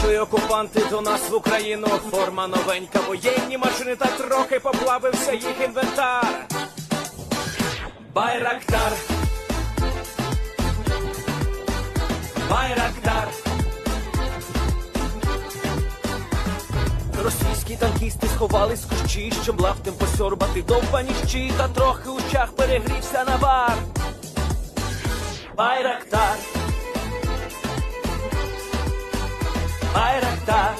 Прийшли окупанти до нас в Україну, форма новенька, воєнні машини та трохи поплавився їх інвентар. Байрактар, Байрактар. Російські танкісти сховались з кущі, щоб лаптем посьорбати довбані щі, та трохи у чах перегрівся навар. Байрактар, Байрактар.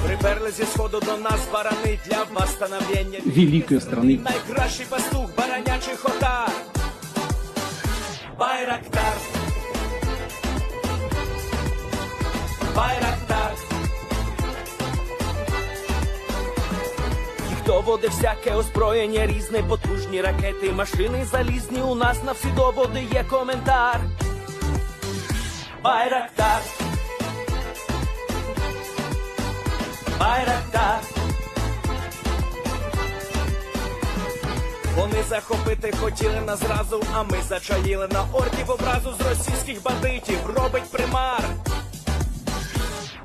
Приперли зі сходу до нас барани для восстановлення великої страни. Найкращий пастух баранячих отар. Байрактар, Байрактар. Їх доводи всяке озброєння різне, потужні ракети, машини залізні, у нас на всі доводи є коментар. Байрактар, Байрактар. Вони захопити хотіли нас зразу, а ми зачаїли на орків образу з російських бандитів, робить примар.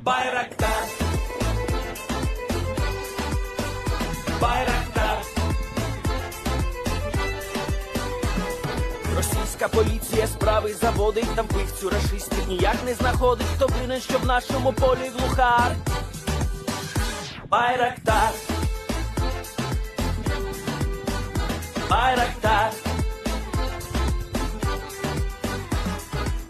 Байрактар, Байрактар. Російська поліція справи заводить, там вбивцю рашистів ніяк не знаходить, хто винен, що в нашому полі глухар. Байрактар, Байрактар.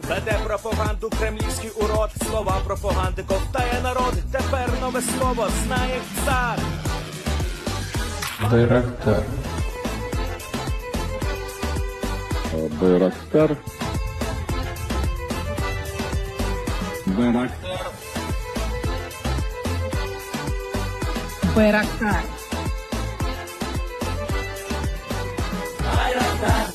Веде пропаганду кремлівський урод, слова пропаганди ковтає народ, тепер нове слово знає цар. Байрактар. Байрактар. Байрактар. Байрактар. Байрактар.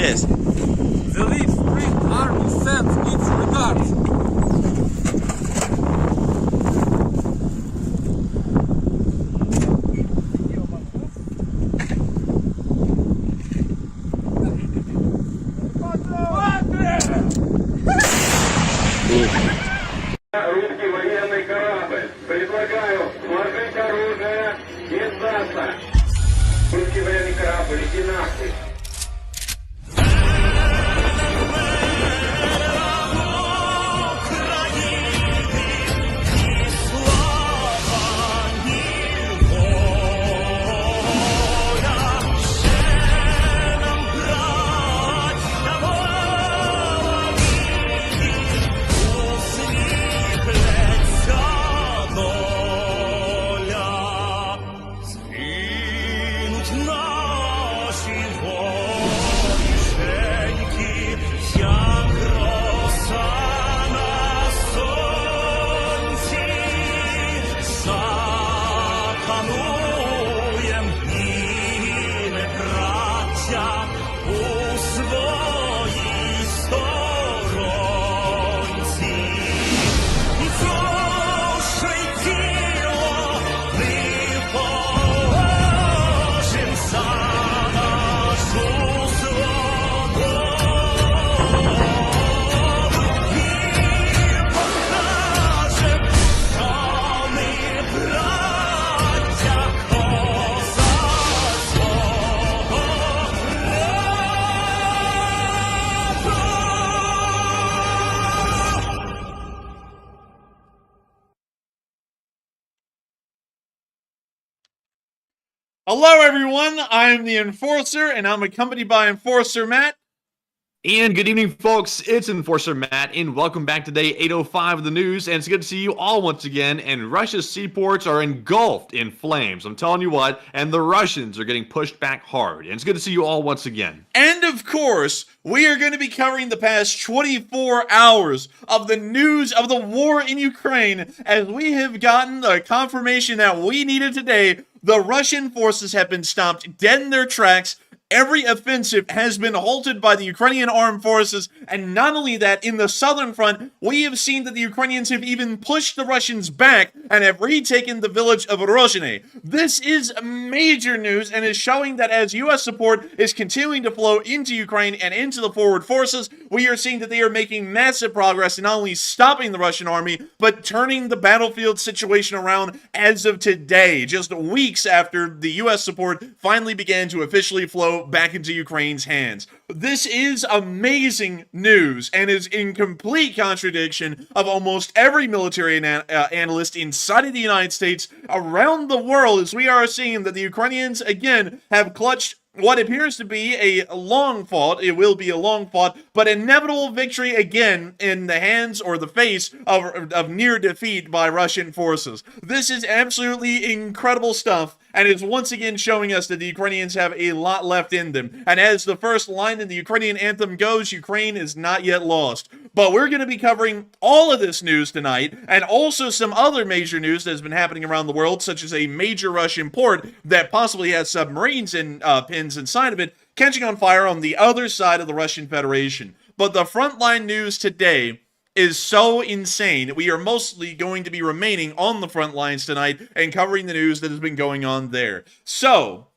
Yes. The Leaf Spring Army sends its regards. Русский военный корабль. Предлагаю сложить оружие и сдаться. Русский военный корабль, иди нахуй. Hello, everyone. I'm the Enforcer, and I'm accompanied by Enforcer Matt. And good evening, folks. It's Enforcer Matt, and welcome back to day 805 of the news. And it's good to see you all once again. And Russia's seaports are engulfed in flames. I'm telling you what, and the Russians are getting pushed back hard. And it's good to see you all once again. And of course, we are going to be covering the past 24 hours of the news of the war in Ukraine, as we have gotten the confirmation that we needed today. The Russian forces have been stopped dead in their tracks. Every offensive has been halted by the Ukrainian armed forces, and not only that, in the southern front, we have seen that the Ukrainians have even pushed the Russians back and have retaken the village of Urozhaine. This is major news and is showing that as U.S. support is continuing to flow into Ukraine and into the forward forces, we are seeing that they are making massive progress in not only stopping the Russian army, but turning the battlefield situation around as of today, just weeks after the U.S. support finally began to officially flow back into Ukraine's hands. This is amazing news and is in complete contradiction of almost every military analyst inside of the United States, around the world, as we are seeing that the Ukrainians again have clutched what appears to be a long fought, it will be a long fought, but inevitable victory again in the hands or the face of near defeat by Russian forces. This is absolutely incredible stuff, and is once again showing us that the Ukrainians have a lot left in them. And as the first line in the Ukrainian anthem goes, Ukraine is not yet lost. But we're going to be covering all of this news tonight, and also some other major news that has been happening around the world, such as a major Russian port that possibly has submarines and pins inside of it, catching on fire on the other side of the Russian Federation. But the frontline news today is so insane. We are mostly going to be remaining on the front lines tonight and covering the news that has been going on there. So,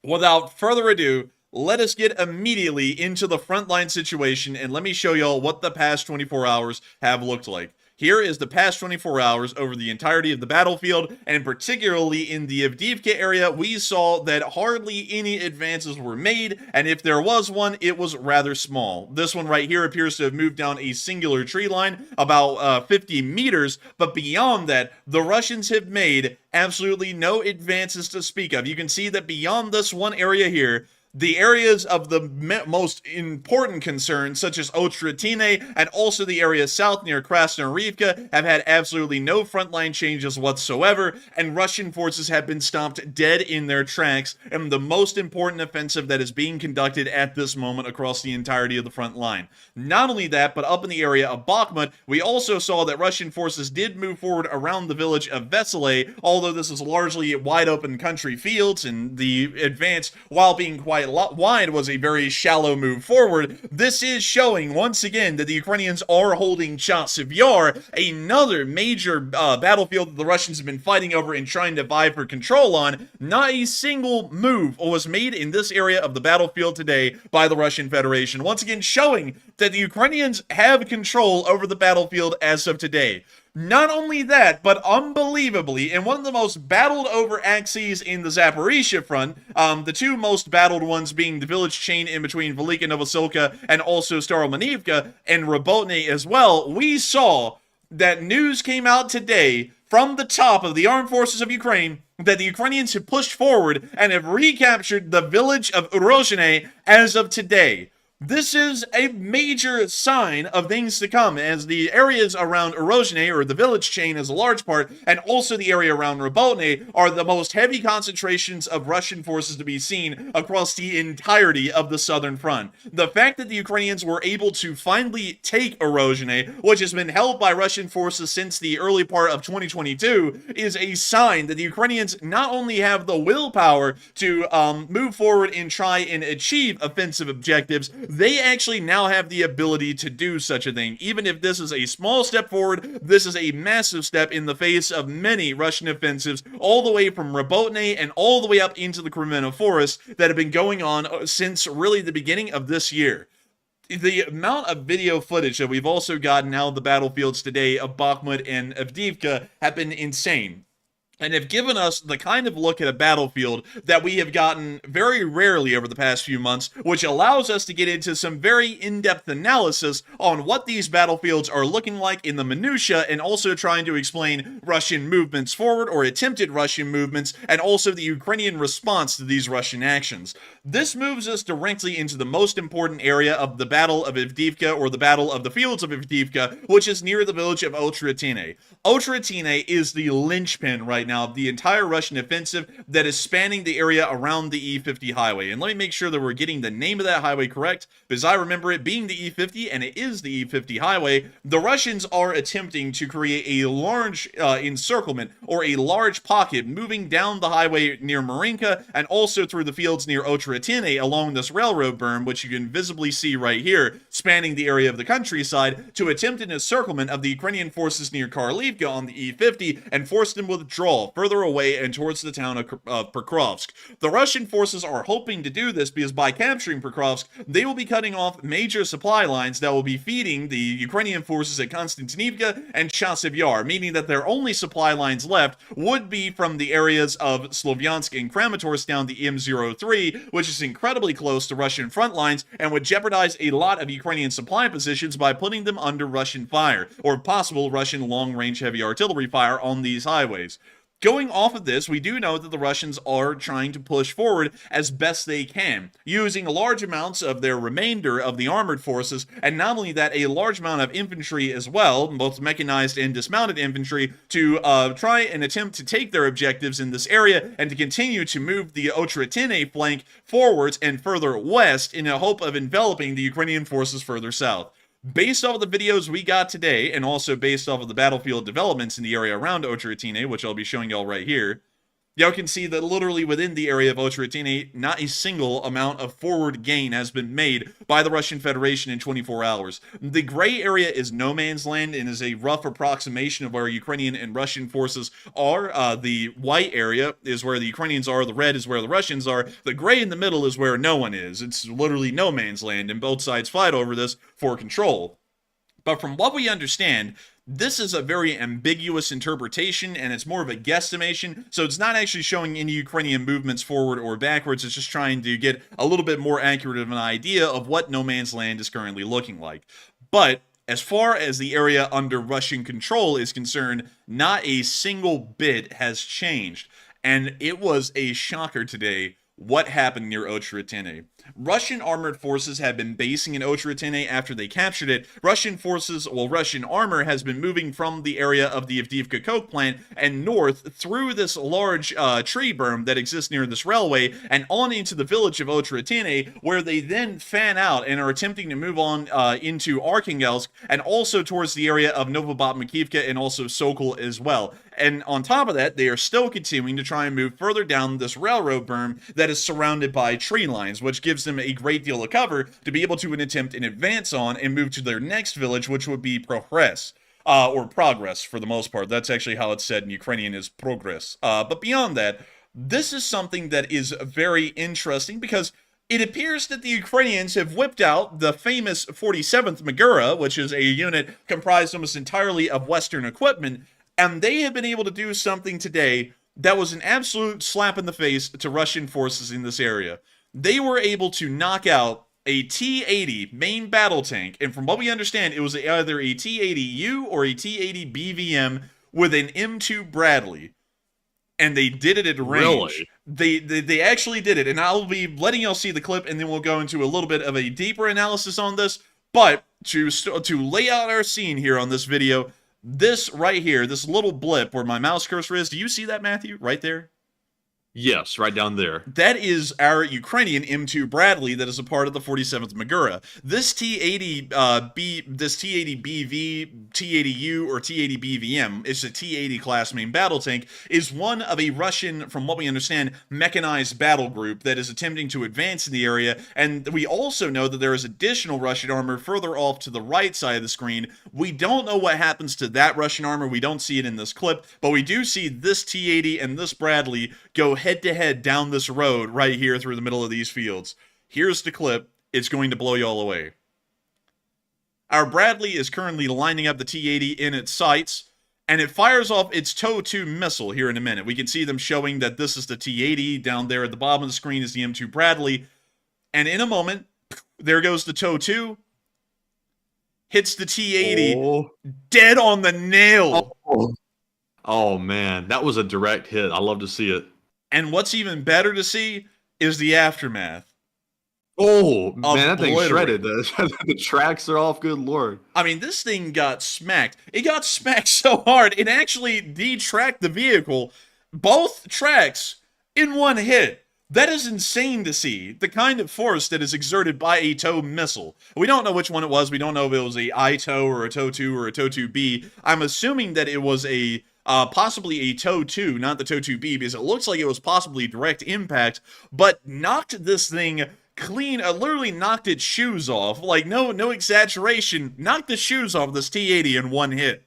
without further ado, let us get immediately into the frontline situation, and let me show y'all what the past 24 hours have looked like. Here is the past 24 hours over the entirety of the battlefield, and particularly in the Avdiivka area, we saw that hardly any advances were made, and if there was one, it was rather small. This one right here appears to have moved down a singular tree line, about 50 meters, but beyond that, the Russians have made absolutely no advances to speak of. You can see that beyond this one area here, the areas of the most important concerns, such as Urozhaine and also the area south near Makiivka, have had absolutely no frontline changes whatsoever, and Russian forces have been stopped dead in their tracks in the most important offensive that is being conducted at this moment across the entirety of the front line. Not only that, but up in the area of Bakmhut, we also saw that Russian forces did move forward around the village of Vesely, although this is largely wide open country fields, and the advance, while being quite wide, was a very shallow move forward. This is showing once again that the Ukrainians are holding Chasiv Yar, another major battlefield that the Russians have been fighting over and trying to vie for control on. Not a single move was made in this area of the battlefield today by the Russian Federation, once again showing that the Ukrainians have control over the battlefield as of today. Not only that, but unbelievably, in one of the most battled over axes in the Zaporizhia front, the two most battled ones being the village chain in between Velika Novosilka and also Makiivka and Robotny as well, we saw that news came out today from the top of the armed forces of Ukraine that the Ukrainians have pushed forward and have recaptured the village of Urozhaine as of today. This is a major sign of things to come, as the areas around Urozhaine, or the village chain as a large part, and also the area around Robotny, are the most heavy concentrations of Russian forces to be seen across the entirety of the southern front. The fact that the Ukrainians were able to finally take Urozhaine, which has been held by Russian forces since the early part of 2022, is a sign that the Ukrainians not only have the willpower to move forward and try and achieve offensive objectives, they actually now have the ability to do such a thing. Even if this is a small step forward, this is a massive step in the face of many Russian offensives, all the way from Robotny and all the way up into the Kremenna Forest that have been going on since really the beginning of this year. The amount of video footage that we've also gotten out of the battlefields today of Bakmhut and Avdiivka have been insane. and have given us the kind of look at a battlefield that we have gotten very rarely over the past few months, which allows us to get into some very in-depth analysis on what these battlefields are looking like in the minutia, and also trying to explain Russian movements forward, or attempted Russian movements, and also the Ukrainian response to these Russian actions. This moves us directly into the most important area of the Battle of Avdiivka, or the Battle of the Fields of Avdiivka, which is near the village of Urozhaine. Urozhaine is the linchpin right now of the entire Russian offensive that is spanning the area around the E50 highway. And let me make sure that we're getting the name of that highway correct, because I remember it being the E50, and it is the E50 highway. The Russians are attempting to create a large encirclement, or a large pocket, moving down the highway near Makiivka, and also through the fields near Urozhaine along this railroad berm, which you can visibly see right here, spanning the area of the countryside, to attempt an encirclement of the Ukrainian forces near Makiivka on the E50, and force them to withdraw further away and towards the town of Pokrovsk. The Russian forces are hoping to do this because by capturing Pokrovsk, they will be cutting off major supply lines that will be feeding the Ukrainian forces at Konstantinivka and Chasiv Yar, meaning that their only supply lines left would be from the areas of Slovyansk and Kramatorsk down the M03, which is incredibly close to Russian front lines and would jeopardize a lot of Ukrainian supply positions by putting them under Russian fire, or possible Russian long-range heavy artillery fire on these highways. Going off of this, we do know that the Russians are trying to push forward as best they can, using large amounts of their remainder of the armored forces, and not only that, a large amount of infantry as well, both mechanized and dismounted infantry, to try and attempt to take their objectives in this area, and to continue to move the Urozhaine flank forwards and further west in a hope of enveloping the Ukrainian forces further south. Based off of the videos we got today, and also based off of the battlefield developments in the area around Urozhaine, which I'll be showing y'all right here, y'all can see that literally within the area of Urozhaine, not a single amount of forward gain has been made by the Russian Federation in 24 hours. The gray area is no man's land and is a rough approximation of where Ukrainian and Russian forces are. The white area is where the Ukrainians are, the red is where the Russians are, the gray in the middle is where no one is. It's literally no man's land, and both sides fight over this for control. But from what we understand, this is a very ambiguous interpretation, and it's more of a guesstimation, so it's not actually showing any Ukrainian movements forward or backwards. It's just trying to get a little bit more accurate of an idea of what no man's land is currently looking like. But as far as the area under Russian control is concerned, not a single bit has changed, and it was a shocker today what happened near Urozhaine. Russian armored forces had been basing in Urozhaine after they captured it. Russian armor has been moving from the area of the Avdiivka coke plant and north through this large tree berm that exists near this railway and on into the village of Urozhaine, where they then fan out and are attempting to move on into Arkhangelsk and also towards the area of Makiivka and also Sokol as well. And on top of that, they are still continuing to try and move further down this railroad berm that is surrounded by tree lines, which gives them a great deal of cover to be able to attempt an advance on and move to their next village, which would be Progress. Or Progress for the most part. That's actually how it's said in Ukrainian, is Progress. But beyond that, this is something that is very interesting because it appears that the Ukrainians have whipped out the famous 47th Magura, which is a unit comprised almost entirely of Western equipment, and they have been able to do something today that was an absolute slap in the face to Russian forces in this area. They were able to knock out a T-80 main battle tank, and from what we understand, it was either a T-80U or a T-80 BVM with an M2 Bradley, and they did it at range. Really? They actually did it, and I'll be letting y'all see the clip, and then we'll go into a little bit of a deeper analysis on this, but to lay out our scene here on this video, this right here, this little blip where my mouse cursor is, do you see that, Matthew? Right there? Yes, right down there. That is our Ukrainian M2 Bradley that is a part of the 47th Magura. This T-80 BV, T-80U, or T-80 BVM, it's a T-80 class main battle tank, is one of a Russian, from what we understand, mechanized battle group that is attempting to advance in the area, and we also know that there is additional Russian armor further off to the right side of the screen. We don't know what happens to that Russian armor, we don't see it in this clip, but we do see this T-80 and this Bradley go head-to-head down this road right here through the middle of these fields. Here's the clip. It's going to blow y'all away. Our Bradley is currently lining up the T-80 in its sights, and it fires off its TOW-2 missile here in a minute. We can see them showing that this is the T-80. Down there at the bottom of the screen is the M2 Bradley. And in a moment, there goes the TOW-2. Hits the T-80 dead on the nail. Oh, man. That was a direct hit. I love to see it. And what's even better to see is the aftermath. Oh, man, that thing's shredded. The tracks are off, good lord. I mean, this thing got smacked. It got smacked so hard, it actually detracked the vehicle, both tracks, in one hit. That is insane to see, the kind of force that is exerted by a TOW missile. We don't know which one it was. We don't know if it was a ITOW or a TOW-2 or a TOW-2B. I'm assuming that it was a possibly a TOW-2, not the TOW-2B, because it looks like it was possibly direct impact, but knocked this thing clean, literally knocked its shoes off. Like, no exaggeration, knocked the shoes off this T-80 in one hit.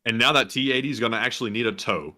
And now that T-80 is going to actually need a tow.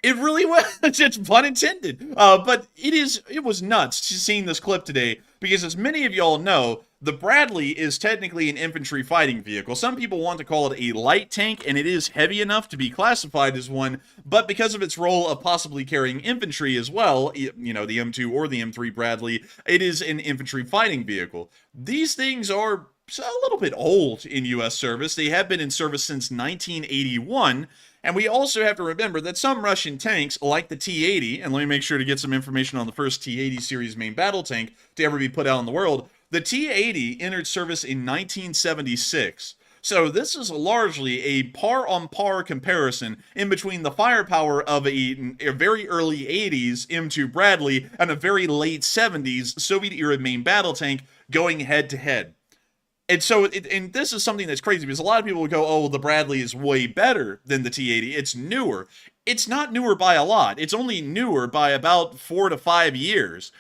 It really was. It's pun intended. But it was nuts seeing this clip today, because as many of y'all know, the Bradley is technically an infantry fighting vehicle. Some people want to call it a light tank, and it is heavy enough to be classified as one, but because of its role of possibly carrying infantry as well, you know, the M2 or the M3 Bradley, it is an infantry fighting vehicle. These things are a little bit old in U.S. service. They have been in service since 1981, and we also have to remember that some Russian tanks, like the T-80, and let me make sure to get some information on the first T-80 series main battle tank to ever be put out in the world. The T-80 entered service in 1976. So this is largely a par-on-par comparison in between the firepower of a very early 80s M2 Bradley and a very late 70s Soviet-era main battle tank going head-to-head. And so, and this is something that's crazy, because a lot of people would go, oh, the Bradley is way better than the T-80. It's newer. It's not newer by a lot. It's only newer by about 4 to 5 years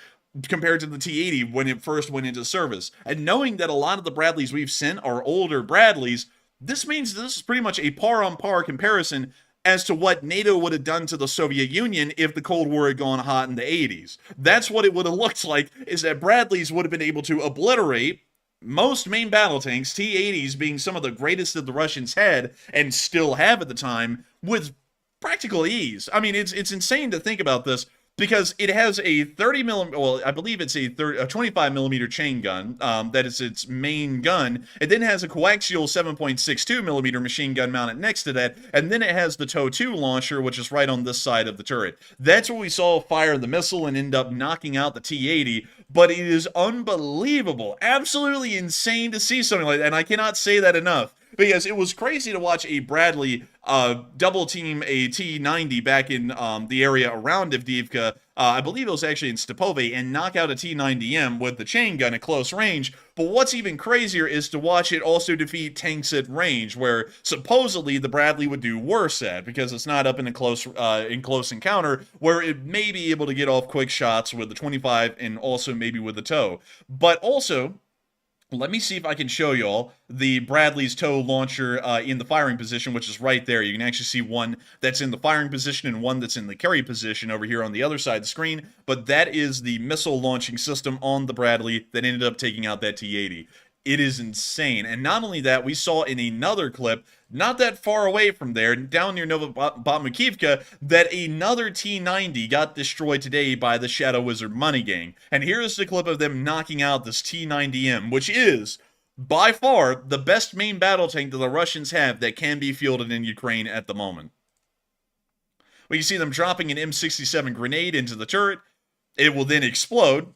compared to the T-80 when it first went into service. And knowing that a lot of the Bradleys we've sent are older Bradleys, this means this is pretty much a par-on-par comparison as to what NATO would have done to the Soviet Union if the Cold War had gone hot in the 80s. That's what it would have looked like, is that Bradleys would have been able to obliterate most main battle tanks, T-80s being some of the greatest that the Russians had and still have at the time, with practical ease. I mean, it's insane to think about this, because it has a 30 millimeter, well, I believe it's a 25 millimeter chain gun, that is its main gun. It then has a coaxial 7.62 millimeter machine gun mounted next to that, and then it has the TOW-2 launcher, which is right on this side of the turret. That's what we saw fire the missile and end up knocking out the T-80, but it is unbelievable, absolutely insane to see something like that, and I cannot say that enough. Because it was crazy to watch a Bradley double team a T-90 back in the area around Avdiivka, I believe it was actually in Stepove, and knock out a T-90M with the chain gun at close range. But what's even crazier is to watch it also defeat tanks at range, where supposedly the Bradley would do worse at, because it's not up in a close encounter, where it may be able to get off quick shots with the 25 and also maybe with the TOW. But also, let me see if I can show y'all the Bradley's TOW launcher in the firing position, which is right there. You can actually see one that's in the firing position and one that's in the carry position over here on the other side of the screen. But that is the missile launching system on the Bradley that ended up taking out that T-80. It is insane. And not only that, we saw in another clip, not that far away from there, down near Makiivka, that another T-90 got destroyed today by the Shadow Wizard Money Gang. And here's the clip of them knocking out this T-90M, which is, by far, the best main battle tank that the Russians have that can be fielded in Ukraine at the moment. We can see them dropping an M67 grenade into the turret. It will then explode.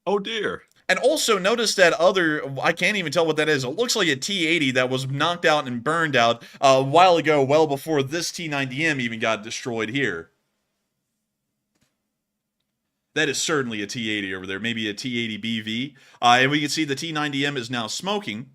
Oh dear. And also notice that other, I can't even tell what that is. It looks like a T-80 that was knocked out and burned out a while ago, well before this T-90M even got destroyed here. That is certainly a T-80 over there, maybe a T-80BV. And we can see the T-90M is now smoking.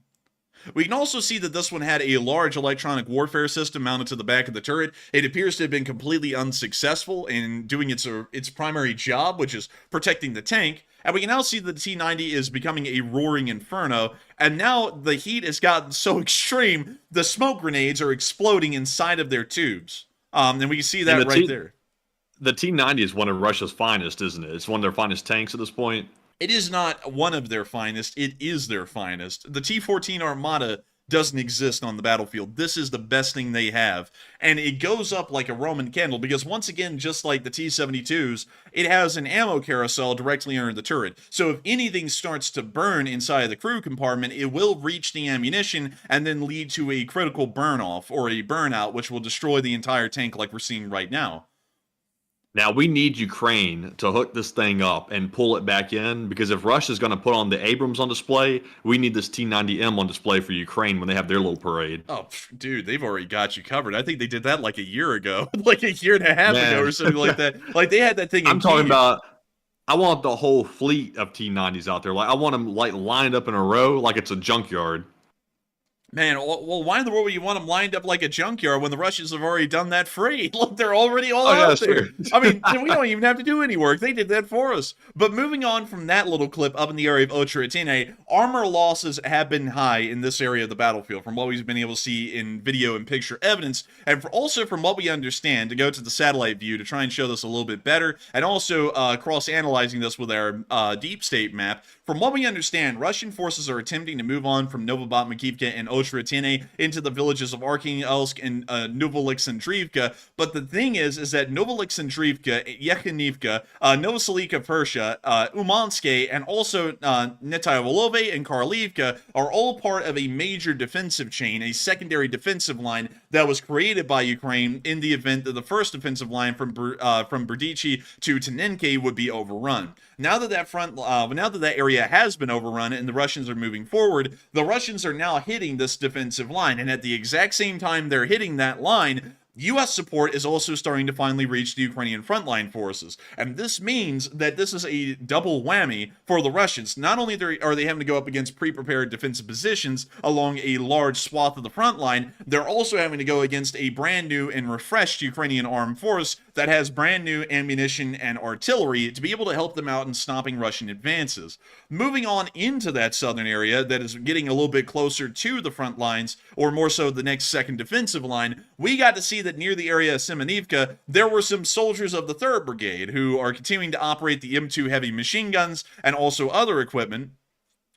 We can also see that this one had a large electronic warfare system mounted to the back of the turret. It appears to have been completely unsuccessful in doing its primary job, which is protecting the tank. And we can now see that the T-90 is becoming a roaring inferno, and now the heat has gotten so extreme, the smoke grenades are exploding inside of their tubes. And we can see that right there. The T-90 is one of Russia's finest, isn't it? It's one of their finest tanks at this point. It is not one of their finest, it is their finest. The T-14 Armata doesn't exist on the battlefield. This is the best thing they have. And it goes up like a Roman candle because, once again, just like the T-72s, it has an ammo carousel directly under the turret. So if anything starts to burn inside the crew compartment, it will reach the ammunition and then lead to a critical burn-off or a burnout, which will destroy the entire tank like we're seeing right now. Now, we need Ukraine to hook this thing up and pull it back in, because if Russia's going to put on the Abrams on display, we need this T-90M on display for Ukraine when they have their little parade. Oh, dude, they've already got you covered. I think they did that like a year ago, like a year and a half ago or something like that. Like, they had that thing in I'm talking Kyiv. about, I want the whole fleet of T-90s out there. Like, I want them like lined up in a row like it's a junkyard. Man, well, why in the world would you want them lined up like a junkyard when the Russians have already done that free? Look, they're already all out there. I mean, we don't even have to do any work. They did that for us. But moving on from that little clip up in the area of Urozhaine, armor losses have been high in this area of the battlefield from what we've been able to see in video and picture evidence, and also from what we understand, to go to the satellite view to try and show this a little bit better, and also cross-analyzing this with our deep state map. From what we understand, Russian forces are attempting to move on from Makiivka and Urozhaine into the villages of Arkhangelsk and Novoalexandriivka. But the thing is that Novoalexandriivka, Yekhanivka, Novoselika Persha, Umanske, and also Netayvolove and Karlivka are all part of a major defensive chain, a secondary defensive line that was created by Ukraine in the event that the first defensive line from Berdichi to Tenenke would be overrun. Now that that area has been overrun and the Russians are moving forward, the Russians are now hitting this defensive line, and at the exact same time they're hitting that line, U.S. support is also starting to finally reach the Ukrainian frontline forces. And this means that this is a double whammy for the Russians. Not only are they having to go up against pre-prepared defensive positions along a large swath of the front line, they're also having to go against a brand new and refreshed Ukrainian armed force that has brand new ammunition and artillery to be able to help them out in stopping Russian advances. Moving on into that southern area that is getting a little bit closer to the front lines, or more so the next second defensive line, we got to see that near the area of Semenivka, there were some soldiers of the 3rd Brigade who are continuing to operate the M2 heavy machine guns and also other equipment,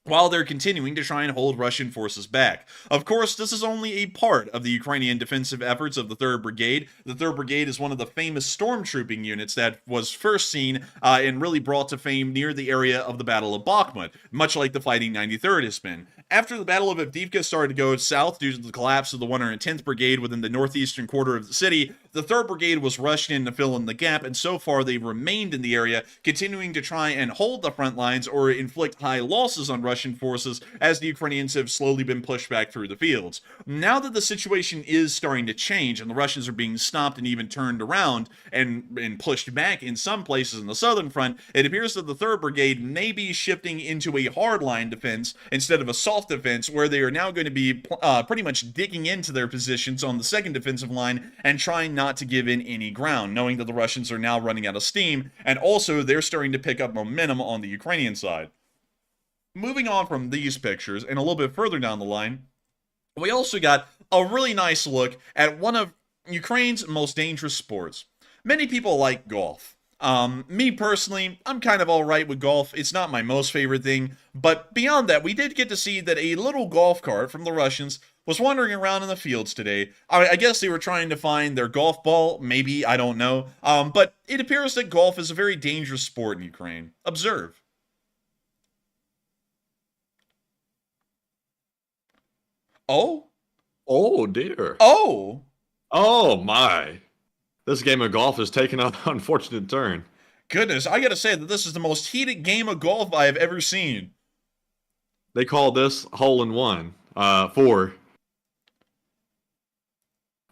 while they're continuing to try and hold Russian forces back. Of course, this is only a part of the Ukrainian defensive efforts of the 3rd Brigade. The 3rd Brigade is one of the famous stormtrooping units that was first seen and really brought to fame near the area of the Battle of Bakhmut, much like the Fighting 93rd has been. After the Battle of Avdiivka started to go south due to the collapse of the 110th Brigade within the northeastern quarter of the city, the 3rd Brigade was rushed in to fill in the gap, and so far they've remained in the area, continuing to try and hold the front lines or inflict high losses on Russian forces as the Ukrainians have slowly been pushed back through the fields. Now that the situation is starting to change and the Russians are being stopped and even turned around and pushed back in some places in the southern front, it appears that the 3rd Brigade may be shifting into a hardline defense instead of a soft defense, where they are now going to be pretty much digging into their positions on the second defensive line and trying not to give in any ground, knowing that the Russians are now running out of steam, and also they're starting to pick up momentum on the Ukrainian side. Moving on from these pictures, and a little bit further down the line, we also got a really nice look at one of Ukraine's most dangerous sports. Many people like golf. Me personally, I'm kind of alright with golf. It's not my most favorite thing, but beyond that, we did get to see that a little golf cart from the Russians was wandering around in the fields today. I guess they were trying to find their golf ball, maybe, I don't know. But it appears that golf is a very dangerous sport in Ukraine. Observe. Oh? Oh, dear. Oh! Oh, my. This game of golf has taken an unfortunate turn. Goodness, I gotta say that this is the most heated game of golf I have ever seen. They call this hole-in-one. 4.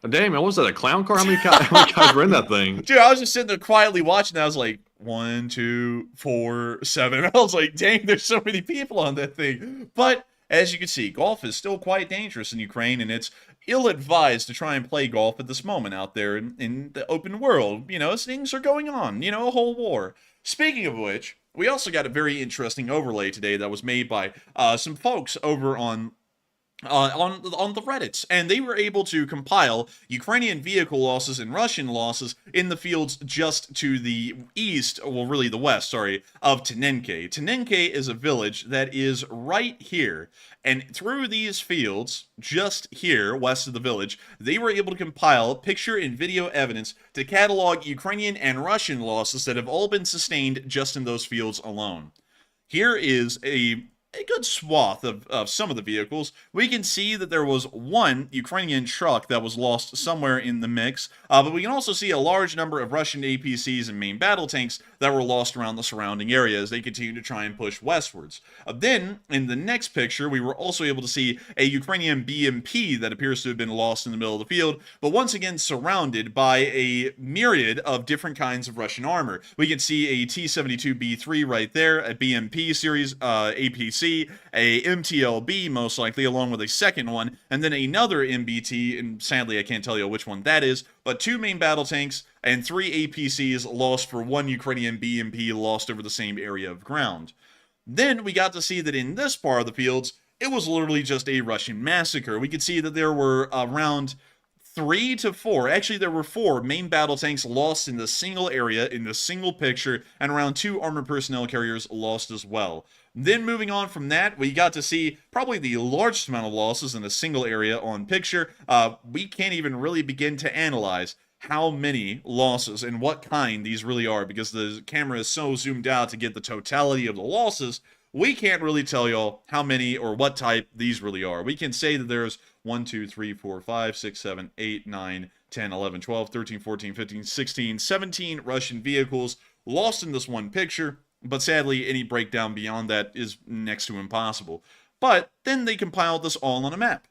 Damn, man, what was that, a clown car? How many guys were in that thing? Dude, I was just sitting there quietly watching, and I was like, 1, 2, 4, 7. I was like, dang, there's so many people on that thing. But as you can see, golf is still quite dangerous in Ukraine, and it's ill-advised to try and play golf at this moment out there in the open world. You know, as things are going on, you know, a whole war. Speaking of which, we also got a very interesting overlay today that was made by some folks over on on the Reddits, and they were able to compile Ukrainian vehicle losses and Russian losses in the fields just to the east, well, really the west, sorry, of Tenenke. Tenenke is a village that is right here, and through these fields, just here, west of the village, they were able to compile picture and video evidence to catalog Ukrainian and Russian losses that have all been sustained just in those fields alone. Here is a good swath of some of the vehicles. We can see that there was one Ukrainian truck that was lost somewhere in the mix, but we can also see a large number of Russian APCs and main battle tanks that were lost around the surrounding area as they continue to try and push westwards. Then, in the next picture, we were also able to see a Ukrainian BMP that appears to have been lost in the middle of the field, but once again surrounded by a myriad of different kinds of Russian armor. We can see a T-72B3 right there, a BMP series APC, a MTLB most likely, along with a second one, and then another MBT, and sadly I can't tell you which one that is, but 2 main battle tanks and 3 APCs lost for 1 Ukrainian BMP lost over the same area of ground. Then we got to see that in this part of the fields, it was literally just a Russian massacre. We could see that there were around 3 to 4, actually there were 4 main battle tanks lost in the single area, in the single picture, and around 2 armored personnel carriers lost as well. Then moving on from that, we got to see probably the largest amount of losses in a single area on picture. We can't even really begin to analyze how many losses and what kind these really are, because the camera is so zoomed out to get the totality of the losses. We can't really tell y'all how many or what type these really are. We can say that there's 1, 2, 3, 4, 5, 6, 7, 8, 9, 10, 11, 12, 13, 14, 15, 16, 17 Russian vehicles lost in this one picture. But sadly, any breakdown beyond that is next to impossible. But then they compiled this all on a map.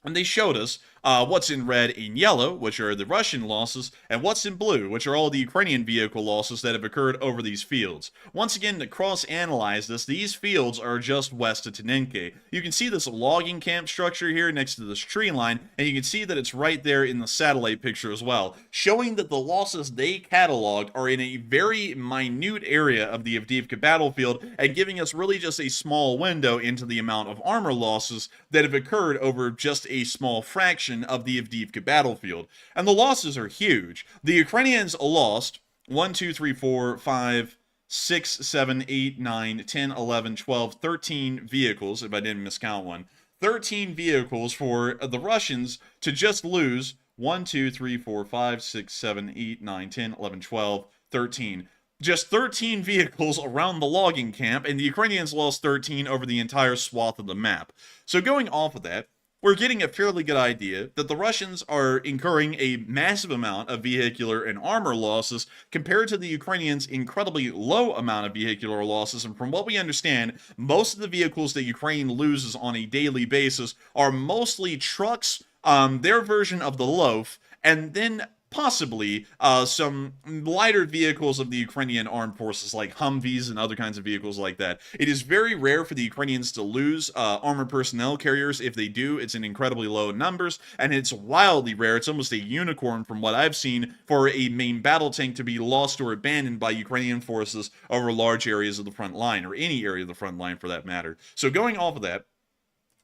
And they showed us what's in red and yellow, which are the Russian losses, and what's in blue, which are all the Ukrainian vehicle losses that have occurred over these fields. Once again, to cross-analyze this, these fields are just west of Tenenke. You can see this logging camp structure here next to this tree line, and you can see that it's right there in the satellite picture as well, showing that the losses they cataloged are in a very minute area of the Avdiivka battlefield, and giving us really just a small window into the amount of armor losses that have occurred over just a small fraction of the Avdiivka battlefield. And the losses are huge. The Ukrainians lost 1, 2, 3, 4, 5, 6, 7, 8, 9, 10, 11, 12, 13 vehicles, if I didn't miscount one. 13 vehicles for the Russians to just lose 1, 2, 3, 4, 5, 6, 7, 8, 9, 10, 11, 12, 13. Just 13 vehicles around the logging camp, and the Ukrainians lost 13 over the entire swath of the map. So going off of that, we're getting a fairly good idea that the Russians are incurring a massive amount of vehicular and armor losses compared to the Ukrainians' incredibly low amount of vehicular losses. And from what we understand, most of the vehicles that Ukraine loses on a daily basis are mostly trucks, their version of the loaf, and then possibly some lighter vehicles of the Ukrainian armed forces like Humvees and other kinds of vehicles like that. It is very rare for the Ukrainians to lose armored personnel carriers. If they do, it's in incredibly low numbers, and it's wildly rare. It's almost a unicorn from what I've seen for a main battle tank to be lost or abandoned by Ukrainian forces over large areas of the front line, or any area of the front line for that matter. So going off of that,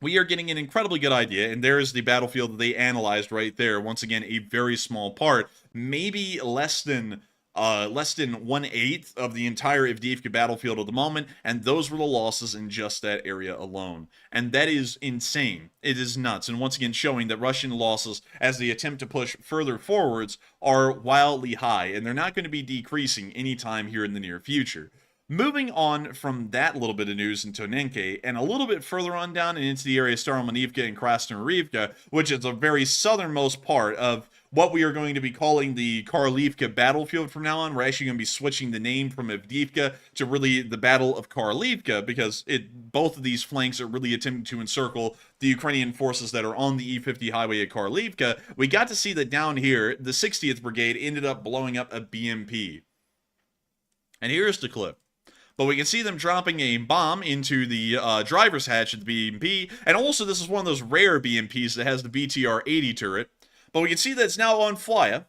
we are getting an incredibly good idea, and there's the battlefield that they analyzed right there. Once again, a very small part, maybe less than 1/8 of the entire Avdiivka battlefield at the moment, and those were the losses in just that area alone. And that is insane. It is nuts. And once again, showing that Russian losses, as they attempt to push further forwards, are wildly high, and they're not going to be decreasing anytime here in the near future. Moving on from that little bit of news in Tenenke, and a little bit further on down and into the area of Makiivka and Makiivka, which is a very southernmost part of what we are going to be calling the Makiivka battlefield from now on. We're actually going to be switching the name from Avdiivka to really the Battle of Makiivka, because both of these flanks are really attempting to encircle the Ukrainian forces that are on the E50 highway at Makiivka. We got to see that down here, the 60th Brigade ended up blowing up a BMP. And here's the clip. But we can see them dropping a bomb into the driver's hatch of the BMP. And also, this is one of those rare BMPs that has the BTR-80 turret. But we can see that it's now on fire.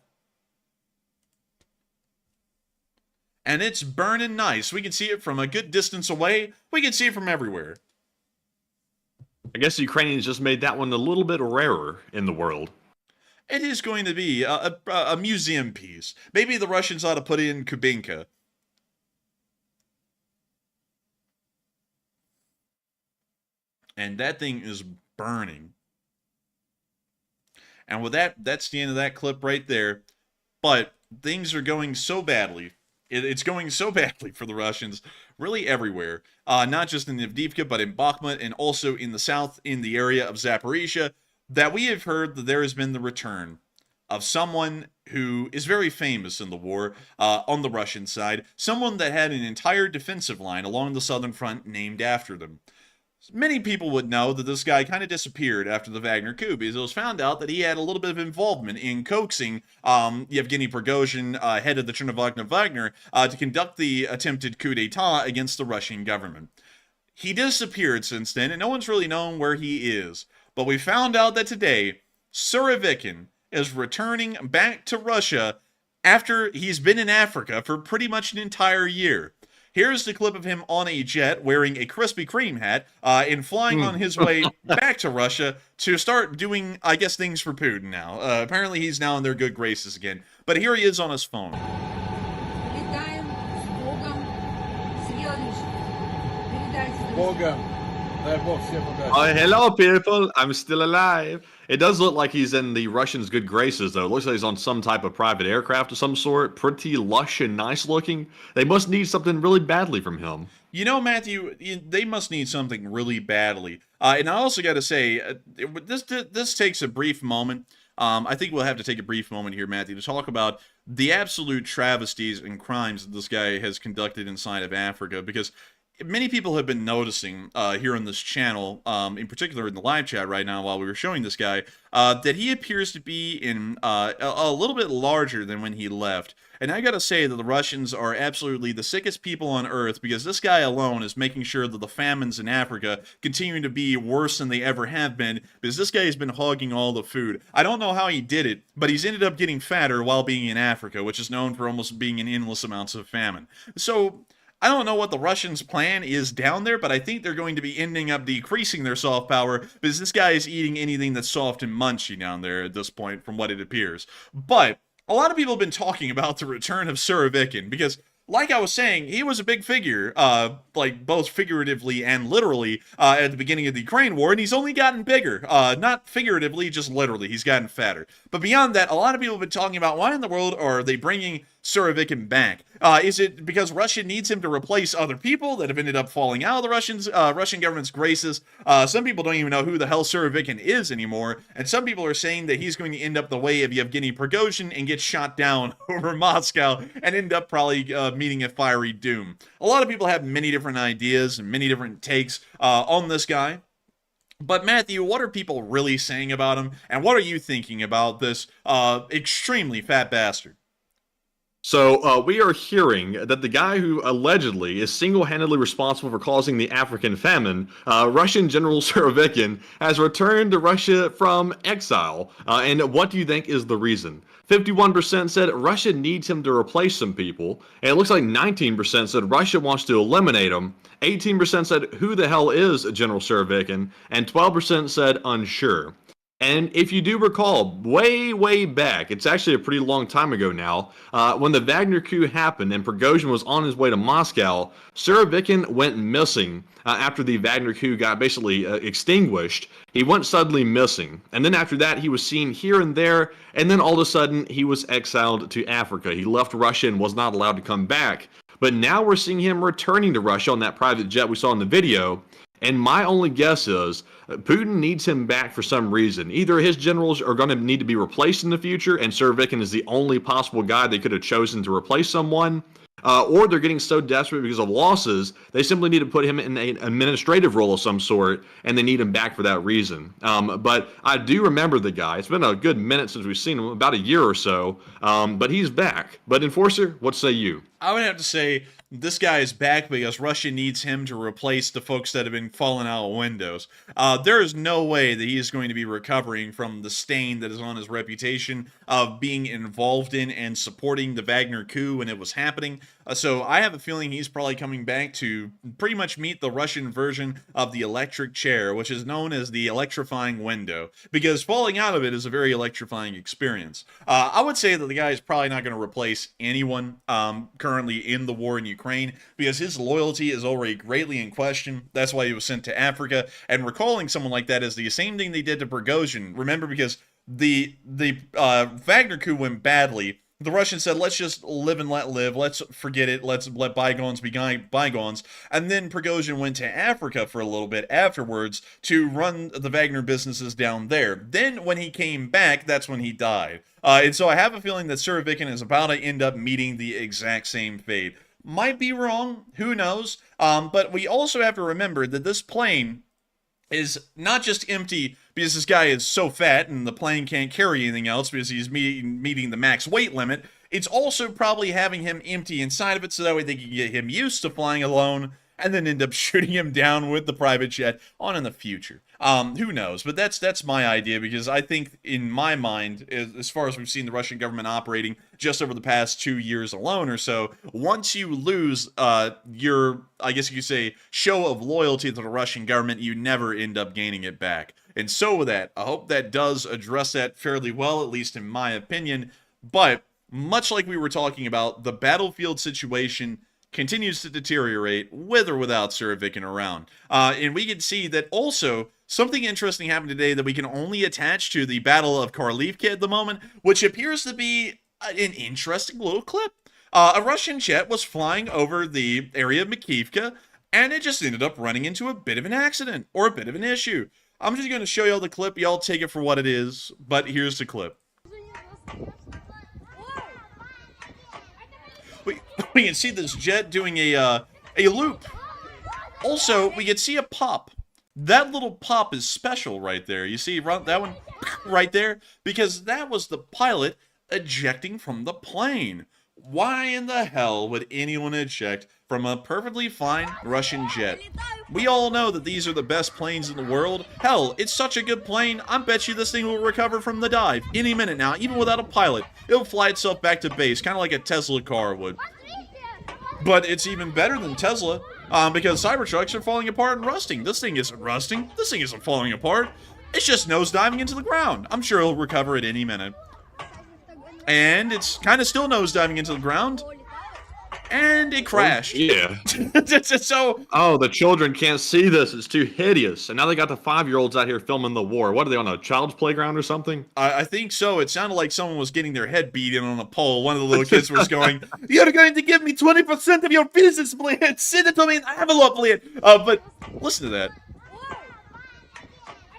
And it's burning nice. We can see it from a good distance away. We can see it from everywhere. I guess the Ukrainians just made that one a little bit rarer in the world. It is going to be a museum piece. Maybe the Russians ought to put in Kubinka. And that thing is burning. And with that, that's the end of that clip right there. But things are going so badly. It's going so badly for the Russians, really everywhere. Not just in Avdiivka, but in Bakmhut, and also in the south, in the area of Zaporizhia, that we have heard that there has been the return of someone who is very famous in the war on the Russian side, someone that had an entire defensive line along the southern front named after them. Many people would know that this guy kind of disappeared after the Wagner coup because it was found out that he had a little bit of involvement in coaxing Yevgeny Prigozhin, head of the Chernovagna Wagner, to conduct the attempted coup d'etat against the Russian government. He disappeared since then, and no one's really known where he is. But we found out that today, Surovikin is returning back to Russia after he's been in Africa for pretty much an entire year. Here's the clip of him on a jet wearing a Krispy Kreme hat and flying on his way back to Russia to start doing, I guess, things for Putin now. Apparently he's now in their good graces again. But here he is on his phone. Летаем с Богом, Съедешь. Богом. Дай Бог всем удачи. Oh, hello, people. I'm still alive. It does look like he's in the Russians' good graces, though. It looks like he's on some type of private aircraft of some sort. Pretty lush and nice looking. They must need something really badly from him. You know, Matthew, they must need something really badly. And I also got to say, this takes a brief moment. I think we'll have to take a brief moment here, Matthew, to talk about the absolute travesties and crimes that this guy has conducted inside of Africa, because many people have been noticing here on this channel, in particular in the live chat right now while we were showing this guy, that he appears to be in a little bit larger than when he left. And I gotta say that the Russians are absolutely the sickest people on earth, because this guy alone is making sure that the famines in Africa continue to be worse than they ever have been, because this guy has been hogging all the food. I don't know how he did it, but he's ended up getting fatter while being in Africa, which is known for almost being in endless amounts of famine. So I don't know what the Russians' plan is down there, but I think they're going to be ending up decreasing their soft power, because this guy is eating anything that's soft and munchy down there at this point, from what it appears. But a lot of people have been talking about the return of Surovikin, because, like I was saying, he was a big figure, like both figuratively and literally, at the beginning of the Ukraine war, and he's only gotten bigger. Not figuratively, just literally. He's gotten fatter. But beyond that, a lot of people have been talking about why in the world are they bringing Surovikin back? Is it because Russia needs him to replace other people that have ended up falling out of the Russian government's graces? Some people don't even know who the hell Surovikin is anymore, and some people are saying that he's going to end up the way of Yevgeny Prigozhin and get shot down over Moscow and end up probably meeting a fiery doom. A lot of people have many different ideas and many different takes on this guy. But Matthew, what are people really saying about him, and what are you thinking about this extremely fat bastard? So we are hearing that the guy who allegedly is single-handedly responsible for causing the African famine, Russian General Surovikin, has returned to Russia from exile. And what do you think is the reason? 51% said Russia needs him to replace some people, and it looks like 19% said Russia wants to eliminate him, 18% said who the hell is General Surovikin, and 12% said unsure. And if you do recall, way back, it's actually a pretty long time ago now, when the Wagner coup happened and Prigozhin was on his way to Moscow, Surovikin went missing after the Wagner coup got basically extinguished. He went suddenly missing. And then after that, he was seen here and there, and then all of a sudden, he was exiled to Africa. He left Russia and was not allowed to come back. But now we're seeing him returning to Russia on that private jet we saw in the video. And my only guess is Putin needs him back for some reason. Either his generals are going to need to be replaced in the future, and Surovikin is the only possible guy they could have chosen to replace someone, or they're getting so desperate because of losses, they simply need to put him in an administrative role of some sort, and they need him back for that reason. But I do remember the guy. It's been a good minute since we've seen him, about a year or so, but he's back. But Enforcer, what say you? I would have to say this guy is back because Russia needs him to replace the folks that have been falling out of windows. There is no way that he is going to be recovering from the stain that is on his reputation of being involved in and supporting the Wagner coup when it was happening. So I have a feeling he's probably coming back to pretty much meet the Russian version of the electric chair, which is known as the electrifying window, because falling out of it is a very electrifying experience. I would say that the guy is probably not going to replace anyone currently in the war in Ukraine, because his loyalty is already greatly in question. That's why he was sent to Africa, and recalling someone like that is the same thing they did to Prigozhin. Remember, because the Wagner coup went badly, the Russians said, let's just live and let live. Let's forget it. Let's let bygones be bygones. And then Prigozhin went to Africa for a little bit afterwards to run the Wagner businesses down there. Then when he came back, that's when he died. And so I have a feeling that Surovikin is about to end up meeting the exact same fate. Might be wrong. Who knows? But we also have to remember that this plane is not just empty because this guy is so fat and the plane can't carry anything else because he's meeting the max weight limit. It's also probably having him empty inside of it so that way they can get him used to flying alone and then end up shooting him down with the private jet on in the future. Who knows? But that's my idea, because I think, in my mind, as far as we've seen the Russian government operating just over the past 2 years alone or so, once you lose your, I guess you could say, show of loyalty to the Russian government, you never end up gaining it back. And so with that, I hope that does address that fairly well, at least in my opinion. But much like we were talking about, the battlefield situation continues to deteriorate with or without Surovikin around. And we can see that also something interesting happened today that we can only attach to the Battle of Makiivka at the moment, which appears to be an interesting little clip. A Russian jet was flying over the area of Makiivka, and it just ended up running into a bit of an accident, or a bit of an issue. I'm just going to show y'all the clip. Y'all take it for what it is, but here's the clip. We can see this jet doing a loop. Also, we can see a pop. That little pop is special right there. You see that one right there? Because that was the pilot ejecting from the plane. Why in the hell would anyone eject from a perfectly fine Russian jet? We all know that these are the best planes in the world. Hell, it's such a good plane, I bet you this thing will recover from the dive any minute now, even without a pilot. It'll fly itself back to base, kind of like a Tesla car would. But it's even better than Tesla, because Cybertrucks are falling apart and rusting. This thing isn't rusting. This thing isn't falling apart. It's just nosediving into the ground. I'm sure it'll recover at any minute. And it's kind of still nosediving into the ground. And it crashed. Yeah. So, oh, the children can't see this. It's too hideous. And now they got the 5-year-olds out here filming the war. What are they, on a child's playground or something? I think so. It sounded like someone was getting their head beat in on a pole. One of the little kids was going, "You're going to give me 20% of your business plan. Send it to me in an envelope plan." But listen to that.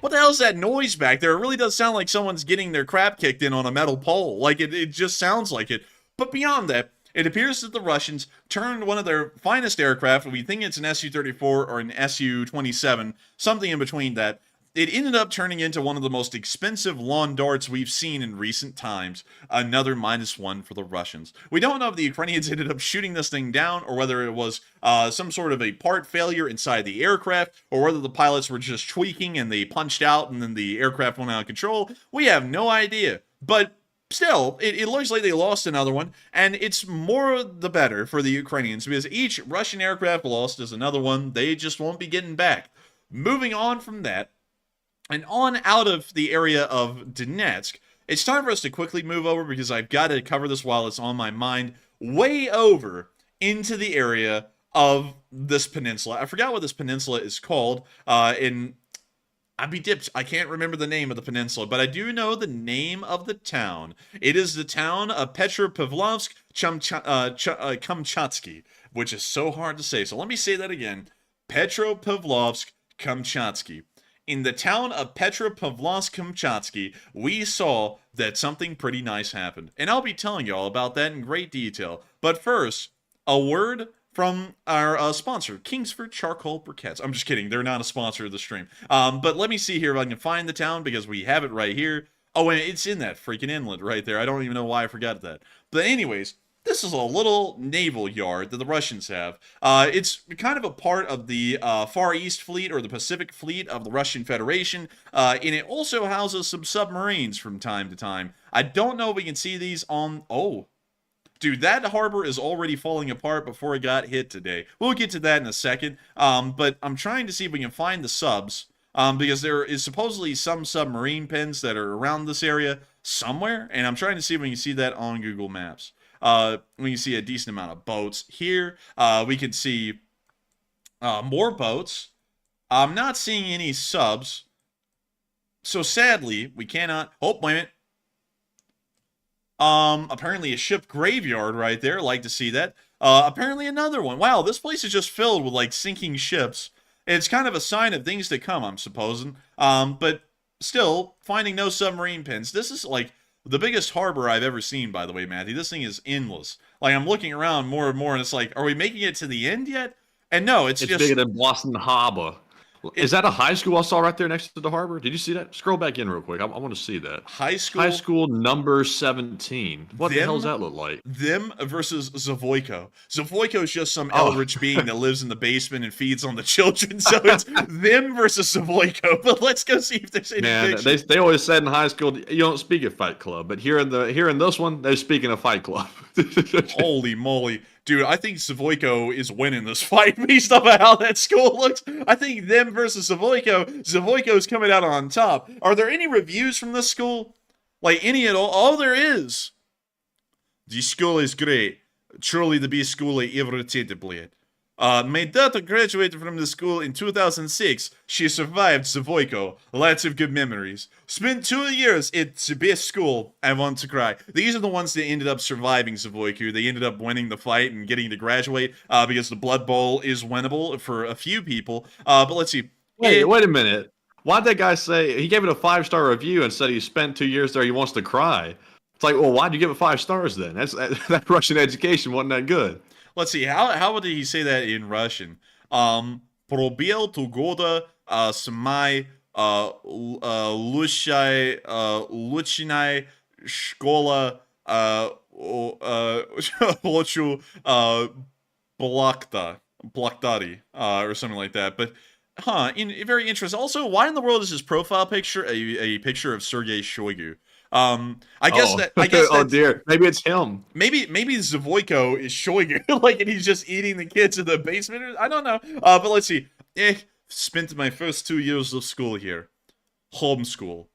What the hell is that noise back there? It really does sound like someone's getting their crap kicked in on a metal pole. Like, it just sounds like it. But beyond that, it appears that the Russians turned one of their finest aircraft, we think it's an Su-34 or an Su-27, something in between that. It ended up turning into one of the most expensive lawn darts we've seen in recent times. Another -1 for the Russians. We don't know if the Ukrainians ended up shooting this thing down, or whether it was some sort of a part failure inside the aircraft, or whether the pilots were just tweaking and they punched out and then the aircraft went out of control. We have no idea. But still, it looks like they lost another one, and it's more the better for the Ukrainians, because each Russian aircraft lost is another one they just won't be getting back. Moving on from that, and on out of the area of Donetsk, it's time for us to quickly move over, because I've got to cover this while it's on my mind, way over into the area of this peninsula. I forgot what this peninsula is called, I'd be dipped. I can't remember the name of the peninsula, but I do know the name of the town. It is the town of Petropavlovsk-Kamchatsky, which is so hard to say. So let me say that again. Petropavlovsk-Kamchatsky. In the town of Petropavlovsk-Kamchatsky, we saw that something pretty nice happened. And I'll be telling you all about that in great detail. But first, a word from our sponsor, Kingsford Charcoal Briquettes. I'm just kidding. They're not a sponsor of the stream. But let me see here if I can find the town, because we have it right here. Oh, and it's in that freaking inlet right there. I don't even know why I forgot that. But anyways, this is a little naval yard that the Russians have. It's kind of a part of the Far East Fleet, or the Pacific Fleet of the Russian Federation. And it also houses some submarines from time to time. I don't know if we can see these on... Oh, Dude, that harbor is already falling apart before it got hit today. We'll get to that in a second. But I'm trying to see if we can find the subs. Because there is supposedly some submarine pins that are around this area somewhere. And I'm trying to see if we can see that on Google Maps. We can see a decent amount of boats here. We can see more boats. I'm not seeing any subs. So sadly, we cannot... Oh, wait a minute. Apparently a ship graveyard right there. Like to see that. Apparently another one. Wow, this place is just filled with, like, sinking ships. It's kind of a sign of things to come, I'm supposing. But still, finding no submarine pins. This is, like, the biggest harbor I've ever seen, by the way, Matthew. This thing is endless. Like, I'm looking around more and more, and it's like, are we making it to the end yet? And no, it's just... bigger than Boston Harbor. Is that a high school I saw right there next to the harbor? Did you see that? Scroll back in real quick. I want to see that. High school? High school number 17. What the hell does that look like? Them versus Zavoyko. Zavoyko is just some eldritch being that lives in the basement and feeds on the children. So it's them versus Zavoyko. But let's go see if there's any pictures. They always said in high school, you don't speak at Fight Club. But here in this one, they're speaking of Fight Club. Holy moly. Dude, I think Zavoyko is winning this fight based off of how that school looks. I think them versus Zavoyko. Zavoyko's coming out on top. Are there any reviews from this school? Like, any at all? Oh, there is. The school is great. Truly the best school I ever attended. My daughter graduated from the school in 2006. She survived Zavoyko. Lots of good memories. Spent 2 years at the best school. I want to cry. These are the ones that ended up surviving Zavoyko. They ended up winning the fight and getting to graduate because the Blood Bowl is winnable for a few people. But let's see. Wait a minute. Why'd that guy say... He gave it a 5-star review and said he spent 2 years there. He wants to cry. It's like, well, why'd you give it 5 stars then? That Russian education wasn't that good. Let's see, how did he say that in Russian? Пробел 2 года с моей лучшей школы очень благодари, or something like that. But, very interesting. Also, why in the world is his profile picture a picture of Sergei Shoigu? I guess oh dear, maybe it's him. Maybe Zavoyko is Shoigu, like, and he's just eating the kids in the basement. I don't know. But let's see. Spent my first 2 years of school here. Homeschool.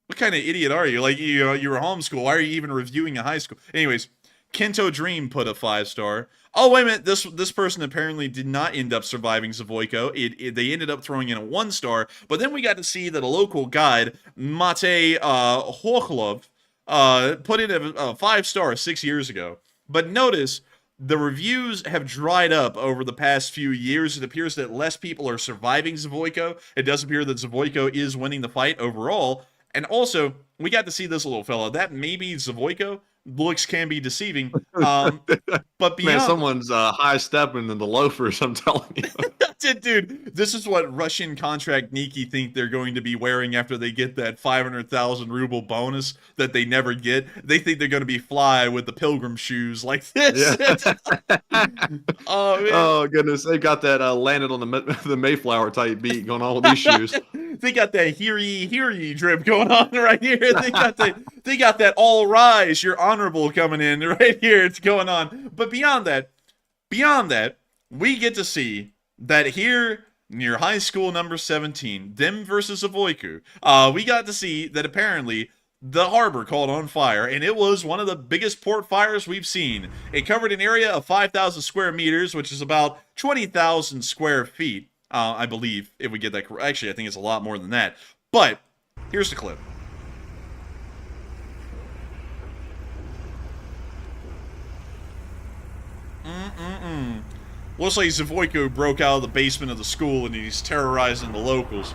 What kind of idiot are you? Like, you were homeschool. Why are you even reviewing a high school? Anyways, Kento Dream put a 5-star. Oh, wait a minute. This person apparently did not end up surviving Zavoyko. They ended up throwing in a 1-star. But then we got to see that a local guide, Matej Hochlov, put in a 5-star 6 years ago. But notice, the reviews have dried up over the past few years. It appears that less people are surviving Zavoyko. It does appear that Zavoyko is winning the fight overall. And also, we got to see this little fella. That may be Zavoyko. Looks can be deceiving, but beyond... Man, someone's high-stepping in the loafers, I'm telling you. Dude, this is what Russian contract Niki think they're going to be wearing after they get that 500,000 ruble bonus that they never get. They think they're going to be fly with the pilgrim shoes like this. Yeah. Oh, man. Oh, goodness. They got that landed on the Mayflower type beat going on with these shoes. They got that hear ye drip going on right here. They got that all rise, you're honorable coming in right here. It's going on. But beyond that, we get to see that here near high school number 17, them versus Zavoyko, we got to see that apparently the harbor caught on fire, and it was one of the biggest port fires we've seen. It covered an area of 5,000 square meters, which is about 20,000 square feet, I believe, if we get that correct. Actually, I think it's a lot more than that. But here's the clip. Looks like Zavoyko broke out of the basement of the school and he's terrorizing the locals.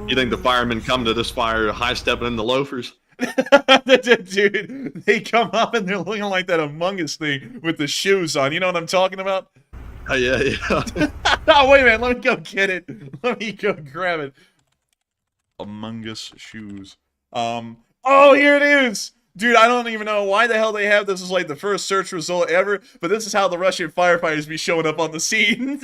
You think the firemen come to this fire high-stepping in the loafers? Dude, they come up and they're looking like that Among Us thing with the shoes on. You know what I'm talking about? Oh, yeah. Oh, wait a minute. Let me go get it. Let me go grab it. Among Us shoes. Oh, here it is. Dude, I don't even know why the hell they have this as like the first search result ever, but this is how the Russian firefighters be showing up on the scene.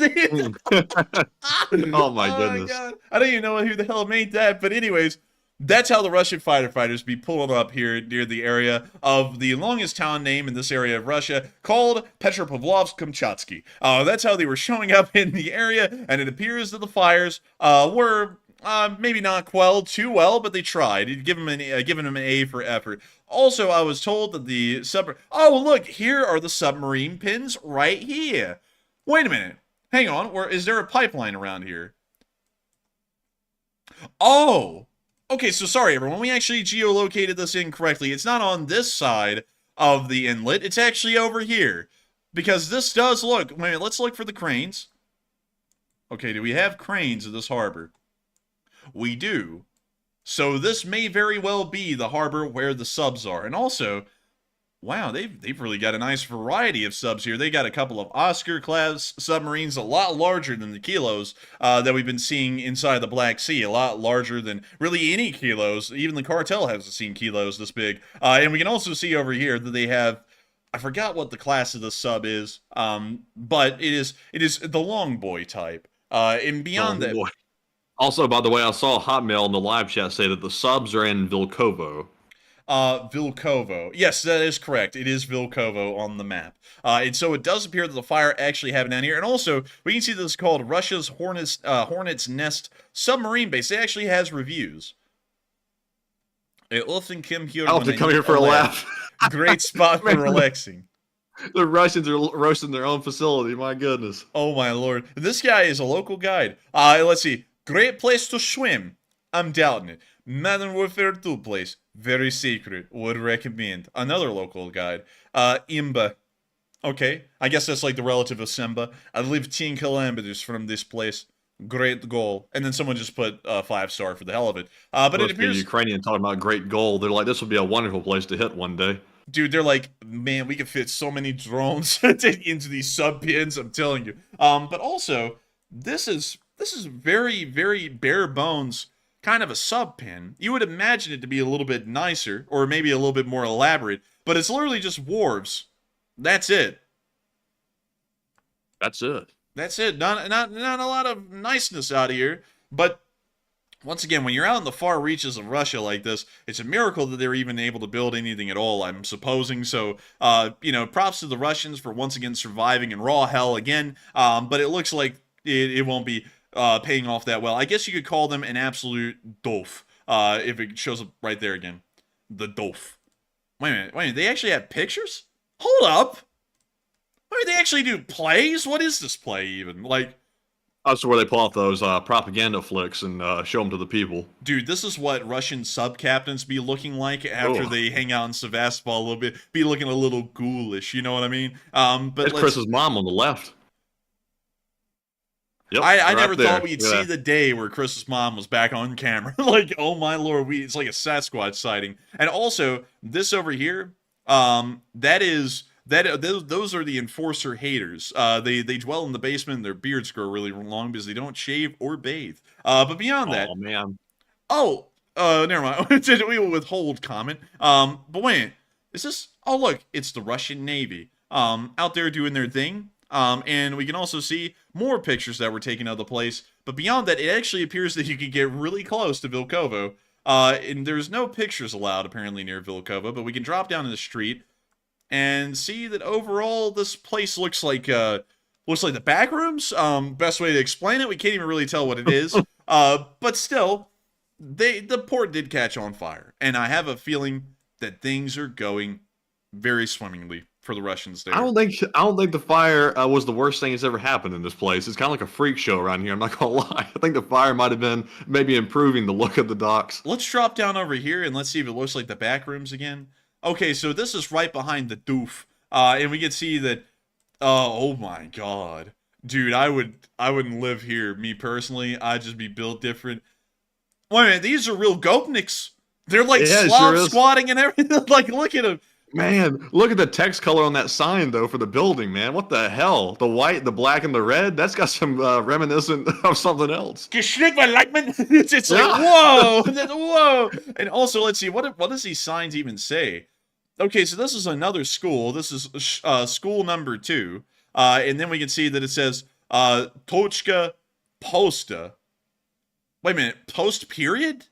Oh my goodness. God. I don't even know who the hell made that, but anyways, That's how the Russian fighter fighters be pulling up here near the area of the longest town name in this area of Russia, called Petropavlovsk-Kamchatsky. That's how they were showing up in the area, and it appears that the fires were maybe not quelled too well, but they tried. You'd given them an A for effort. Also, I was told that the oh, look, here are the submarine pins right here. Wait a minute. Hang on. Is there a pipeline around here? Oh! Okay, so sorry, everyone. We actually geolocated this incorrectly. It's not on this side of the inlet. It's actually over here. Because this does look... Wait a minute, let's look for the cranes. Okay, do we have cranes in this harbor? We do. So this may very well be the harbor where the subs are. And also, wow, they've really got a nice variety of subs here. They got a couple of Oscar-class submarines, a lot larger than the kilos that we've been seeing inside the Black Sea. A lot larger than really any kilos. Even the cartel hasn't seen kilos this big. And we can also see over here that they have... I forgot what the class of the sub is, but it is the long boy type. And beyond that... Also, by the way, I saw Hotmail in the live chat say that the subs are in Vilkovo. Vilkovo. Yes, that is correct. It is Vilkovo on the map. And so it does appear that the fire actually happened down here. And also, we can see this is called Russia's Hornet's Nest submarine base. It actually has reviews. I often come here for a laugh. Great spot for relaxing. The Russians are roasting their own facility. My goodness. Oh, my lord. This guy is a local guide. Let's see. Great place to swim. I'm doubting it. Modern Warfare 2 place. Very secret. Would recommend. Another local guide. Imba. Okay. I guess that's like the relative of Simba. I live 10 kilometers from this place. Great goal. And then someone just put 5-star for the hell of it. But it appears... Ukrainian talking about great goal. They're like, this would be a wonderful place to hit one day. Dude, they're like, man, we could fit so many drones into these sub pins, I'm telling you. But also, this is very, very bare bones kind of a sub pin. You would imagine it to be a little bit nicer, or maybe a little bit more elaborate, but it's literally just wharves. That's it. That's it. That's it. Not a lot of niceness out here, but once again, when you're out in the far reaches of Russia like this, it's a miracle that they're even able to build anything at all, I'm supposing. So, props to the Russians for once again surviving in raw hell again, but it looks like it won't be paying off that well. I guess you could call them an absolute dof, if it shows up right there again. The dof. Wait a minute, they actually have pictures? Hold up! Wait, they actually do plays? What is this play even? Like... That's where they pull off those propaganda flicks and show them to the people. Dude, this is what Russian sub-captains be looking like after they hang out in Sevastopol a little bit. Be looking a little ghoulish, you know what I mean? But it's Chris's mom on the left. Yep, I never thought we'd see the day where Chris's mom was back on camera. Like, oh my lord, it's like a Sasquatch sighting. And also, this over here, those are the enforcer haters. They dwell in the basement and their beards grow really long because they don't shave or bathe. But beyond that... Oh, man. Never mind. We will withhold comment. But wait, is this... Oh, look, it's the Russian Navy. Out there doing their thing. And we can also see more pictures that were taken of the place. But beyond that, it actually appears that you can get really close to Vilkovo. And there's no pictures allowed, apparently, near Vilkovo. But we can drop down in the street and see that overall this place looks like the back rooms. Best way to explain it, we can't even really tell what it is. But still, the port did catch on fire, and I have a feeling that things are going very swimmingly for the Russians there. I don't think the fire was the worst thing that's ever happened in this place. It's kind of like a freak show around here. I'm not gonna lie. I think the fire might have been maybe improving the look of the docks. Let's drop down over here and let's see if it looks like the back rooms again. Okay, so this is right behind the doof, and we can see that. Oh my god, dude, I wouldn't live here. Me personally, I'd just be built different. Wait a minute, these are real Gopniks. They're like Slav squatting and everything. Like, look at them. Man, look at the text color on that sign though for the building, man. What the hell? The white, the black, and the red. That's got some reminiscent of something else. It's like whoa, whoa. And also, let's see what does these signs even say? Okay, so this is another school. This is school number 2. And then we can see that it says Tochka Posta. Wait a minute, post period?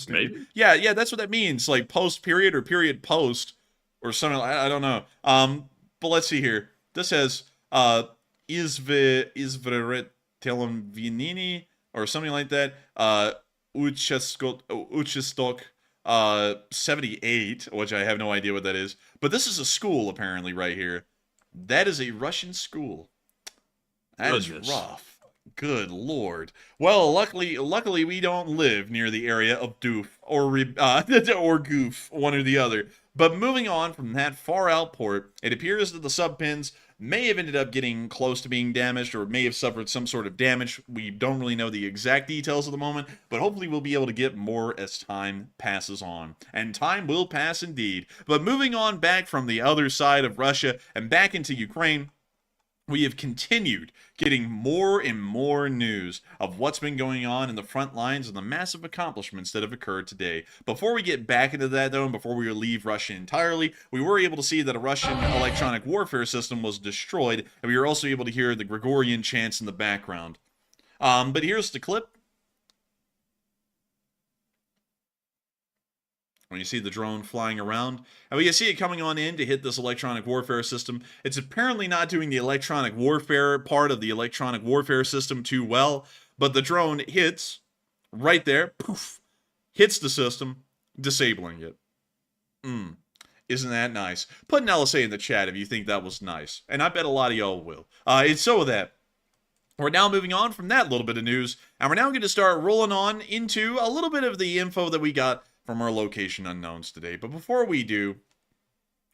Maybe. Yeah, that's what that means. Like post period or period post or something. I don't know. But let's see here. This has izveret televinini or something like that. Uchestok 78, which I have no idea what that is. But this is a school apparently right here. That is a Russian school. That is rough. Good lord. Well, luckily we don't live near the area of Doof or Goof, one or the other. But moving on from that far out port, it appears that the subpins may have ended up getting close to being damaged or may have suffered some sort of damage. We don't really know the exact details at the moment, but hopefully we'll be able to get more as time passes on. And time will pass indeed. But moving on back from the other side of Russia and back into Ukraine, we have continued getting more and more news of what's been going on in the front lines and the massive accomplishments that have occurred today. Before we get back into that, though, and before we leave Russia entirely, we were able to see that a Russian electronic warfare system was destroyed, and we were also able to hear the Gregorian chants in the background. But here's the clip. When you see the drone flying around, and we can see it coming on in to hit this electronic warfare system. It's apparently not doing the electronic warfare part of the electronic warfare system too well, but the drone hits right there, poof, hits the system, disabling it. Isn't that nice? Put an LSA in the chat if you think that was nice, and I bet a lot of y'all will. And so with that, we're now moving on from that little bit of news, and we're now going to start rolling on into a little bit of the info that we got from our location unknowns today. But before we do,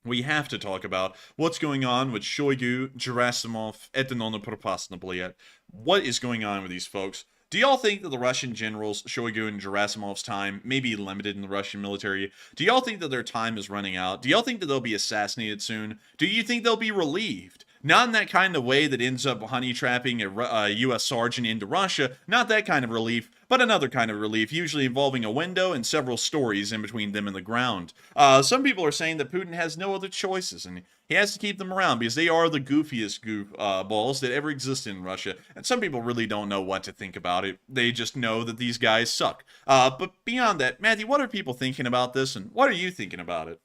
we have to talk about what's going on with Shoigu, Gerasimov, Etanona Propasnobliet. What is going on with these folks? Do y'all think that the Russian generals, Shoigu and Gerasimov's time, may be limited in the Russian military? Do y'all think that their time is running out? Do y'all think that they'll be assassinated soon? Do you think they'll be relieved? Not in that kind of way that ends up honey trapping a U.S. sergeant into Russia. Not that kind of relief, but another kind of relief, usually involving a window and several stories in between them and the ground. Some people are saying that Putin has no other choices, and he has to keep them around because they are the goofiest balls that ever exist in Russia. And some people really don't know what to think about it. They just know that these guys suck. But beyond that, Matthew, what are people thinking about this, and what are you thinking about it?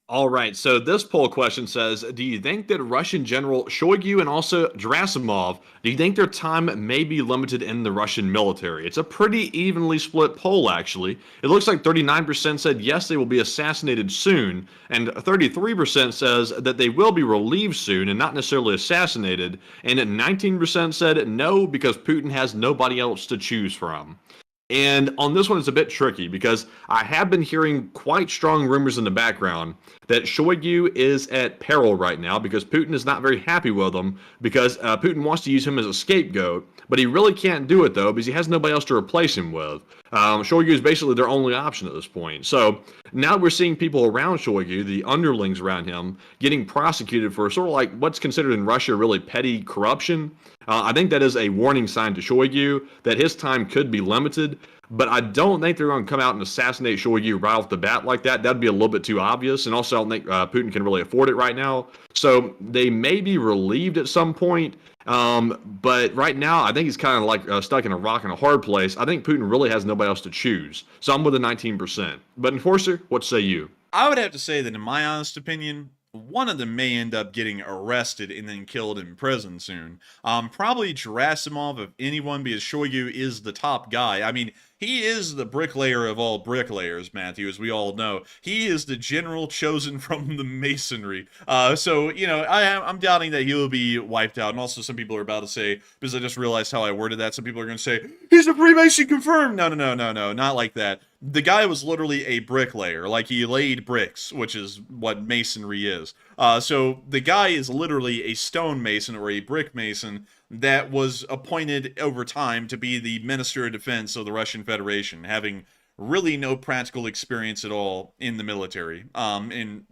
All right, so this poll question says, do you think that Russian General Shoigu and also Gerasimov, do you think their time may be limited in the Russian military? It's a pretty evenly split poll, actually. It looks like 39% said yes, they will be assassinated soon, and 33% says that they will be relieved soon and not necessarily assassinated, and 19% said no because Putin has nobody else to choose from. And on this one, it's a bit tricky because I have been hearing quite strong rumors in the background that Shoigu is at peril right now because Putin is not very happy with him because Putin wants to use him as a scapegoat, but he really can't do it, though, because he has nobody else to replace him with. Shoigu is basically their only option at this point. So now we're seeing people around Shoigu, the underlings around him, getting prosecuted for sort of like what's considered in Russia really petty corruption. I think that is a warning sign to Shoigu that his time could be limited, but I don't think they're going to come out and assassinate Shoigu right off the bat like that. That'd be a little bit too obvious, and also I don't think Putin can really afford it right now. So they may be relieved at some point, but right now I think he's kind of like stuck in a rock and a hard place. I think Putin really has nobody else to choose, so I'm with the 19%. But Enforcer, what say you? I would have to say that in my honest opinion, one of them may end up getting arrested and then killed in prison soon. Probably Gerasimov, if anyone, because Shoigu is the top guy. I mean, he is the bricklayer of all bricklayers, Matthew, as we all know. He is the general chosen from the masonry. So, you know, I'm doubting that he will be wiped out. And also some people are about to say, because I just realized how I worded that, some people are going to say, he's a Freemason confirmed. No, not like that. The guy was literally a bricklayer, like he laid bricks, which is what masonry is. So the guy is literally a stone mason or a brick mason that was appointed over time to be the Minister of Defense of the Russian Federation, having really no practical experience at all in the military. And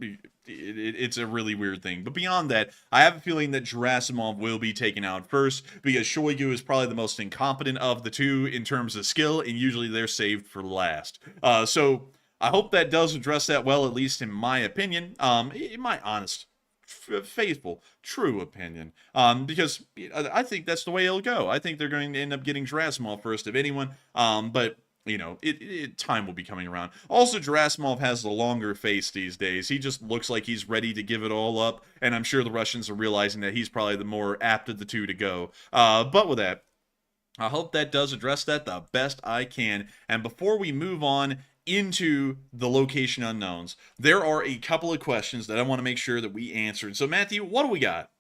it's a really weird thing. But beyond that, I have a feeling that Gerasimov will be taken out first, because Shoigu is probably the most incompetent of the two in terms of skill, and usually they're saved for last. So I hope that does address that well, at least in my opinion. In my honest, faithful, true opinion. Because I think that's the way it'll go. I think they're going to end up getting Gerasimov first of anyone. But time will be coming around. Also, Gerasimov has the longer face these days. He just looks like he's ready to give it all up, and I'm sure the Russians are realizing that he's probably the more apt of the two to go. But with that, I hope that does address that the best I can. And before we move on into the location unknowns, there are a couple of questions that I want to make sure that we answered. So, Matthew, what do we got?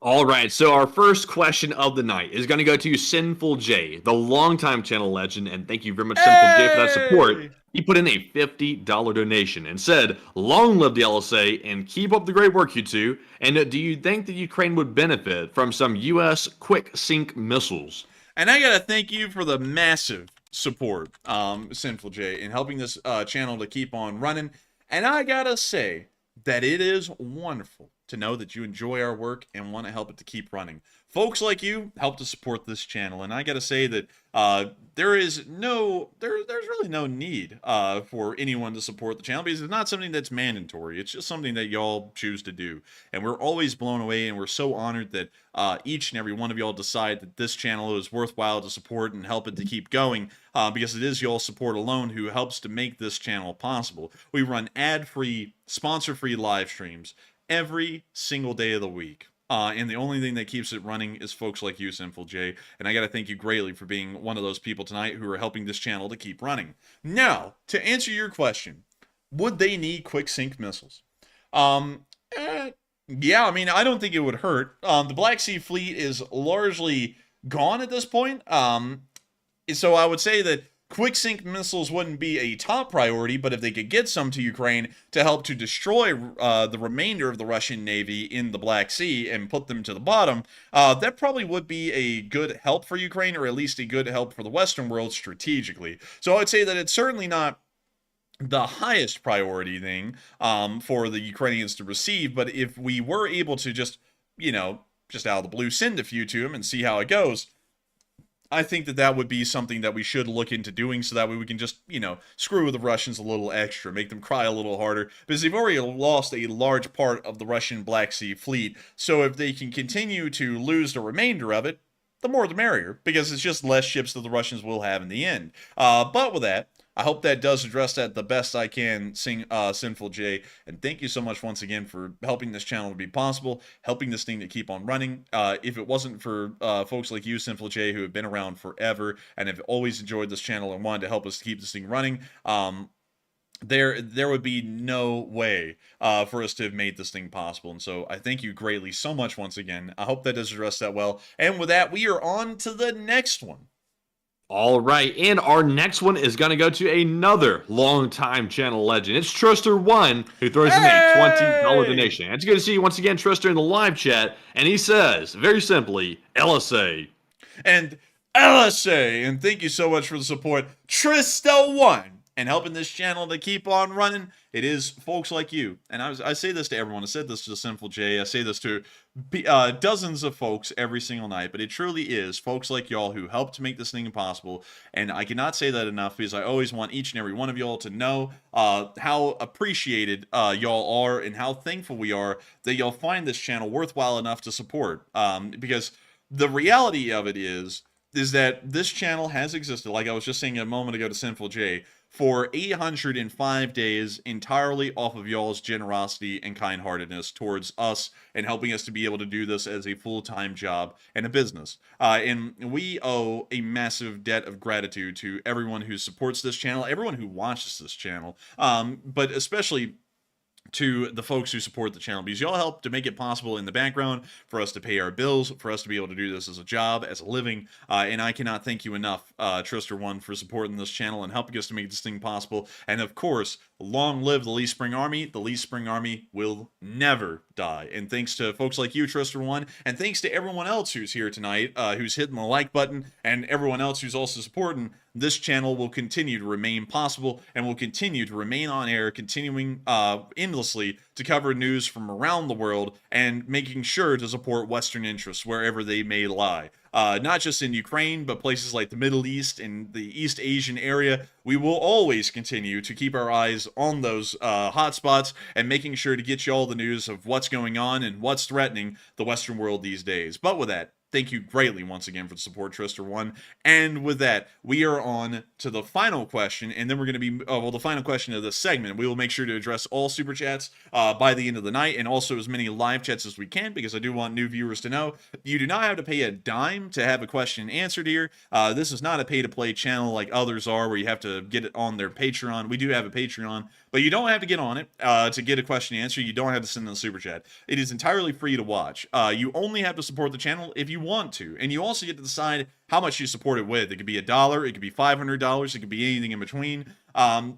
All right, so our first question of the night is going to go to Sinful J, the longtime channel legend, and thank you very much, Sinful J, for that support. He put in a $50 donation and said, "Long live the LSA and keep up the great work, you two. And do you think that Ukraine would benefit from some U.S. quick sink missiles?" And I gotta thank you for the massive support, Sinful J, in helping this channel to keep on running. And I gotta say that it is wonderful to know that you enjoy our work and want to help it to keep running. Folks like you help to support this channel, and I gotta say that there's really no need for anyone to support the channel, because it's not something that's mandatory. It's just something that y'all choose to do, and we're always blown away, and we're so honored that each and every one of y'all decide that this channel is worthwhile to support and help it to keep going, because it is y'all support alone who helps to make this channel possible. We run ad-free, sponsor-free live streams every single day of the week. And the only thing that keeps it running is folks like you, Sinful J. And I got to thank you greatly for being one of those people tonight who are helping this channel to keep running. Now, to answer your question, would they need quick sync missiles? Yeah, I mean, I don't think it would hurt. The Black Sea Fleet is largely gone at this point. So I would say that quick sync missiles wouldn't be a top priority, but if they could get some to Ukraine to help to destroy the remainder of the Russian Navy in the Black Sea and put them to the bottom, that probably would be a good help for Ukraine, or at least a good help for the Western world strategically. So I would say that it's certainly not the highest priority thing for the Ukrainians to receive, but if we were able to just out of the blue send a few to them and see how it goes, I think that that would be something that we should look into doing, so that way we can just, screw with the Russians a little extra, make them cry a little harder, because they've already lost a large part of the Russian Black Sea Fleet. So if they can continue to lose the remainder of it, the more the merrier, because it's just less ships that the Russians will have in the end. But with that, I hope that does address that the best I can, Sinful J. And thank you so much once again for helping this channel to be possible, helping this thing to keep on running. If it wasn't for folks like you, Sinful J, who have been around forever and have always enjoyed this channel and wanted to help us to keep this thing running, there would be no way for us to have made this thing possible. And so I thank you greatly so much once again. I hope that does address that well. And with that, we are on to the next one. All right, and our next one is going to go to another longtime channel legend. It's Trister1, who throws in a $20 donation. And it's good to see you once again, Trister, in the live chat. And he says, very simply, LSA. And LSA, and thank you so much for the support, Trister1, and helping this channel to keep on running. It is folks like you, and I say this to everyone. I said this to Sinful J. I say this to dozens of folks every single night, but it truly is folks like y'all who help to make this thing possible. And I cannot say that enough, because I always want each and every one of y'all to know how appreciated y'all are, and how thankful we are that y'all find this channel worthwhile enough to support. Because the reality of it is that this channel has existed, like I was just saying a moment ago to Sinful J, for 805 days entirely off of y'all's generosity and kind-heartedness towards us, and helping us to be able to do this as a full-time job and a business. And we owe a massive debt of gratitude to everyone who supports this channel, everyone who watches this channel, but especially to the folks who support the channel, because y'all help to make it possible in the background for us to pay our bills, for us to be able to do this as a job, as a living, and I cannot thank you enough, Trister1, for supporting this channel and helping us to make this thing possible. And of course, long live the Lee Spring Army. The Lee Spring Army will never die. And thanks to folks like you, Trister1, and thanks to everyone else who's here tonight, who's hitting the like button, and everyone else who's also supporting, this channel will continue to remain possible, and will continue to remain on air, continuing endlessly to cover news from around the world, and making sure to support Western interests wherever they may lie. Not just in Ukraine, but places like the Middle East and the East Asian area. We will always continue to keep our eyes on those hotspots, and making sure to get you all the news of what's going on and what's threatening the Western world these days. But with that, Thank you greatly once again for the support, Trister1. And with that, we are on to the final question, and then we're going to be, the final question of this segment. We will make sure to address all super chats by the end of the night, and also as many live chats as we can, because I do want new viewers to know you do not have to pay a dime to have a question answered here. This is not a pay-to-play channel like others are, where you have to get it on their Patreon. We do have a Patreon, but you don't have to get on it to get a question answered. You don't have to send in a super chat. It is entirely free to watch. You only have to support the channel if you want to, and you also get to decide how much you support it with. It could be $1, it could be $500, it could be anything in between.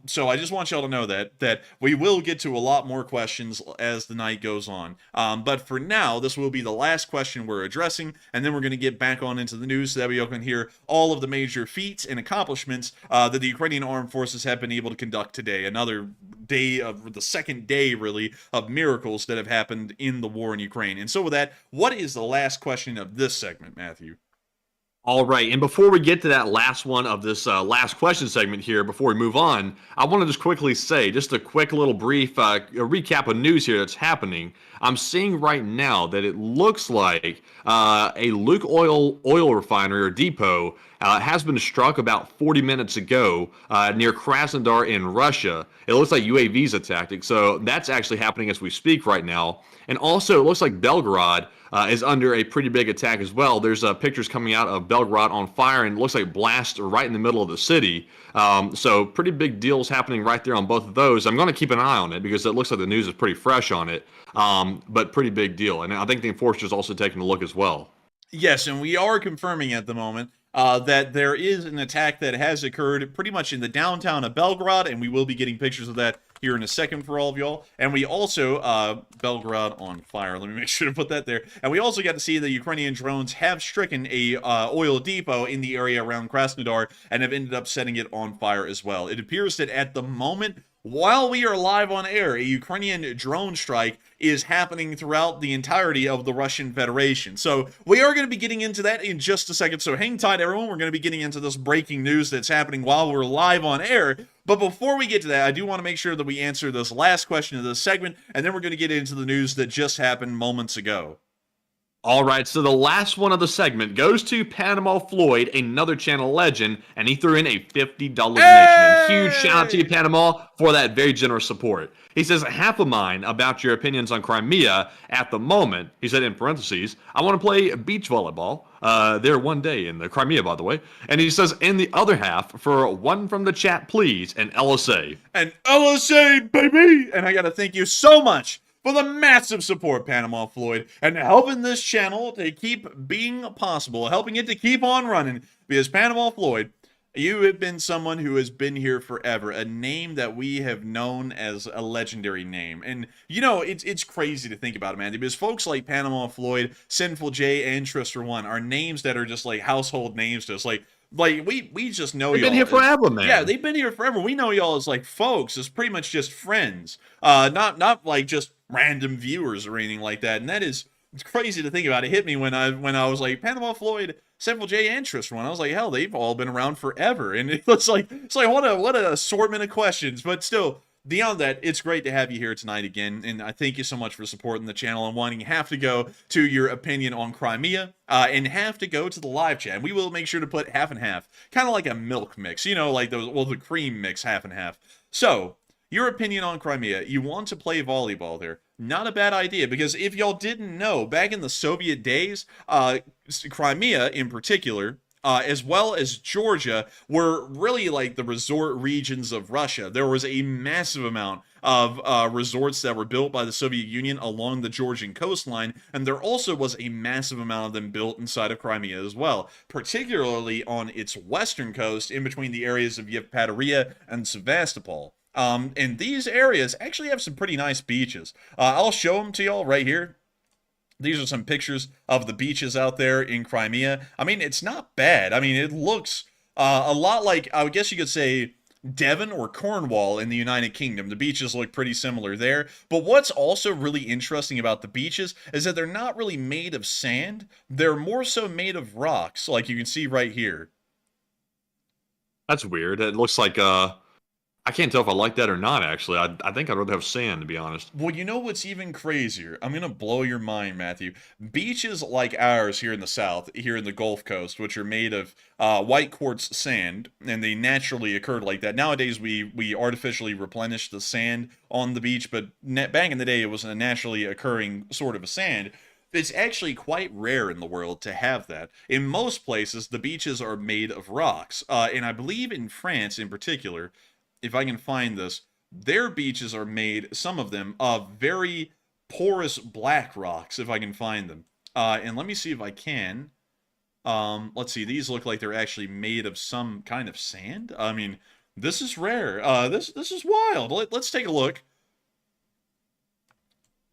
So I just want y'all to know that we will get to a lot more questions as the night goes on. But for now, this will be the last question we're addressing, and then we're going to get back on into the news so that we can hear all of the major feats and accomplishments that the Ukrainian armed forces have been able to conduct today. Another day of the second day, really, of miracles that have happened in the war in Ukraine. And so with that, what is the last question of this segment, Matthew? All right, and before we get to that last one of this last question segment here, before we move on, I want to just quickly say, just a quick little brief recap of news here that's happening. I'm seeing right now that it looks like a Luke oil refinery or depot has been struck about 40 minutes ago near Krasnodar in Russia. It looks like UAVs attacked it, so that's actually happening as we speak right now. And also, it looks like Belgorod is under a pretty big attack as well. There's pictures coming out of Belgorod on fire, and it looks like blast right in the middle of the city. So pretty big deals happening right there on both of those. I'm going to keep an eye on it because it looks like the news is pretty fresh on it, but pretty big deal. And I think the Enforcer's also taking a look as well. Yes, and we are confirming at the moment that there is an attack that has occurred pretty much in the downtown of Belgorod, and we will be getting pictures of that here in a second for all of y'all. And we also, Belgorod on fire, let me make sure to put that there. And we also got to see the Ukrainian drones have stricken a oil depot in the area around Krasnodar and have ended up setting it on fire as well. It appears that at the moment, while we are live on air, a Ukrainian drone strike is happening throughout the entirety of the Russian Federation. So we are going to be getting into that in just a second. So hang tight, everyone. We're going to be getting into this breaking news that's happening while we're live on air. But before we get to that, I do want to make sure that we answer this last question of this segment, and then we're going to get into the news that just happened moments ago. All right, so the last one of the segment goes to Panama Floyd, another channel legend, and he threw in a $50 donation. And huge shout out to you, Panama, for that very generous support. He says, half of mine about your opinions on Crimea at the moment. He said in parentheses, I want to play beach volleyball there one day in the Crimea, by the way. And he says, in the other half, for one from the chat, please, and LSA. And LSA, baby! And I got to thank you so much for the massive support, Panama Floyd, and helping this channel to keep being possible, helping it to keep on running, because Panama Floyd, you have been someone who has been here forever, a name that we have known as a legendary name. And, you know, it's crazy to think about it, man, because folks like Panama Floyd, Sinful J, and Trister1 are names that are just like household names to us. Like we just know y'all. They've been here forever, man. Yeah, they've been here forever. We know y'all as like folks, as pretty much just friends, not like just random viewers or anything like that. And that is, it's crazy to think about. It hit me when I was like Panama Floyd, Sinful J, and Trister1. I was like, hell, they've all been around forever. And it's like what an assortment of questions. But still, beyond that, it's great to have you here tonight again, and I thank you so much for supporting the channel and wanting half to go to your opinion on Crimea, and half to go to the live chat. And we will make sure to put half and half, kind of like a milk mix, you know, like those, well, the cream mix, half and half. So, your opinion on Crimea, you want to play volleyball there. Not a bad idea, because if y'all didn't know, back in the Soviet days, Crimea in particular, as well as Georgia, were really like the resort regions of Russia. There was a massive amount of resorts that were built by the Soviet Union along the Georgian coastline, and there also was a massive amount of them built inside of Crimea as well, particularly on its western coast, in between the areas of Yevpatoria and Sevastopol. And these areas actually have some pretty nice beaches. I'll show them to y'all right here. These are some pictures of the beaches out there in Crimea. I mean, it's not bad. I mean, it looks a lot like, I guess you could say, Devon or Cornwall in the United Kingdom. The beaches look pretty similar there. But what's also really interesting about the beaches is that they're not really made of sand. They're more so made of rocks, like you can see right here. That's weird. It looks like I can't tell if I like that or not, actually. I think I'd rather have sand, to be honest. Well, you know what's even crazier? I'm going to blow your mind, Matthew. Beaches like ours here in the South, here in the Gulf Coast, which are made of white quartz sand, and they naturally occurred like that. Nowadays, we artificially replenish the sand on the beach, but back in the day, it was a naturally occurring sort of a sand. It's actually quite rare in the world to have that. In most places, the beaches are made of rocks. And I believe in France in particular, if I can find this, their beaches are made, some of them, of very porous black rocks, if I can find them. And let me see if I can. Let's see, these look like they're actually made of some kind of sand. I mean, this is rare. This is wild. Let's take a look.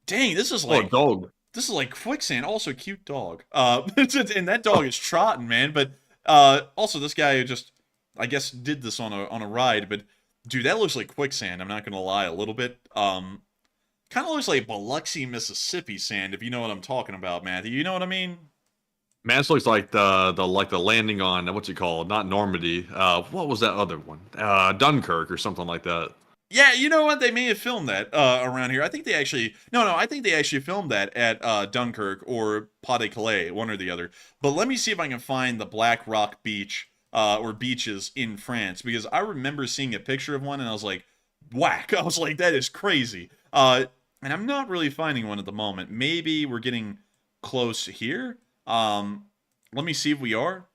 Dang, this is like... Oh, dog. This is like quicksand. Also, cute dog. And that dog is trotting, man. But also, this guy just, I guess, did this on a ride. But dude, that looks like quicksand. I'm not gonna lie, a little bit. Kind of looks like Biloxi, Mississippi sand, if you know what I'm talking about, Matthew. You know what I mean? Man, this looks like the landing on, what's it called? Not Normandy. What was that other one? Dunkirk or something like that. Yeah, you know what? They may have filmed that around here. I think they actually... No, I think they actually filmed that at Dunkirk or Pas de Calais, one or the other. But let me see if I can find the Black Rock Beach or beaches in France, because I remember seeing a picture of one and I was like, whack. I was like, that is crazy. And I'm not really finding one at the moment. Maybe we're getting close here. Let me see if we are.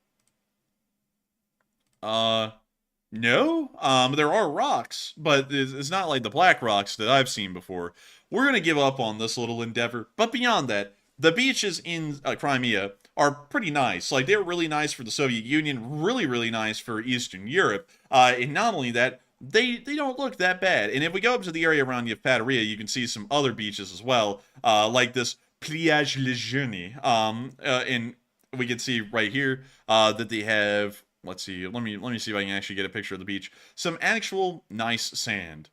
No, there are rocks, but it's not like the black rocks that I've seen before. We're going to give up on this little endeavor. But beyond that, the beaches in Crimea are pretty nice. Like, they're really nice for the Soviet Union, really, really nice for Eastern Europe. And not only that, they don't look that bad. And if we go up to the area around Yevpatoria, you can see some other beaches as well, like this Pliage Lejeune. And we can see right here that they have... Let's see. Let me see if I can actually get a picture of the beach. Some actual nice sand.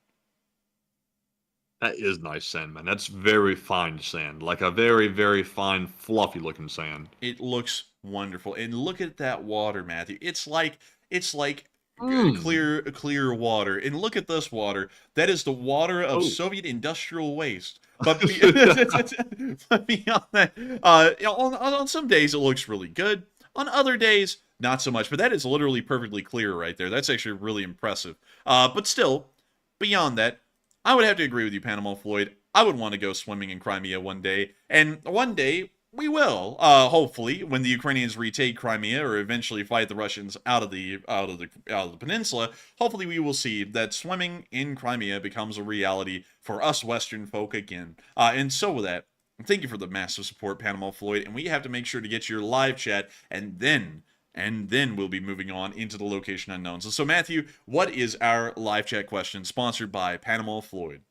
That is nice sand, man. That's very fine sand. Like a very, very fine, fluffy looking sand. It looks wonderful. And look at that water, Matthew. It's like clear water. And look at this water. That is the water of Soviet industrial waste. But, but beyond that, on some days it looks really good. On other days, not so much, but that is literally perfectly clear right there. That's actually really impressive. But still, beyond that, I would have to agree with you, Panama Floyd. I would want to go swimming in Crimea one day, and one day we will. Hopefully, when the Ukrainians retake Crimea or eventually fight the Russians out of the peninsula, hopefully we will see that swimming in Crimea becomes a reality for us Western folk again. And so with that, thank you for the massive support, Panama Floyd, and we have to make sure to get your live chat, and then we'll be moving on into the location unknowns. So Matthew, what is our live chat question sponsored by Panama Floyd?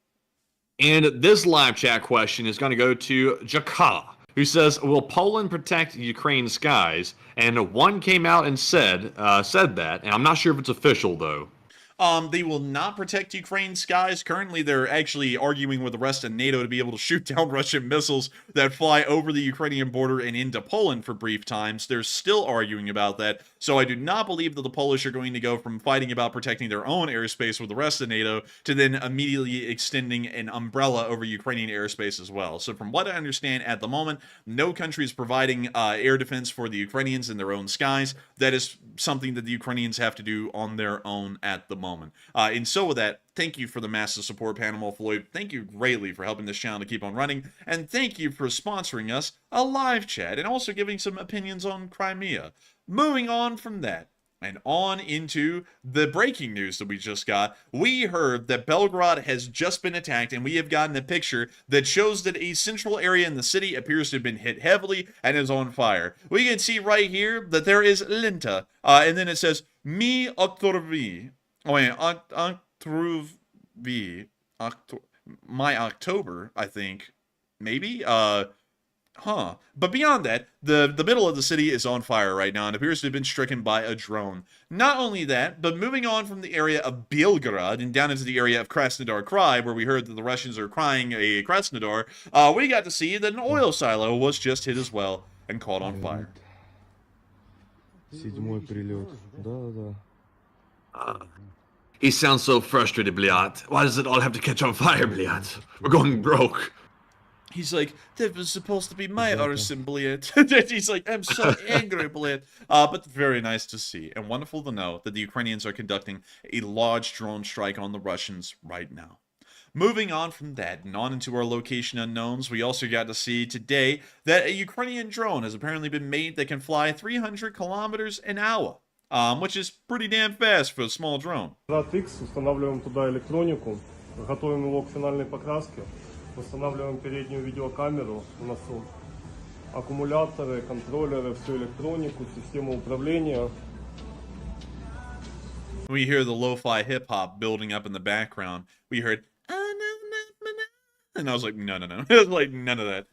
And this live chat question is going to go to Jaka, who says, will Poland protect Ukraine's skies? And one came out and said that, and I'm not sure if it's official, though. They will not protect Ukraine's skies. Currently, they're actually arguing with the rest of NATO to be able to shoot down Russian missiles that fly over the Ukrainian border and into Poland for brief times. They're still arguing about that. So I do not believe that the Polish are going to go from fighting about protecting their own airspace with the rest of NATO to then immediately extending an umbrella over Ukrainian airspace as well. So from what I understand at the moment, no country is providing air defense for the Ukrainians in their own skies. That is something that the Ukrainians have to do on their own at the moment. And so with that, thank you for the massive support, Panama Floyd. Thank you greatly for helping this channel to keep on running. And thank you for sponsoring us a live chat and also giving some opinions on Crimea. Moving on from that and on into the breaking news that we just got, we heard that Belgrade has just been attacked, and we have gotten a picture that shows that a central area in the city appears to have been hit heavily and is on fire. We can see right here that there is Linta, and then it says, Mi October. Oh, wait, my October, I think, maybe, But beyond that, the middle of the city is on fire right now and appears to have been stricken by a drone. Not only that, but moving on from the area of Belgrade and down into the area of Krasnodar Krai, where we heard that the Russians are crying a Krasnodar, we got to see that an oil silo was just hit as well and caught on fire. Седьмой прилет. Да. He sounds so frustrated, Bliat. Why does it all have to catch on fire, Bliat? We're going broke. He's like, that was supposed to be my arson, Bliat. He's like, I'm so angry, Bliat. But very nice to see, and wonderful to know that the Ukrainians are conducting a large drone strike on the Russians right now. Moving on from that and on into our location unknowns, we also got to see today that a Ukrainian drone has apparently been made that can fly 300 kilometers an hour, which is pretty damn fast for a small drone. X, устанавливаем туда электронику, готовим его к финальной покраске, устанавливаем переднюю видеокамеру в носу, аккумуляторы, контроллеры, всю электронику, систему управления. We hear the lo-fi hip-hop building up in the background. We heard, and I was like, no. It was like, none of that.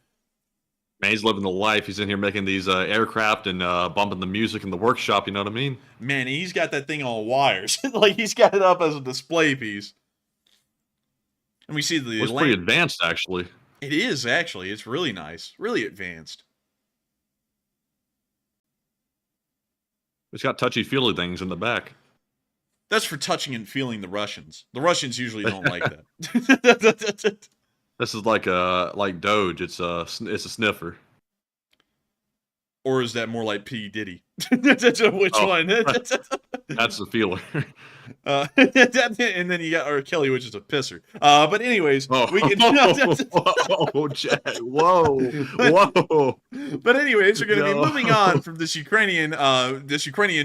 Man, he's living the life. He's in here making these aircraft and bumping the music in the workshop, you know what I mean? Man, he's got that thing on wires. Like, he's got it up as a display piece. And we see the... It's pretty advanced, actually. It is, actually. It's really nice. Really advanced. It's got touchy-feely things in the back. That's for touching and feeling the Russians. The Russians usually don't like that. This is like Doge. It's a sniffer. Or is that more like P. Diddy? Which one? That's the feeler. And then you got R. Kelly, which is a pisser. But anyways, we can. Whoa, Jack. Whoa. But anyways, we're going to be moving on from this Ukrainian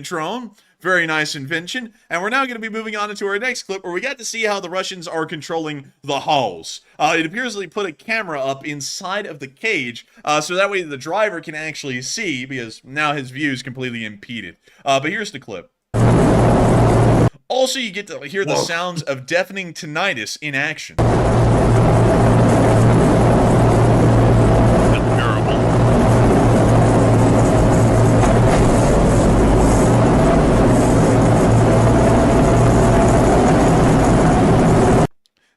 drone. Very nice invention. And we're now going to be moving on into our next clip where we got to see how the Russians are controlling the hulls. It appears they put a camera up inside of the cage, so that way the driver can actually see, because now his view is completely impeded. But here's the clip. Also, you get to hear the sounds of deafening tinnitus in action.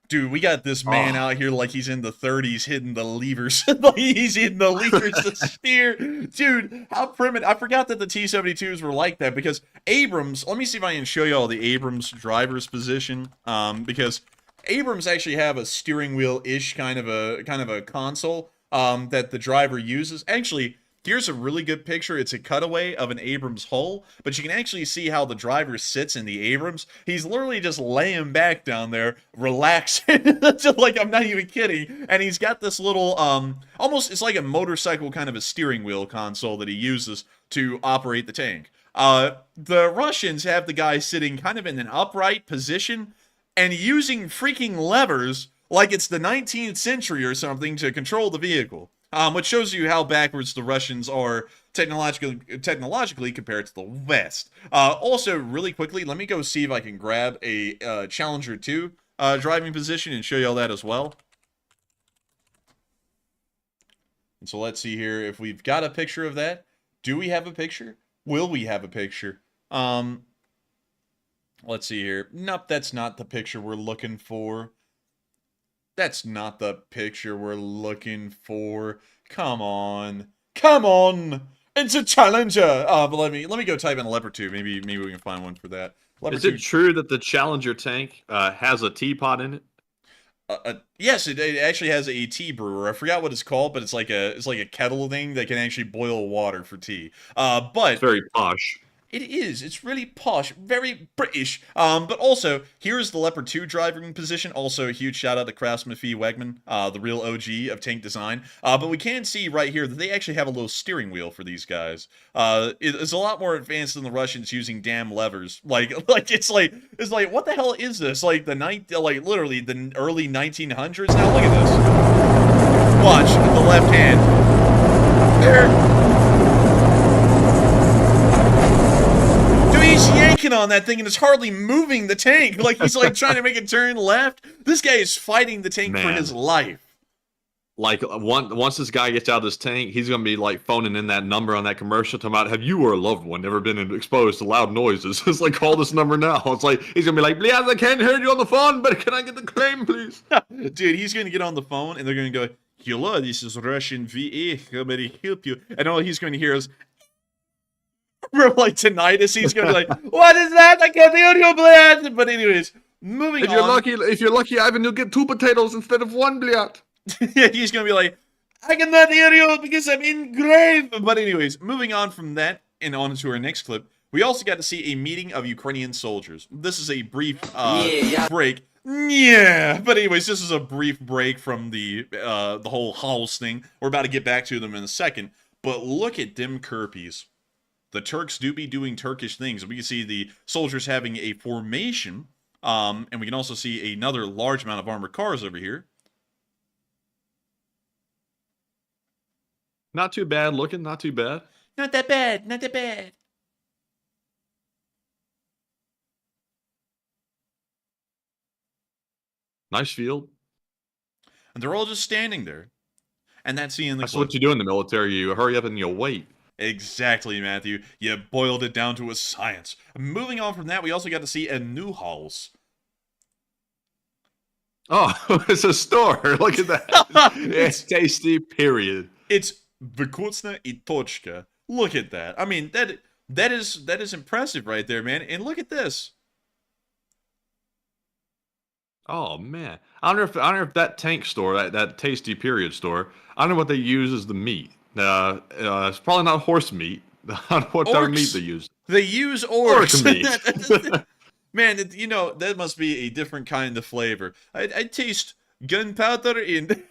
Dude, we got this man out here like he's in the 30s hitting the levers. Like he's hitting the levers to steer. Dude, how primitive. I forgot that the T-72s were like that, because Abrams, let me see if I can show you all the Abrams driver's position. Because Abrams actually have a steering wheel-ish kind of a console that the driver uses. Actually, here's a really good picture. It's a cutaway of an Abrams hull, but you can actually see how the driver sits in the Abrams. He's literally just laying back down there, relaxing. Like, I'm not even kidding. And he's got this little, almost, it's like a motorcycle kind of a steering wheel console that he uses to operate the tank. The Russians have the guy sitting kind of in an upright position and using freaking levers like it's the 19th century or something to control the vehicle. Which shows you how backwards the Russians are technologically compared to the West. Also, really quickly, let me go see if I can grab a Challenger 2 driving position and show you all that as well. And so let's see here if we've got a picture of that. Do we have a picture? Will we have a picture? Let's see here. Nope, that's not the picture we're looking for. That's not the picture we're looking for. Come on. Come on! It's a Challenger! But let me go type in Leopard 2. Maybe we can find one for that. Is it true that the Challenger tank has a teapot in it? Yes, it actually has a tea brewer. I forgot what it's called, but it's like a kettle thing that can actually boil water for tea. But it's very posh. It is. It's really posh, very British. But also, here's the Leopard 2 driving position. Also, a huge shout out to Craftsman Fee Wegman, the real OG of tank design. But we can see right here that they actually have a little steering wheel for these guys. It's a lot more advanced than the Russians using damn levers. It's like what the hell is this? Like literally the early 1900s. Now look at this. Watch with the left hand. There. He's yanking on that thing and it's hardly moving the tank. Like he's like trying to make it turn left. This guy is fighting the tank for his life. Like once this guy gets out of this tank, he's gonna be like phoning in that number on that commercial talking about, have you or a loved one ever been exposed to loud noises? It's like, call this number now. It's like he's gonna be like, Bliaz, I can't hear you on the phone, but can I get the claim, please? Dude, he's gonna get on the phone and they're gonna go, hello, this is Russian VA. How may I help you? And all he's going to hear is, from like tinnitus. He's gonna be like, "What is that? I can't hear you, blad." But anyways, moving If you're on. lucky, Ivan, you'll get 2 potatoes instead of 1, bliat. Yeah, he's gonna be like, "I cannot hear you because I'm in grave." But anyways, moving on from that and on to our next clip, we also got to see a meeting of Ukrainian soldiers. This is a brief break. Yeah, but anyways, this is a brief break from the whole house thing. We're about to get back to them in a second. But look at them Kirpies. The Turks do be doing Turkish things. We can see the soldiers having a formation, and we can also see another large amount of armored cars over here. Not too bad looking, not too bad. Not that bad, not that bad. Nice field. And they're all just standing there. And that's the end of the That's clip. what you do in the military. You hurry up and you wait. Exactly, Matthew. You boiled it down to a science. Moving on from that, we also got to see a new house. Oh, it's a store. Look at that. It's tasty, period. It's Vkutsna i Tochka. Look at that. I mean, that is impressive right there, man. And look at this. Oh man, I don't know if that tank store, that tasty period store, I don't know what they use as the meat. It's probably not horse meat. I don't know what type of meat they use. They use orcs. Meat. Man, that must be a different kind of flavor. I taste gunpowder and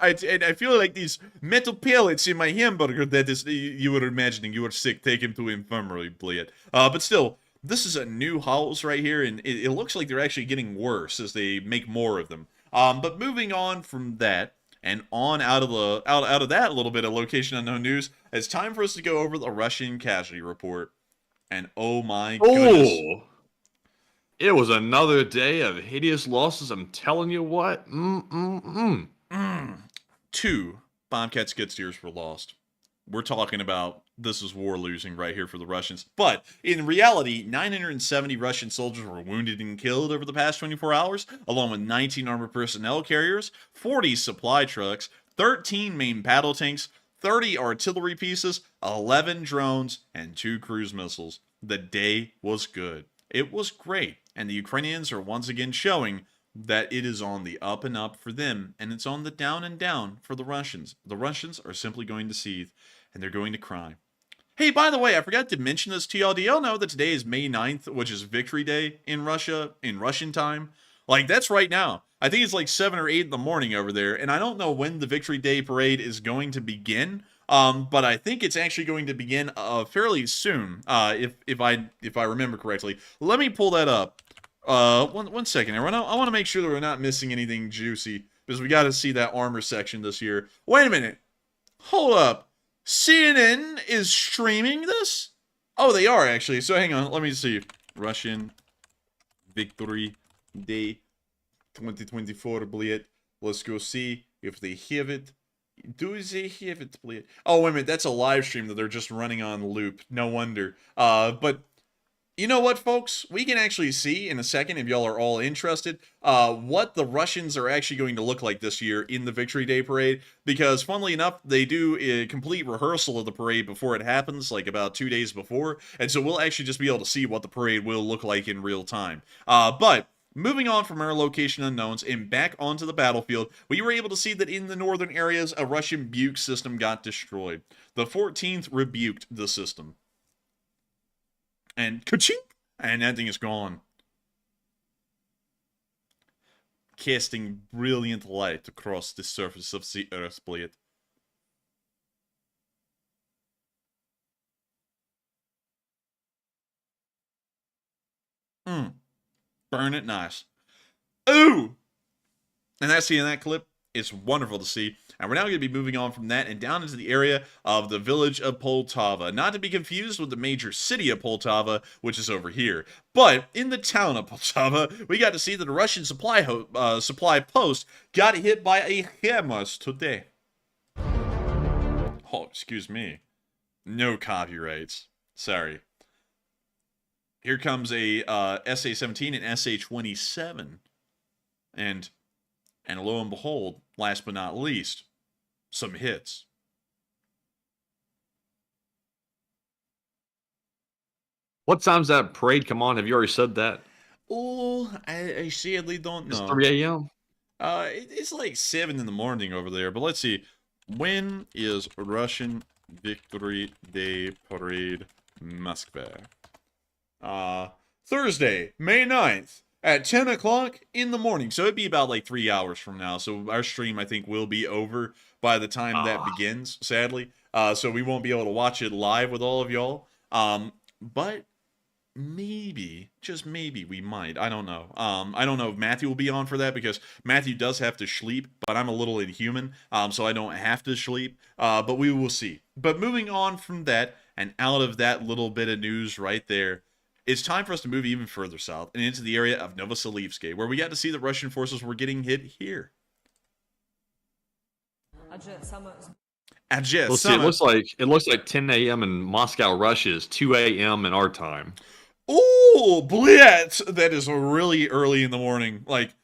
I feel like these metal pellets in my hamburger that is you were imagining you were sick, take him to infirmary, bleed. But still, this is a new house right here, and it looks like they're actually getting worse as they make more of them. But moving on from that, and on out of that little bit of location unknown news, it's time for us to go over the Russian casualty report. And oh my goodness. Oh, it was another day of hideous losses. I'm telling you what. 2 Bobcat skid steers were lost. We're talking about this is war losing right here for the Russians. But in reality, 970 Russian soldiers were wounded and killed over the past 24 hours, along with 19 armored personnel carriers, 40 supply trucks, 13 main battle tanks, 30 artillery pieces, 11 drones, and 2 cruise missiles. The day was good. It was great. And the Ukrainians are once again showing that it is on the up and up for them, and it's on the down and down for the Russians. The Russians are simply going to seethe, and they're going to cry. Hey, by the way, I forgot to mention this to y'all. Do y'all know that today is May 9th, which is Victory Day in Russia, in Russian time? Like, that's right now. I think it's like 7 or 8 in the morning over there, and I don't know when the Victory Day parade is going to begin, but I think it's actually going to begin fairly soon, if I remember correctly. Let me pull that up. One second, everyone. I want to make sure that we're not missing anything juicy, because we got to see that armor section this year. Wait a minute. Hold up. CNN is streaming this? Oh, they are actually. So hang on. Let me see. Russian Victory Day 2024, bleed. Let's go see if they have it. Do they have it, bleed? Oh, wait a minute. That's a live stream that they're just running on loop. No wonder. But you know what, folks? We can actually see in a second, if y'all are all interested, what the Russians are actually going to look like this year in the Victory Day Parade. Because, funnily enough, they do a complete rehearsal of the parade before it happens, like about 2 days before. And so we'll actually just be able to see what the parade will look like in real time. But moving on from our location unknowns and back onto the battlefield, we were able to see that in the northern areas, a Russian Buk system got destroyed. The 14th rebuked the system. And ka-chink! And that thing is gone. Casting brilliant light across the surface of the Earth, bleed. Burn it nice. Ooh! And that's the end of that clip. It's wonderful to see. And we're now going to be moving on from that and down into the area of the village of Poltava. Not to be confused with the major city of Poltava, which is over here. But in the town of Poltava, we got to see that a Russian supply post got hit by a HIMARS today. Oh, excuse me. No copyrights. Sorry. Here comes a SA-17 and SA-27. And lo and behold, last but not least, some hits. What time's that parade come on? Have you already said that? Oh, I sadly don't It's know. 3 a.m. It's like 7 in the morning over there, but let's see. When is Russian Victory Day Parade Moskva? Thursday, May 9th at 10 o'clock in the morning. So it'd be about like 3 hours from now. So our stream, I think, will be over by the time that begins, sadly. So we won't be able to watch it live with all of y'all. But maybe, just maybe, we might. I don't know. I don't know if Matthew will be on for that because Matthew does have to sleep, but I'm a little inhuman, so I don't have to sleep. But we will see. But moving on from that and out of that little bit of news right there, it's time for us to move even further south and into the area of Novoselivsk, where we got to see that Russian forces were getting hit here. Let's see. It looks like 10 a.m. in Moscow, Russia is 2 a.m. in our time. Oh, blitz! That is really early in the morning. Like,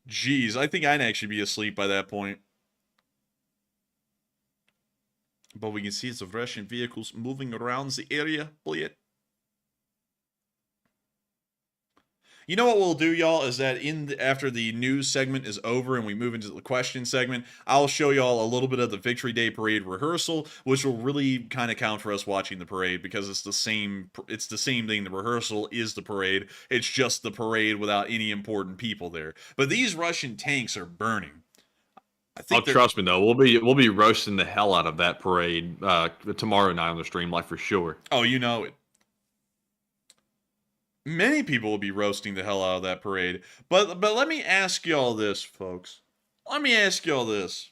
geez, I think I'd actually be asleep by that point. But we can see it's the Russian vehicles moving around the area. Blitz. You know what we'll do, y'all, is that after the news segment is over and we move into the question segment, I'll show y'all a little bit of the Victory Day Parade rehearsal, which will really kind of count for us watching the parade because it's the same thing. The rehearsal is the parade. It's just the parade without any important people there. But these Russian tanks are burning. Trust me though, we'll be roasting the hell out of that parade tomorrow night on the stream, like for sure. Oh, you know it. Many people will be roasting the hell out of that parade. But let me ask y'all this, folks. Let me ask y'all this.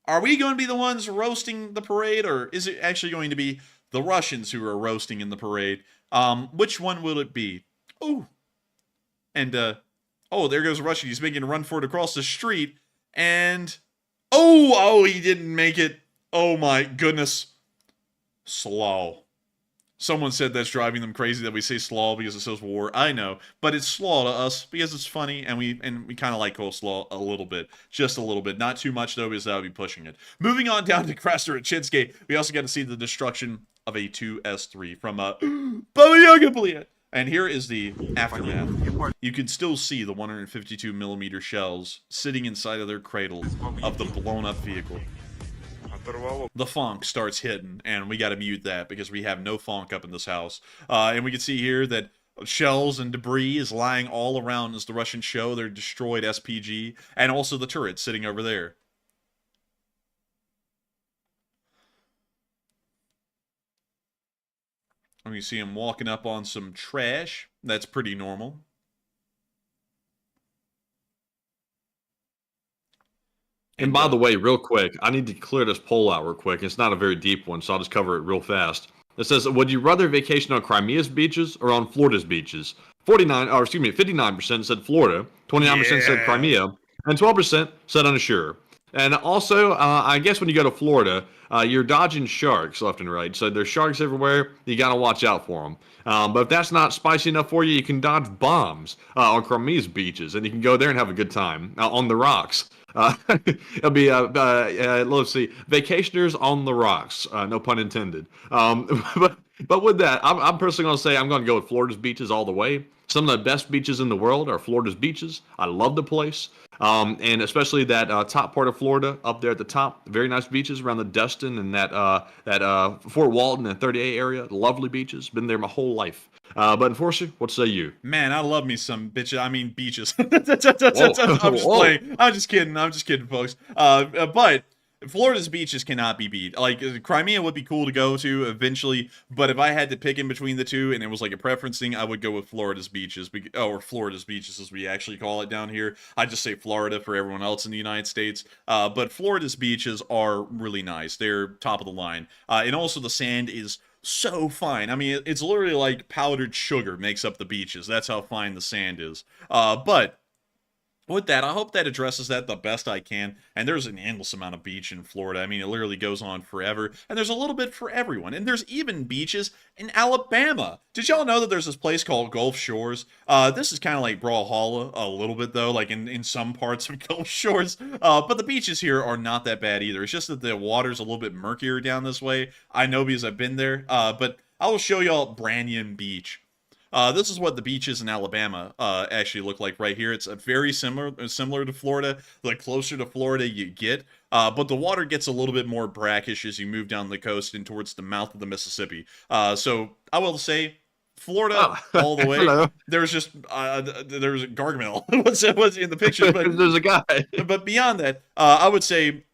Are we going to be the ones roasting the parade, or is it actually going to be the Russians who are roasting in the parade? Which one will it be? Oh. And, oh, there goes Russia. He's making a run for it across the street. And, oh, he didn't make it. Oh, my goodness. Slow. Someone said that's driving them crazy that we say slaw because it says war. I know, but it's slaw to us because it's funny and we kind of like coleslaw a little bit, just a little bit, not too much though because that would be pushing it. Moving on down to Krasnoyarsk, we also got to see the destruction of a 2S3 from Baba Yaga. And here is the aftermath. You can still see the 152 millimeter shells sitting inside of their cradle of the blown up vehicle. The funk starts hitting, and we got to mute that because we have no funk up in this house. And we can see here that shells and debris is lying all around as the Russians show their destroyed SPG, and also the turret sitting over there. And we see him walking up on some trash. That's pretty normal. And by the way, real quick, I need to clear this poll out real quick. It's not a very deep one, so I'll just cover it real fast. It says, would you rather vacation on Crimea's beaches or on Florida's beaches? 59% said Florida, 29% said Crimea, and 12% said unsure. And also, I guess when you go to Florida, you're dodging sharks left and right. So there's sharks everywhere. You got to watch out for them. But if that's not spicy enough for you, you can dodge bombs on Crimea's beaches, and you can go there and have a good time on the rocks. It'll be let's see, vacationers on the rocks, no pun intended. But with that, I'm personally going to say I'm going to go with Florida's beaches all the way. Some of the best beaches in the world are Florida's beaches. I love the place, and especially that top part of Florida up there at the top. Very nice beaches around the Destin and that Fort Walton and 30A area. Lovely beaches. Been there my whole life. But Enforcer, what say you? Man, I love me some bitches. I mean beaches. I'm just playing. I'm just kidding, folks. But Florida's beaches cannot be beat. Like, Crimea would be cool to go to eventually, but if I had to pick in between the two and it was like a preference thing, I would go with Florida's beaches, or Florida's beaches as we actually call it down here. I just say Florida for everyone else in the United States. But Florida's beaches are really nice. They're top of the line. And also the sand is so fine. I mean, it's literally like powdered sugar makes up the beaches. That's how fine the sand is. But with that, I hope that addresses that the best I can. And there's an endless amount of beach in Florida. I mean, it literally goes on forever. And there's a little bit for everyone. And there's even beaches in Alabama. Did y'all know that there's this place called Gulf Shores? This is kind of like Brawlhalla a little bit, though, like in some parts of Gulf Shores. But the beaches here are not that bad either. It's just that the water's a little bit murkier down this way. I know because I've been there. But I will show y'all Branyan Beach. This is what the beaches in Alabama actually look like right here. It's very similar to Florida. The closer to Florida you get, but the water gets a little bit more brackish as you move down the coast and towards the mouth of the Mississippi. So I will say, Florida all the way. Hello. There's just there's Gargamel. what's in the picture, but There's a guy. but beyond that, I would say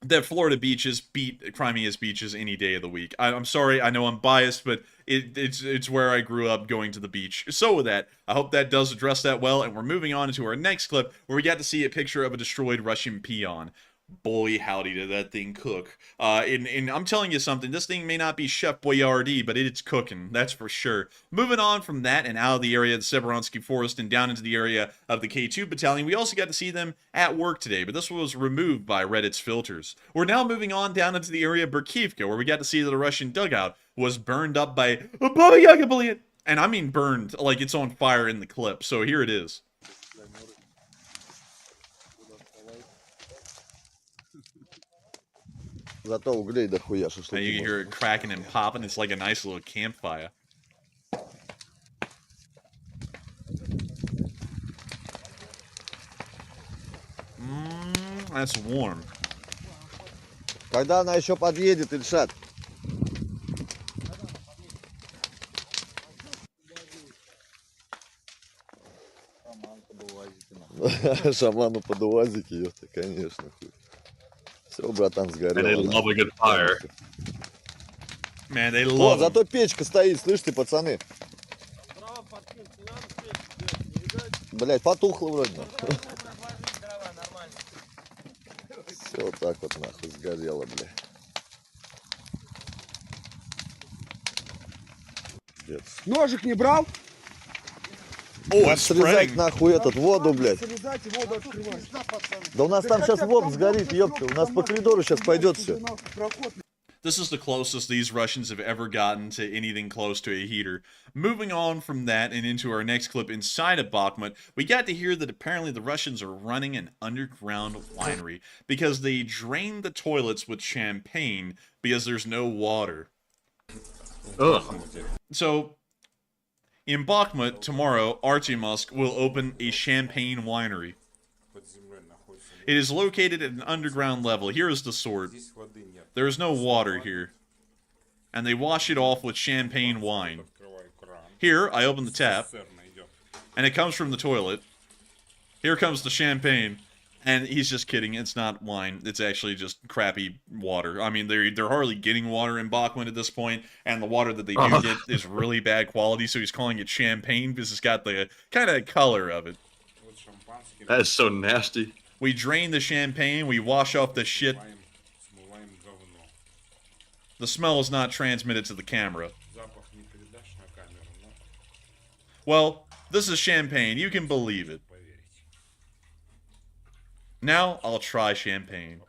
that Florida beaches beat Crimea's beaches any day of the week. I'm sorry, I know I'm biased, but it's where I grew up going to the beach. So with that, I hope that does address that well, and we're moving on to our next clip where we got to see a picture of a destroyed Russian peon. Boy, howdy did that thing cook. And I'm telling you something, this thing may not be Chef Boyardee, but it's cooking, that's for sure. Moving on from that and out of the area of the Severonsky Forest and down into the area of the K2 Battalion, we also got to see them at work today, but this was removed by Reddit's filters. We're now moving on down into the area of Makiivka, where we got to see that a Russian dugout was burned up by Baba Yaga. And I mean burned, like it's on fire in the clip, so here it is. Зато углей дохуя Now шашлыки. you can hear it cracking and popping. It's like a nice little campfire. That's warm. Когда она еще подъедет, Ильшат? Шаману под УАЗики, ёпта, конечно. Все, братан, And they сгорел. love a good fire. Man, they О, love 'em. зато печка стоит, слышите, пацаны? Блять, потухло вроде. Все вот так вот нахуй сгорело, бля. Пиздец. Ножик не брал? Oh, it's Срезать spreading. нахуй этот воду, блядь. Срезать и воду открывать. Да у нас там сейчас воду сгорит, ёпта. У нас по коридору сейчас пойдет все. This is the closest these Russians have ever gotten to anything close to a heater. Moving on from that and into our next clip inside of Bakhmut, we got to hear that apparently the Russians are running an underground winery because they drained the toilets with champagne because there's no water. Ugh. So, in Bakhmut, tomorrow, Artemovsk will open a champagne winery. It is located at an underground level. Here is the sword. There is no water here. And they wash it off with champagne wine. Here, I open the tap. And it comes from the toilet. Here comes the champagne. And he's just kidding. It's not wine. It's actually just crappy water. I mean, they're hardly getting water in Bakhmut at this point, and the water that they do get is really bad quality, so he's calling it champagne because it's got the kind of color of it. That is so nasty. We drain the champagne, we wash off the shit. The smell is not transmitted to the camera. Well, this is champagne. You can believe it. Now, I'll try champagne.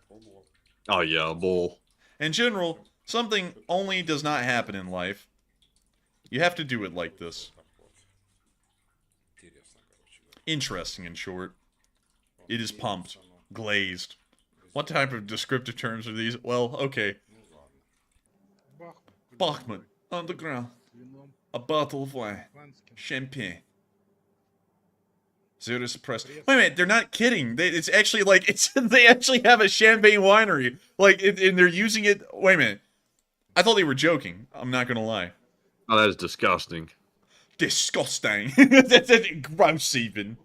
Oh yeah, bull. In general, something only does not happen in life. You have to do it like this. Interesting, in short. It is pumped. Glazed. What type of descriptive terms are these? Well, okay. Bakhmut. Underground. A bottle of wine. Champagne. Zero suppressed. Wait a minute, they're not kidding. It's actually like, they actually have a champagne winery. Like, and they're using it. Wait a minute. I thought they were joking. I'm not gonna lie. Oh, that is disgusting. Disgusting. That's gross even.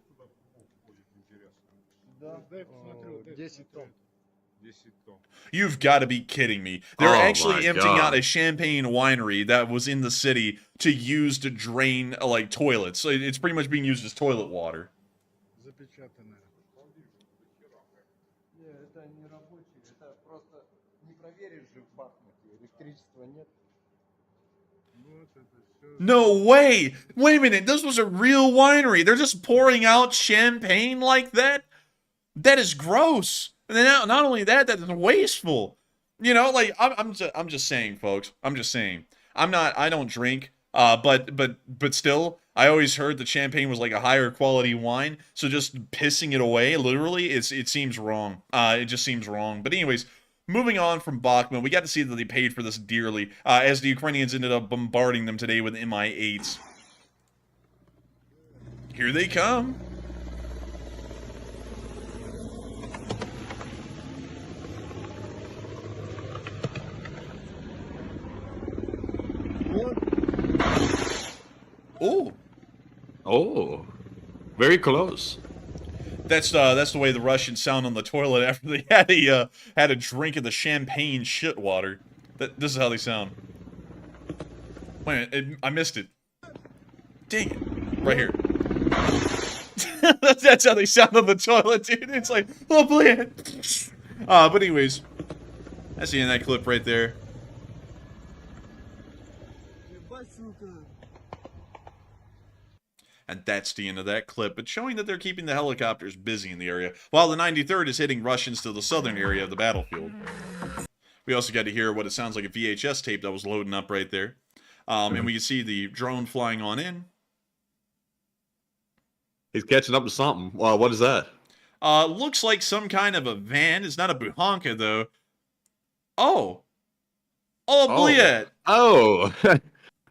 You've got to be kidding me. They're Oh actually my emptying out God. a champagne winery that was in the city to use to drain, like, toilets. So it's pretty much being used as toilet water. No way! Wait a minute, this was a real winery. They're just pouring out champagne like that? That is gross. And then not only that, that is wasteful. You know, like, I'm just saying, folks. I'm just saying. I don't drink, but still, I always heard that champagne was like a higher quality wine, so just pissing it away, literally, it seems wrong. It just seems wrong. But anyways, moving on from Bakhmut, we got to see that they paid for this dearly, as the Ukrainians ended up bombarding them today with Mi-8s. Here they come. Oh. Oh. Very close. That's the way the Russians sound on the toilet after they had a drink of the champagne shit water. This is how they sound. Wait a minute, I missed it. Dang it. Right here. That's how they sound on the toilet, dude. It's like, oh, play. But anyways, that's the end of that clip right there. And that's the end of that clip, but showing that they're keeping the helicopters busy in the area, while the 93rd is hitting Russians to the southern area of the battlefield. We also got to hear what it sounds like a VHS tape that was loading up right there. And we can see the drone flying on in. He's catching up to something. What is that? Looks like some kind of a van. It's not a buhanka, though. Oh. Oh, bleh. Oh.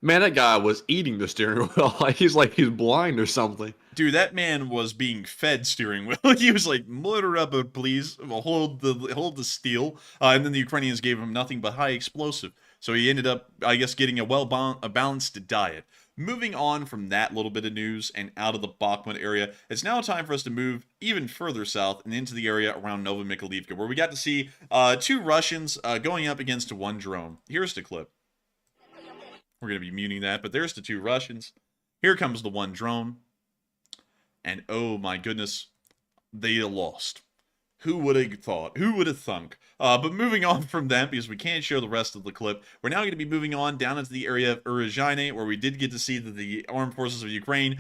Man, that guy was eating the steering wheel. He's like he's blind or something. Dude, that man was being fed steering wheel. He was like, motor up, please. Hold the steel. And then the Ukrainians gave him nothing but high explosive. So he ended up, I guess, getting a balanced diet. Moving on from that little bit of news and out of the Bakmhut area, it's now time for us to move even further south and into the area around Nova Makiivka, where we got to see two Russians going up against one drone. Here's the clip. We're going to be muting that, but there's the two Russians. Here comes the one drone. And oh my goodness, they lost. Who would have thought? Who would have thunk? But moving on from that, because we can't show the rest of the clip, we're now going to be moving on down into the area of Urozhaine, where we did get to see that the armed forces of Ukraine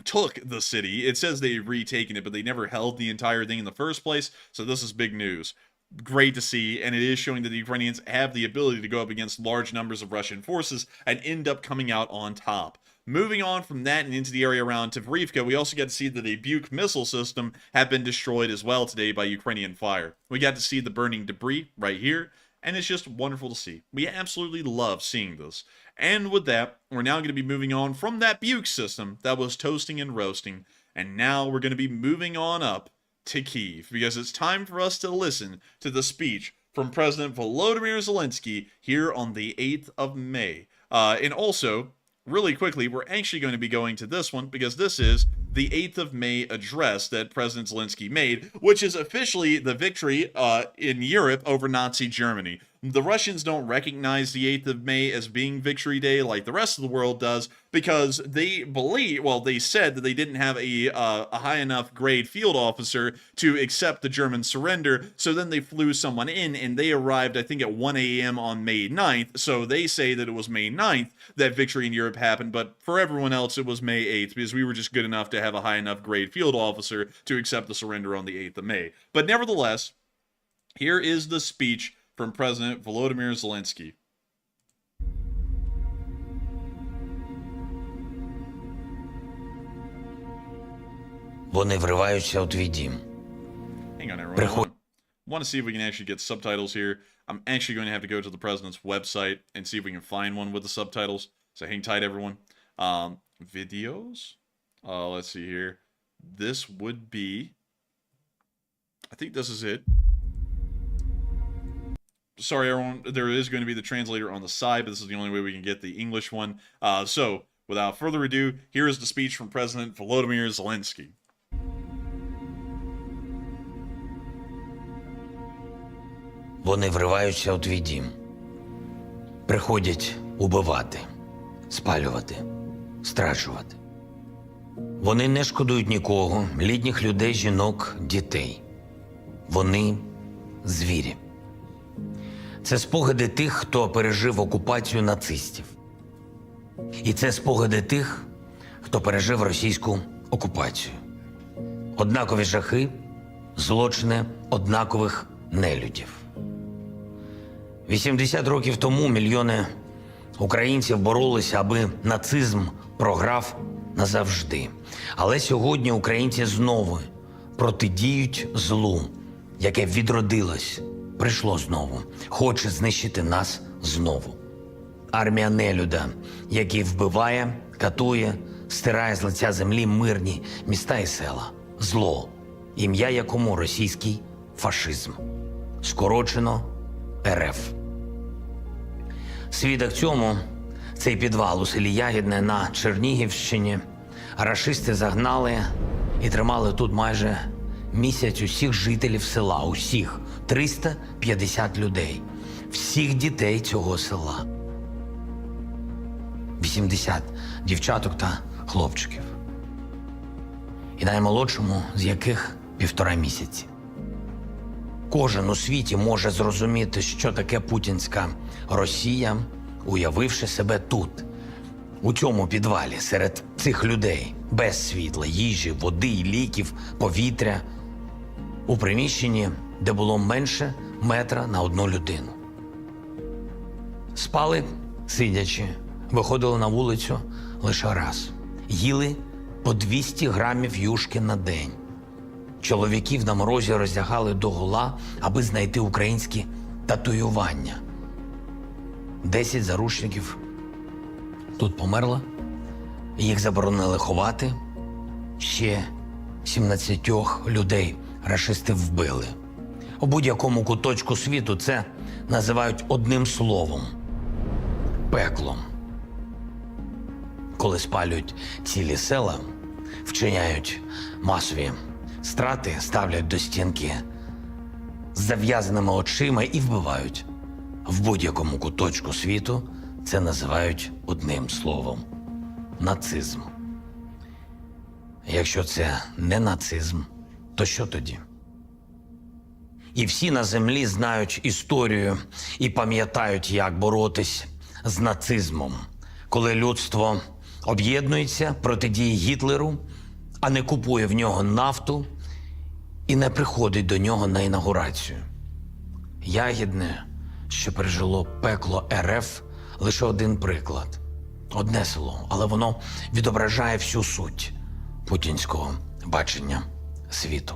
took the city. It says they've retaken it, but they never held the entire thing in the first place, so this is big news. Great to see, and it is showing that the Ukrainians have the ability to go up against large numbers of Russian forces and end up coming out on top. Moving on from that and into the area around Avdiivka, we also got to see that a Buk missile system had been destroyed as well today by Ukrainian fire. We got to see the burning debris right here, and it's just wonderful to see. We absolutely love seeing this. And with that, we're now going to be moving on from that Buk system that was toasting and roasting, and now we're going to be moving on up to Kyiv, because it's time for us to listen to the speech from President Volodymyr Zelensky here on the 8th of May. And also, really quickly, we're actually going to be going to this one, because this is the 8th of May address that President Zelensky made, which is officially the victory in Europe over Nazi Germany. The Russians don't recognize the 8th of May as being Victory Day like the rest of the world does, because they believe, well, they said that they didn't have a high enough grade field officer to accept the German surrender, so then they flew someone in, and they arrived, I think, at 1 a.m. on May 9th, so they say that it was May 9th that victory in Europe happened, but for everyone else, it was May 8th, because we were just good enough to have a high enough grade field officer to accept the surrender on the 8th of May. But nevertheless, here is the speech from President Volodymyr Zelensky. Вони вриваються у твій дім. Hang on, everyone. I want to see if we can actually get subtitles here. I'm actually going to have to go to the president's website and see if we can find one with the subtitles. So hang tight, everyone. Videos? Let's see here. This would be... I think this is it. Sorry, everyone. There is going to be the translator on the side, but this is the only way we can get the English one. So, without further ado, here is the speech from President Volodymyr Zelensky. Вони вриваються у твій дім. Приходять убивати, спалювати, страчувати. Вони не шкодують нікого, літніх людей, жінок, дітей. Вони звірі. Це спогади тих, хто пережив окупацію нацистів. І це спогади тих, хто пережив російську окупацію. Однакові жахи, злочини однакових нелюдів. 80 років тому мільйони українців боролися, аби нацизм програв назавжди. Але сьогодні українці знову протидіють злу, яке відродилось, прийшло знову, хоче знищити нас знову. Армія нелюда, який вбиває, катує, стирає з лиця землі мирні міста і села. Зло, ім'я якому російський фашизм. Скорочено РФ. Свідок цьому – цей підвал у селі Ягідне на Чернігівщині. Рашисти загнали і тримали тут майже місяць усіх жителів села, усіх 350 людей, всіх дітей цього села. 80 дівчаток та хлопчиків. І наймолодшому з яких 1,5 місяці. Кожен у світі може зрозуміти, що таке путінська Росія, уявивши себе тут, у цьому підвалі, серед цих людей, без світла, їжі, води, ліків, повітря, у приміщенні, де було менше метра на одну людину. Спали сидячи, виходили на вулицю лише раз. Їли по 200 грамів юшки на день. Чоловіків на морозі роздягали догола, аби знайти українські татуювання. 10 заручників тут померло, їх заборонили ховати. Ще 17 людей рашисти вбили. У будь-якому куточку світу це називають одним словом – пеклом. Коли спалюють цілі села, вчиняють масові страти, ставлять до стінки з зав'язаними очима і вбивають. В будь-якому куточку світу це називають одним словом – нацизм. Якщо це не нацизм, то що тоді? І всі на землі знають історію і пам'ятають, як боротись з нацизмом, коли людство об'єднується, протидіє Гітлеру, а не купує в нього нафту і не приходить до нього на інаугурацію. Ягідне, що пережило пекло РФ, лише один приклад. Одне село, але воно відображає всю суть путінського бачення світу.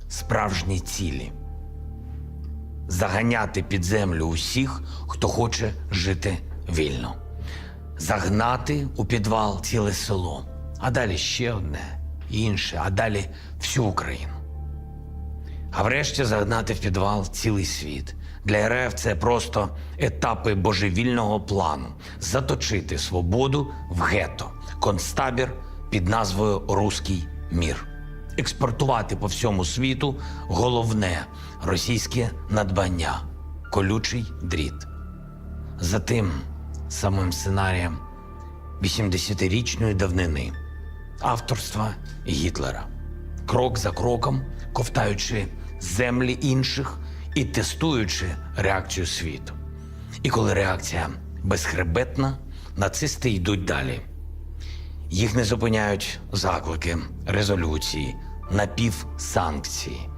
Справжні цілі – заганяти під землю усіх, хто хоче жити вільно. Загнати у підвал ціле село, а далі ще одне, інше, а далі всю Україну. А врешті загнати в підвал цілий світ. Для РФ це просто етапи божевільного плану – заточити свободу в гетто, концтабір під назвою «Руський мір». Експортувати по всьому світу головне російське надбання – колючий дріт. За тим самим сценарієм 80-річної давнини авторства Гітлера. Крок за кроком, ковтаючи землі інших і тестуючи реакцію світу. І коли реакція безхребетна, нацисти йдуть далі. Їх не зупиняють заклики, резолюції, напівсанкції.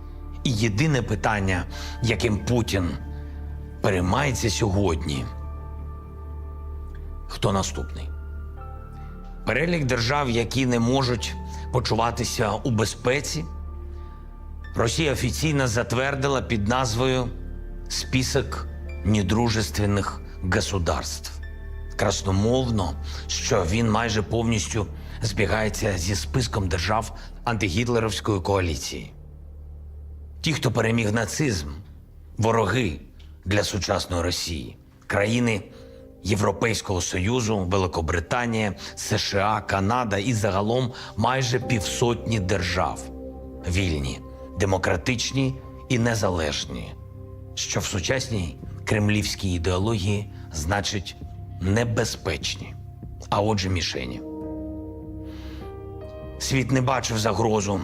І єдине питання, яким Путін переймається сьогодні – хто наступний? Перелік держав, які не можуть почуватися у безпеці, Росія офіційно затвердила під назвою «Список недружественних государств». Красномовно, що він майже повністю збігається зі списком держав антигітлерівської коаліції. Ті, хто переміг нацизм – вороги для сучасної Росії. Країни Європейського Союзу, Великобританія, США, Канада і загалом майже 500 держав. Вільні, демократичні і незалежні, що в сучасній кремлівській ідеології значить небезпечні, а отже мішені. Світ не бачив загрозу,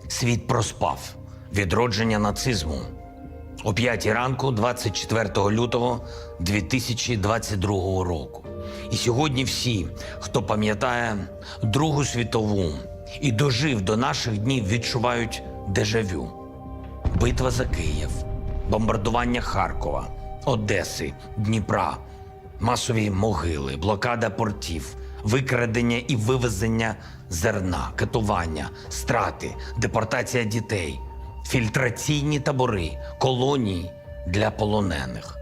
світ проспав відродження нацизму. О 5 ранку 24 лютого 2022 року. І сьогодні всі, хто пам'ятає Другу світову і дожив до наших днів, відчувають дежавю. Битва за Київ, бомбардування Харкова, Одеси, Дніпра, масові могили, блокада портів, викрадення і вивезення зерна, катування, страти, депортація дітей, фільтраційні табори, колонії для полонених.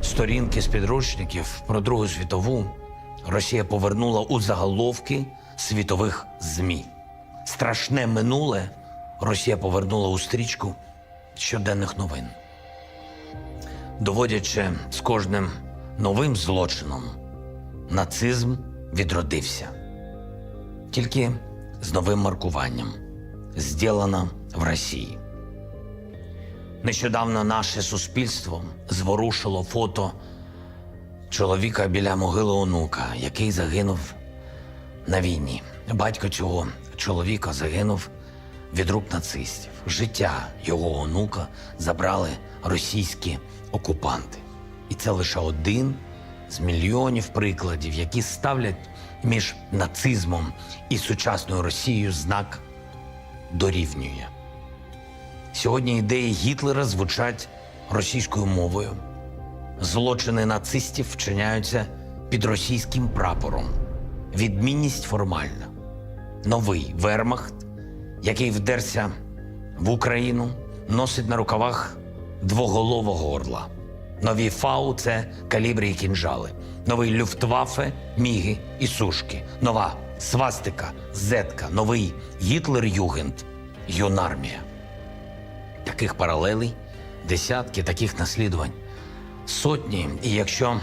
Сторінки з підручників про Другу світову Росія повернула у заголовки світових ЗМІ. Страшне минуле Росія повернула у стрічку щоденних новин. Доводячи з кожним новим злочином, нацизм відродився. Тільки з новим маркуванням. «Здєлано в Росії». Нещодавно наше суспільство зворушило фото чоловіка біля могили онука, який загинув на війні. Батько цього чоловіка загинув від рук нацистів. Життя його онука забрали російські окупанти. І це лише один з мільйонів прикладів, які ставлять між нацизмом і сучасною Росією знак «дорівнює». Сьогодні ідеї Гітлера звучать російською мовою. Злочини нацистів вчиняються під російським прапором. Відмінність формальна. Новий вермахт, який вдерся в Україну, носить на рукавах двоголового орла. Нові фау – це калібри і кінжали. Новий люфтваффе – міги і сушки. Нова свастика, зетка, новий Гітлер-Югенд – юнармія. Таких паралелей десятки, таких наслідувань сотні. І якщо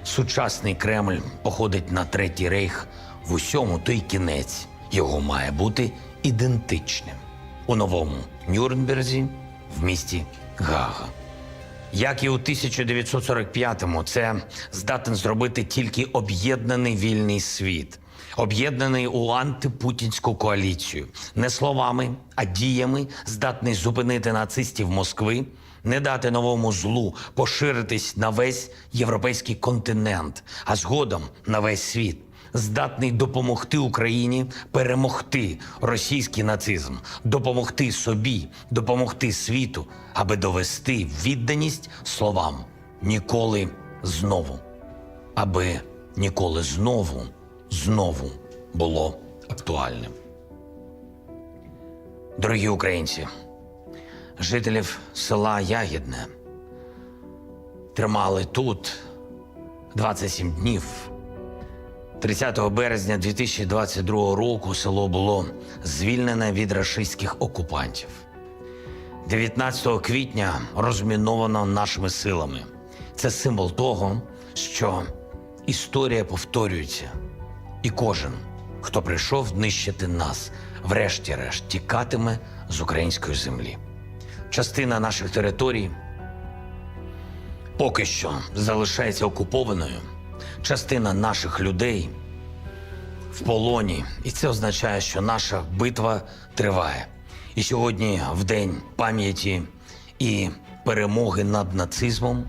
сучасний Кремль походить на Третій рейх в усьому, то й кінець його має бути ідентичним. У новому Нюрнберзі, в місті Гаага. Як і у 1945-му, це здатен зробити тільки об'єднаний вільний світ. Об'єднаний у антипутінську коаліцію. Не словами, а діями здатний зупинити нацистів Москви, не дати новому злу поширитись на весь європейський континент, а згодом на весь світ. Здатний допомогти Україні перемогти російський нацизм, допомогти собі, допомогти світу, аби довести відданість словам «ніколи знову», аби ніколи знову було актуальним. Дорогі українці, жителів села Ягідне тримали тут 27 днів. 30 березня 2022 року село було звільнене від рашистських окупантів. 19 квітня розміновано нашими силами. Це символ того, що історія повторюється. І кожен, хто прийшов нищити нас, врешті-решт тікатиме з української землі. Частина наших територій поки що залишається окупованою. Частина наших людей в полоні. І це означає, що наша битва триває. І сьогодні, в День пам'яті і перемоги над нацизмом,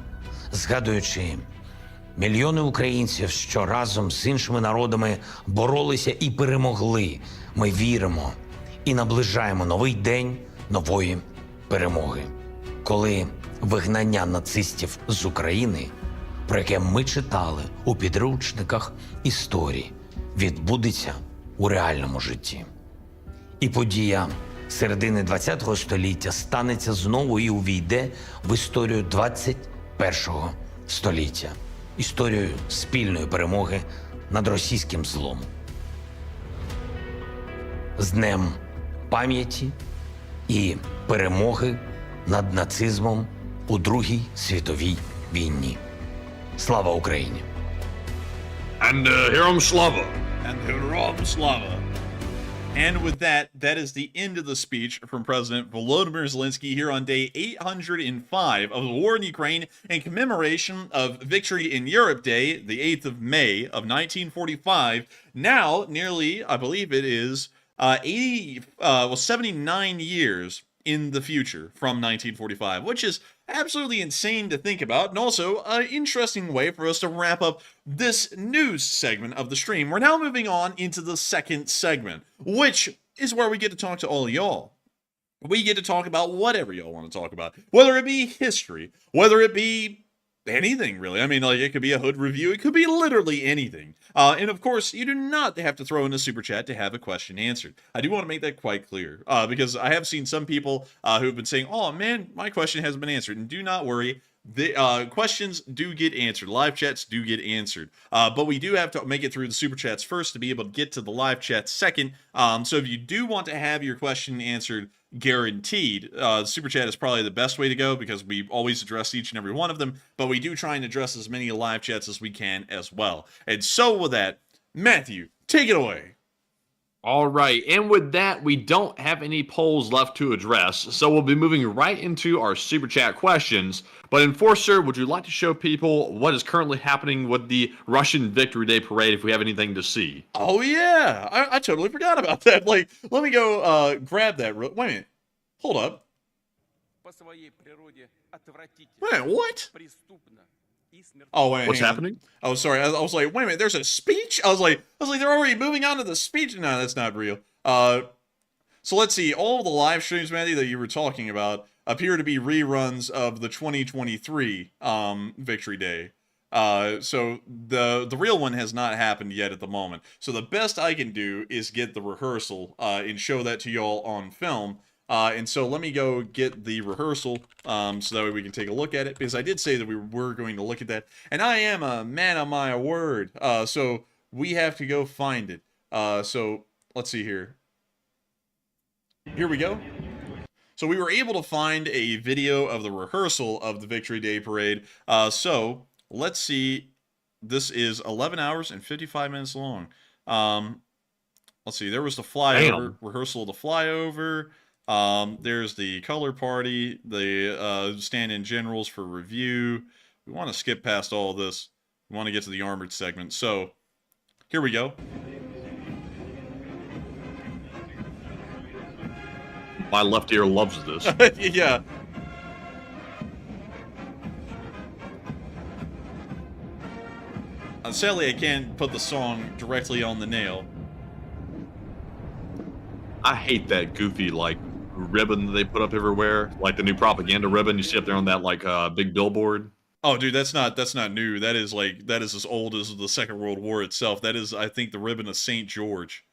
згадуючи мільйони українців, що разом з іншими народами боролися і перемогли, ми віримо і наближаємо новий день нової перемоги. Коли вигнання нацистів з України, про яке ми читали у підручниках історії, відбудеться у реальному житті. І подія середини ХХ століття станеться знову і увійде в історію 21-го століття. Історію спільної перемоги над російським злом. З Днем пам'яті і перемоги над нацизмом у Другій світовій війні. Слава Україні! And Herom Slava. And Herom Slava. And with that, that is the end of the speech from President Volodymyr Zelensky here on day 805 of the war in Ukraine in commemoration of Victory in Europe Day, the 8th of May of 1945. Now, nearly, I believe it is 79 years in the future from 1945, which is absolutely insane to think about, and also an interesting way for us to wrap up this news segment of the stream. We're now moving on into the second segment, which is where we get to talk to all of y'all. We get to talk about whatever y'all want to talk about, whether it be history, whether it be anything, really. I mean, like, it could be a hood review, it could be literally anything. And of course, you do not have to throw in a super chat to have a question answered. I do want to make that quite clear, because I have seen some people who have been saying, oh man, my question hasn't been answered. And do not worry, the questions do get answered. Live chats do get answered. But we do have to make it through the super chats first to be able to get to the live chat second. So if you do want to have your question answered guaranteed, super chat is probably the best way to go because we always address each and every one of them. But we do try and address as many live chats as we can as well. And so with that, Matthew, take it away. All right, and with that, we don't have any polls left to address, so we'll be moving right into our super chat questions. But Enforcer, would you like to show people what is currently happening with the Russian Victory Day parade if we have anything to see? Oh yeah, I totally forgot about that. Like, let me go grab that. Wait a minute, hold up. Wait a minute, what? Oh wait, what's happening? Oh, sorry. I was like, wait a minute. There's a speech. I was like, they're already moving on to the speech. No, that's not real. So let's see. All the live streams, Matty, that you were talking about appear to be reruns of the 2023 Victory Day. So the real one has not happened yet at the moment. So the best I can do is get the rehearsal and show that to y'all on film. And so let me go get the rehearsal so that way we can take a look at it, because I did say that we were going to look at that, and I am a man of my word, so we have to go find it. So let's see here. Here we go. So we were able to find a video of the rehearsal of the Victory Day Parade. So let's see. This is 11 hours and 55 minutes long. Let's see. There was the flyover, rehearsal of the flyover. There's the color party, the stand-in generals for review. We want to skip past all of this. We want to get to the armored segment. So, here we go. My left ear loves this. Yeah. Sadly, I can't put the song directly on the nail. I hate that goofy, like, ribbon that they put up everywhere, like the new propaganda ribbon you see up there on that like big billboard. Oh, dude, that's not new. That is as old as the Second World War itself. That is, I think, the ribbon of St. George.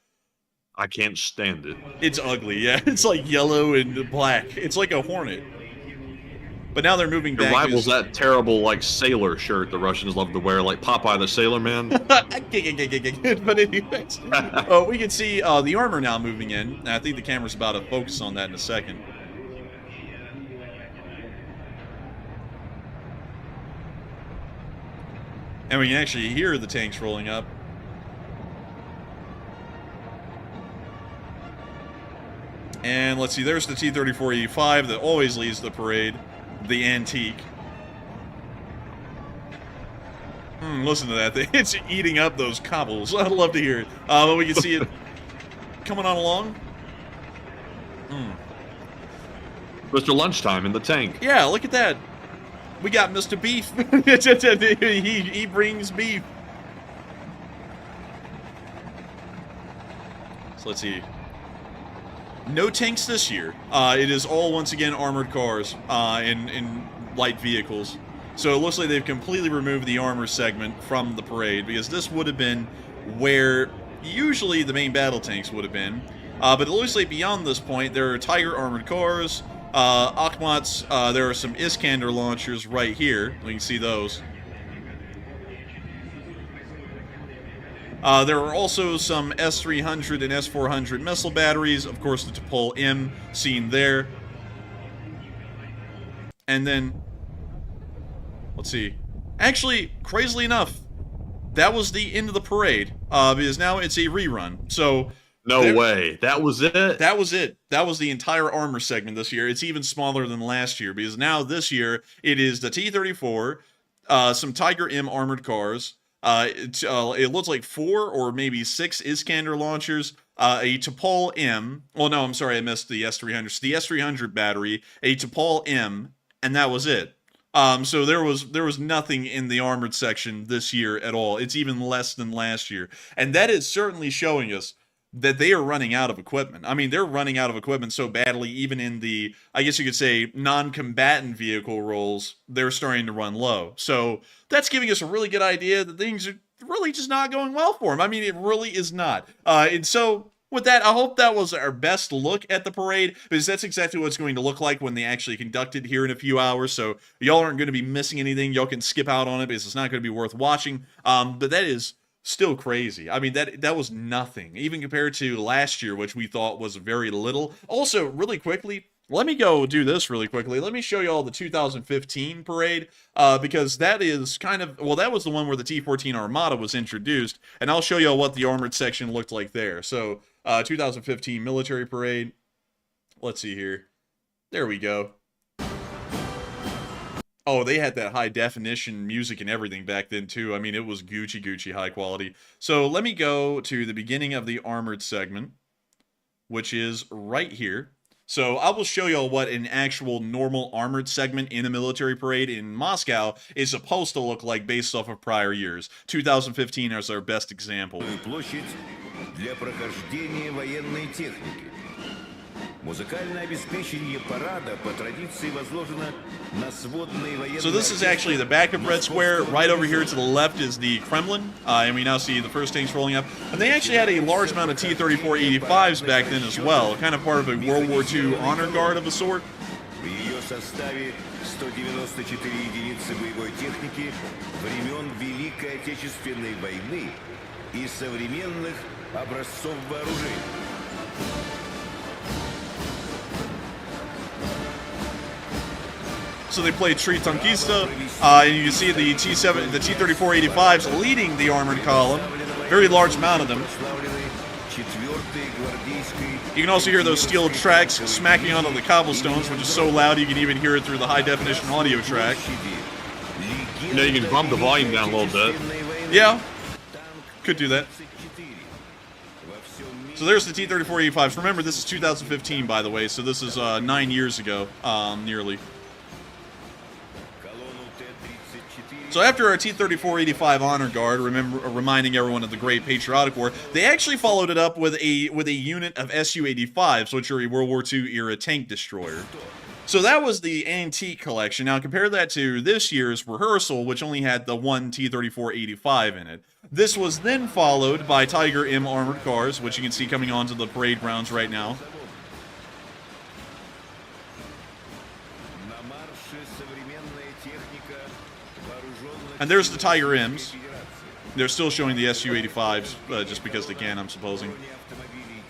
I can't stand it. It's ugly, yeah. It's like yellow and black. It's like a hornet. But now they're moving back. It rivals that terrible like sailor shirt the Russians love to wear, like Popeye the Sailor Man. But anyways, we can see the armor now moving in. And I think the camera's about to focus on that in a second. And we can actually hear the tanks rolling up. And let's see, there's the T-34-85 that always leads the parade. The antique. Listen to that thing. It's eating up those cobbles. I'd love to hear it. But we can see it coming on along. Mr. Lunchtime in the tank. Yeah, look at that. We got Mr. Beef. he brings beef. So let's see. No tanks this year. It is all, once again, armored cars in light vehicles. So it looks like they've completely removed the armor segment from the parade, because this would have been where usually the main battle tanks would have been. But it looks like beyond this point, there are Tiger armored cars, Akhmats, there are some Iskander launchers right here. We can see those. There are also some S-300 and S-400 missile batteries. Of course, the Topol M seen there. And then, let's see. Actually, crazily enough, that was the end of the parade. Because now it's a rerun. So no way. That was it? That was it. That was the entire armor segment this year. It's even smaller than last year, because now this year it is the T-34, some Tiger M armored cars. It looks like 4 or maybe 6 Iskander launchers, a Topol M. Well, no, I'm sorry, I missed the S-300. So the S-300 battery, a Topol M, and that was it. So there was nothing in the armored section this year at all. It's even less than last year, and that is certainly showing us that they are running out of equipment. I mean, they're running out of equipment so badly, even in the, I guess you could say, non-combatant vehicle roles, they're starting to run low. So that's giving us a really good idea that things are really just not going well for them. I mean, it really is not. And so with that, I hope that was our best look at the parade, because that's exactly what it's going to look like when they actually conduct it here in a few hours. So y'all aren't going to be missing anything. Y'all can skip out on it because it's not going to be worth watching. But that is still crazy. I mean, that was nothing, even compared to last year, which we thought was very little. Also, really quickly, let me go do this really quickly. Let me show you all the 2015 parade, because that is kind of, well, that was the one where the T-14 Armada was introduced, and I'll show you all what the armored section looked like there. So, 2015 military parade. Let's see here. There we go. Oh, they had that high definition music and everything back then too. I mean, it was Gucci high quality. So let me go to the beginning of the armored segment, which is right here. So I will show y'all what an actual normal armored segment in a military parade in Moscow is supposed to look like based off of prior years. 2015 is our best example. So this is actually the back of Red Square. Right over here to the left is the Kremlin, and we now see the first tanks rolling up. And they actually had a large amount of T-34-85s back then as well, kind of part of a World War II honor guard of a sort. So they played Tree Tankista, and you can see the T-34-85s leading the armored column. Very large amount of them. You can also hear those steel tracks smacking onto the cobblestones, which is so loud you can even hear it through the high-definition audio track. You know, you can bump the volume down a little bit. Yeah, could do that. So there's the T-34-85s. Remember, this is 2015, by the way, so this is 9 years ago, nearly. So after our T-34-85 honor guard, reminding everyone of the Great Patriotic War, they actually followed it up with a unit of Su-85s, which are a World War II era tank destroyer. So that was the antique collection. Now compare that to this year's rehearsal, which only had the one T-34-85 in it. This was then followed by Tiger M armored cars, which you can see coming onto the parade grounds right now. And there's the Tiger M's. They're still showing the Su-85s, just because they can, I'm supposing.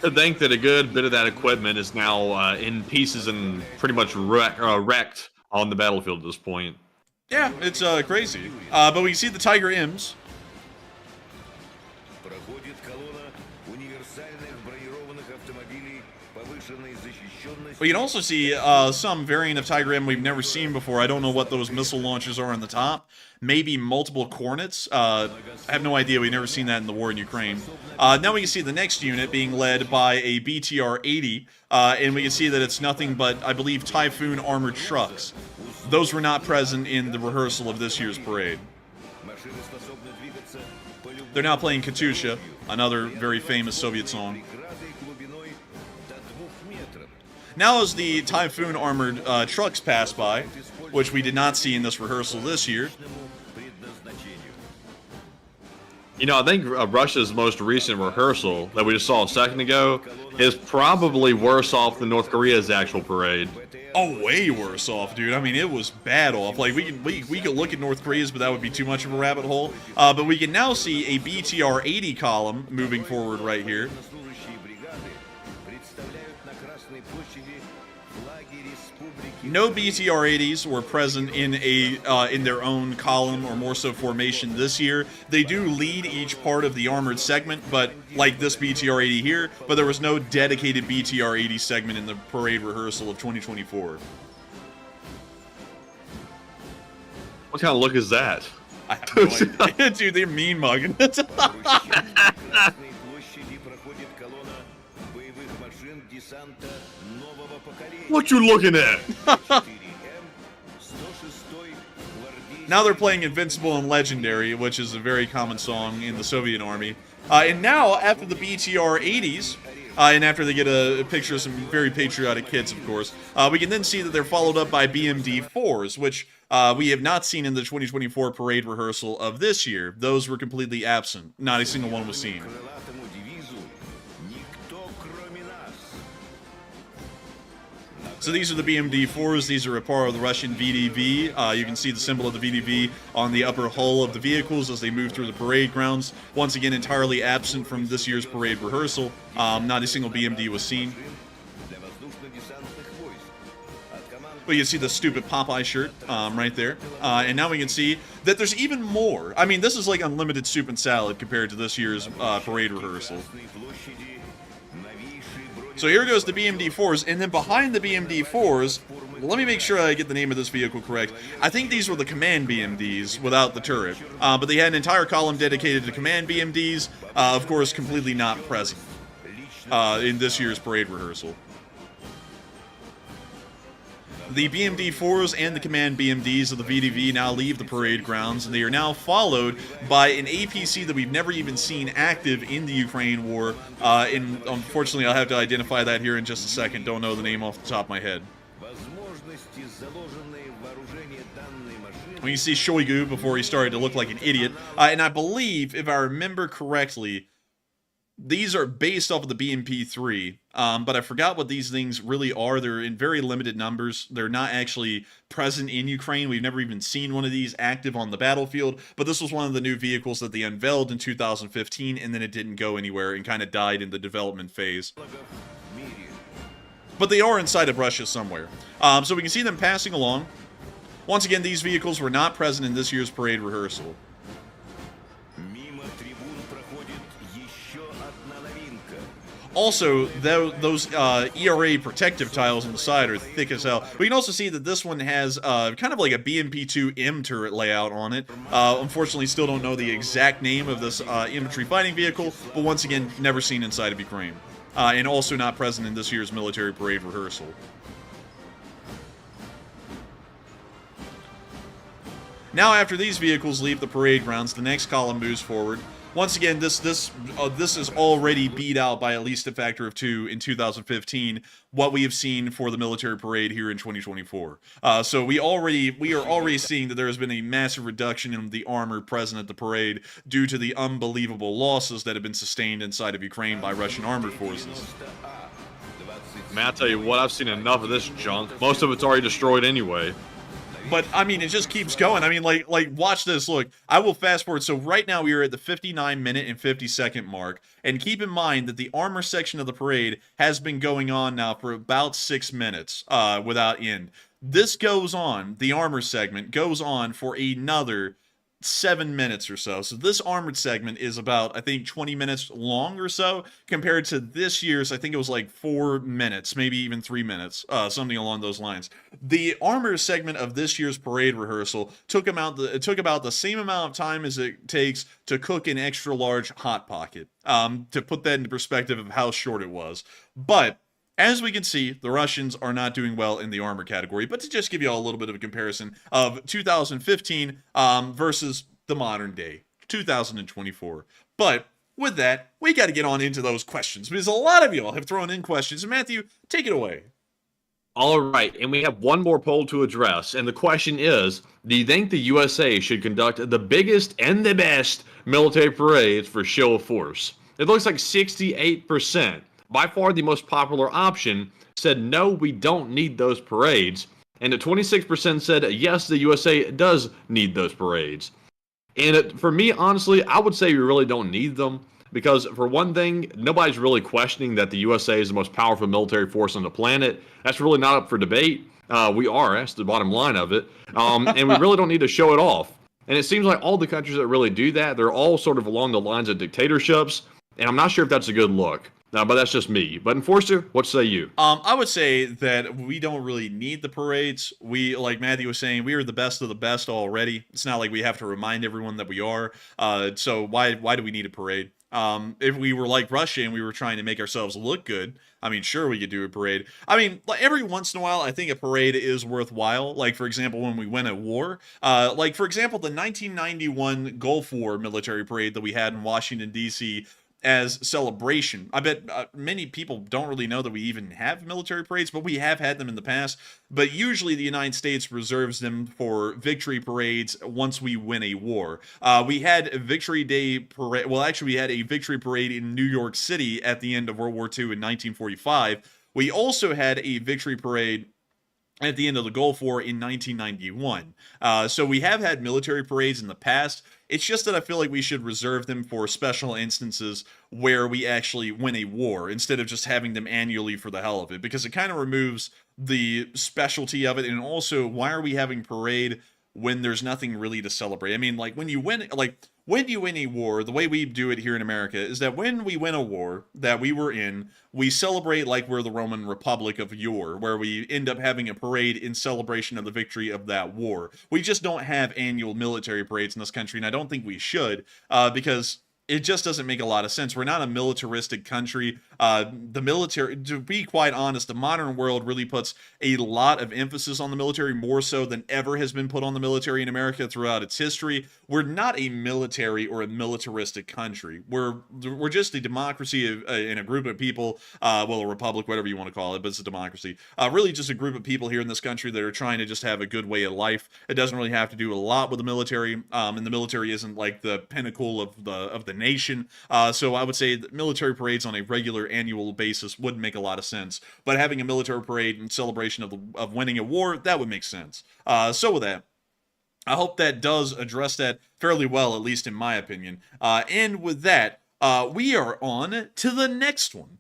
I think that a good bit of that equipment is now in pieces and pretty much wrecked on the battlefield at this point. Yeah, it's crazy. But we see the Tiger M's. We can also see some variant of Tiger M we've never seen before. I don't know what those missile launchers are on the top. Maybe multiple Cornets. I have no idea. We've never seen that in the war in Ukraine. Now we can see the next unit being led by a BTR-80, and we can see that it's nothing but, I believe, Typhoon armored trucks. Those were not present in the rehearsal of this year's parade. They're now playing Katusha, another very famous Soviet song. Now as the Typhoon armored trucks pass by, which we did not see in this rehearsal this year. You know, I think Russia's most recent rehearsal that we just saw a second ago is probably worse off than North Korea's actual parade. Oh, way worse off, dude. I mean, it was bad off. Like, we could look at North Korea's, but that would be too much of a rabbit hole. But we can now see a BTR-80 column moving forward right here. No BTR-80s were present in their own column or more so formation this year. They do lead each part of the armored segment, but like this BTR-80 here, but there was no dedicated BTR-80 segment in the parade rehearsal of 2024. What kind of look is that? I have no idea. Dude, they're mean mugging. What you looking at? Now they're playing Invincible and Legendary, which is a very common song in the Soviet Army. And now, after the BTR-80s, and after they get a picture of some very patriotic kids, of course, we can then see that they're followed up by BMD-4s, which we have not seen in the 2024 parade rehearsal of this year. Those were completely absent. Not a single one was seen. So these are the BMD-4s. These are a part of the Russian VDV. You can see the symbol of the VDV on the upper hull of the vehicles as they move through the parade grounds. Once again, entirely absent from this year's parade rehearsal. Not a single BMD was seen. But you can see the stupid Popeye shirt right there. And now we can see that there's even more. I mean, this is like unlimited soup and salad compared to this year's parade rehearsal. So here goes the BMD-4s, and then behind the BMD-4s, let me make sure I get the name of this vehicle correct. I think these were the command BMDs without the turret. But they had an entire column dedicated to command BMDs, of course completely not present in this year's parade rehearsal. The BMD-4s and the command BMDs of the VDV now leave the parade grounds, and they are now followed by an APC that we've never even seen active in the Ukraine war. And unfortunately, I'll have to identify that here in just a second. Don't know the name off the top of my head. When you see Shoigu before he started to look like an idiot, and I believe, if I remember correctly, these are based off of the BMP-3, but I forgot what these things really are. They're in very limited numbers. They're not actually present in Ukraine. We've never even seen one of these active on the battlefield, but this was one of the new vehicles that they unveiled in 2015, and then it didn't go anywhere and kind of died in the development phase. But they are inside of Russia somewhere. So we can see them passing along. Once again, these vehicles were not present in this year's parade rehearsal. Also, those ERA protective tiles on the side are thick as hell. We can also see that this one has kind of like a BMP-2M turret layout on it. Unfortunately, still don't know the exact name of this infantry fighting vehicle, but once again, never seen inside of Ukraine. And also not present in this year's military parade rehearsal. Now, after these vehicles leave the parade grounds, the next column moves forward. Once again, this is already beat out by at least a factor of 2 in 2015, what we have seen for the military parade here in 2024. So we are already seeing that there has been a massive reduction in the armor present at the parade due to the unbelievable losses that have been sustained inside of Ukraine by Russian armored forces. Man, I'll tell you what, I've seen enough of this junk. Most of it's already destroyed anyway. But, I mean, it just keeps going. I mean, like, watch this. Look, I will fast forward. So right now we are at the 59-minute and 50-second mark. And keep in mind that the armor section of the parade has been going on now for about 6 minutes without end. This goes on, the armor segment goes on for another 7 minutes or so. So this armored segment is about, I think, 20 minutes long or so, compared to this year's, I think it was like 4 minutes, maybe even 3 minutes, something along those lines. The armor segment of this year's parade rehearsal took about the same amount of time as it takes to cook an extra large Hot Pocket, to put that into perspective of how short it was. But as we can see, the Russians are not doing well in the armor category, but to just give you all a little bit of a comparison of 2015 versus the modern day, 2024. But with that, we got to get on into those questions, because a lot of y'all have thrown in questions. And Matthew, take it away. All right, and we have one more poll to address, and the question is, do you think the USA should conduct the biggest and the best military parades for show of force? It looks like 68%. By far the most popular option said no, we don't need those parades, and 26% said yes, the USA does need those parades. And for me, honestly, I would say we really don't need them, because for one thing, nobody's really questioning that the USA is the most powerful military force on the planet. That's really not up for debate. We are, that's the bottom line of it, and we really don't need to show it off. And it seems like all the countries that really do that, they're all sort of along the lines of dictatorships, and I'm not sure if that's a good look. But that's just me. But Enforcer, what say you? I would say that we don't really need the parades. We, like Matthew was saying, we are the best of the best already. It's not like we have to remind everyone that we are. So why do we need a parade? If we were like Russia and we were trying to make ourselves look good, I mean, sure, we could do a parade. I mean, every once in a while, I think a parade is worthwhile. Like, for example, when we win a war. Like, for example, the 1991 Gulf War military parade that we had in Washington, D.C., as celebration. I bet many people don't really know that we even have military parades, but we have had them in the past. But usually the United States reserves them for victory parades once we win a war. We had a Victory Day parade. Well, actually, we had a victory parade in New York City at the end of World War II in 1945. We also had a victory parade at the end of the Gulf War in 1991. So we have had military parades in the past. It's just that I feel like we should reserve them for special instances where we actually win a war instead of just having them annually for the hell of it, because it kind of removes the specialty of it. And also, why are we having parade when there's nothing really to celebrate? I mean, like when you win a war, the way we do it here in America is that when we win a war that we were in, we celebrate like we're the Roman Republic of yore, where we end up having a parade in celebration of the victory of that war. We just don't have annual military parades in this country, and I don't think we should, because it just doesn't make a lot of sense. We're not a militaristic country. The military, to be quite honest, the modern world really puts a lot of emphasis on the military, more so than ever has been put on the military in America throughout its history. We're not a military or a militaristic country. We're just a democracy in a group of people, well, a republic, whatever you want to call it, but it's a democracy. Really just a group of people here in this country that are trying to just have a good way of life. It doesn't really have to do a lot with the military, and the military isn't like the pinnacle of the nation. So I would say that military parades on a regular annual basis wouldn't make a lot of sense. But having a military parade in celebration of winning a war, that would make sense. So with that, I hope that does address that fairly well, at least in my opinion. And with that, we are on to the next one.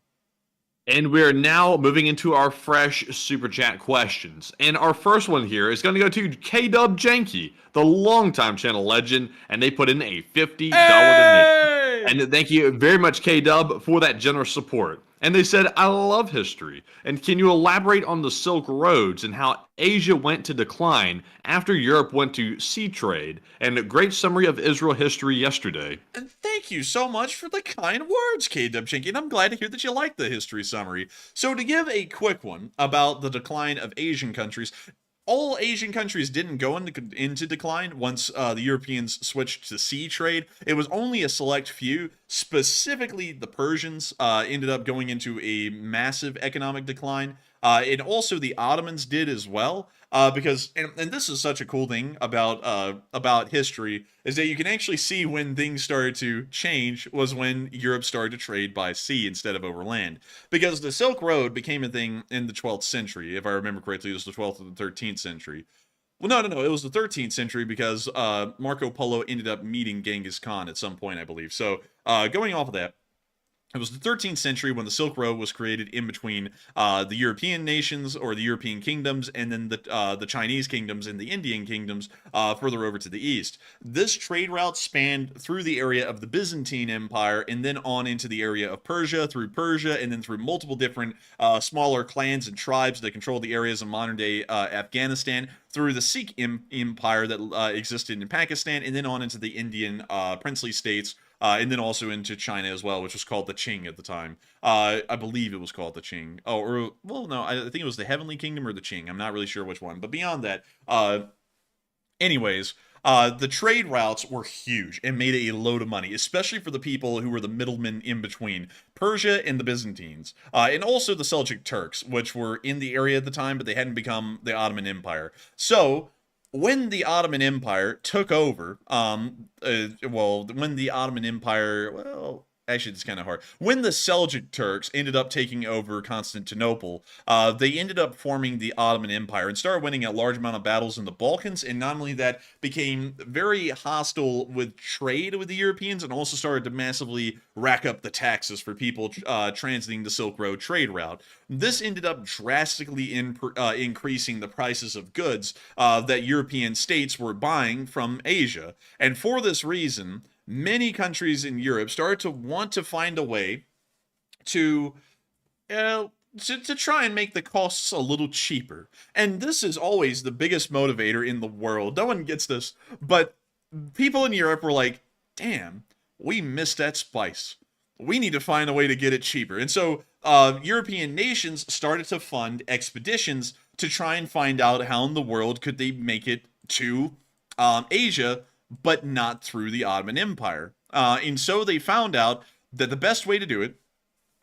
And we are now moving into our fresh super chat questions. And our first one here is going to go to K-Dub Janky, the longtime channel legend, and they put in a $50 donation. And thank you very much, K-Dub, for that generous support. And they said, I love history. And can you elaborate on the Silk Roads and how Asia went to decline after Europe went to sea trade? And a great summary of Israel history yesterday. And thank you so much for the kind words, K-Dub Chinky, and I'm glad to hear that you like the history summary. So to give a quick one about the decline of Asian countries, all Asian countries didn't go into decline once the Europeans switched to sea trade. It was only a select few, specifically the Persians, ended up going into a massive economic decline. And also the Ottomans did as well, because, and this is such a cool thing about history, is that you can actually see when things started to change was when Europe started to trade by sea instead of over land. Because the Silk Road became a thing in the 12th century, if I remember correctly. It was the 12th or the 13th century. Well, no, it was the 13th century because Marco Polo ended up meeting Genghis Khan at some point, I believe. So going off of that, it was the 13th century when the Silk Road was created in between the European nations or the European kingdoms and then the Chinese kingdoms and the Indian kingdoms further over to the east. This trade route spanned through the area of the Byzantine Empire and then on into the area of Persia, and then through multiple different smaller clans and tribes that controlled the areas of modern-day Afghanistan, through the Sikh Empire that existed in Pakistan, and then on into the Indian princely states, and then also into China as well, which was called the Qing at the time. I believe it was called the Qing. Oh, or, well, no, I think it was the Heavenly Kingdom or the Qing. I'm not really sure which one. But beyond that, anyways, the trade routes were huge and made a load of money, especially for the people who were the middlemen in between Persia and the Byzantines, and also the Seljuk Turks, which were in the area at the time, but they hadn't become the Ottoman Empire. So when the Ottoman Empire took over, when the Ottoman Empire, well, actually, it's kind of hard. When the Seljuk Turks ended up taking over Constantinople, they ended up forming the Ottoman Empire and started winning a large amount of battles in the Balkans, and not only that, became very hostile with trade with the Europeans and also started to massively rack up the taxes for people transiting the Silk Road trade route. This ended up drastically increasing the prices of goods that European states were buying from Asia. And for this reason, many countries in Europe started to want to find a way to try and make the costs a little cheaper. And this is always the biggest motivator in the world. No one gets this, but people in Europe were like, damn, we missed that spice. We need to find a way to get it cheaper. And so European nations started to fund expeditions to try and find out how in the world could they make it to Asia, but not through the Ottoman Empire. And so they found out that the best way to do it,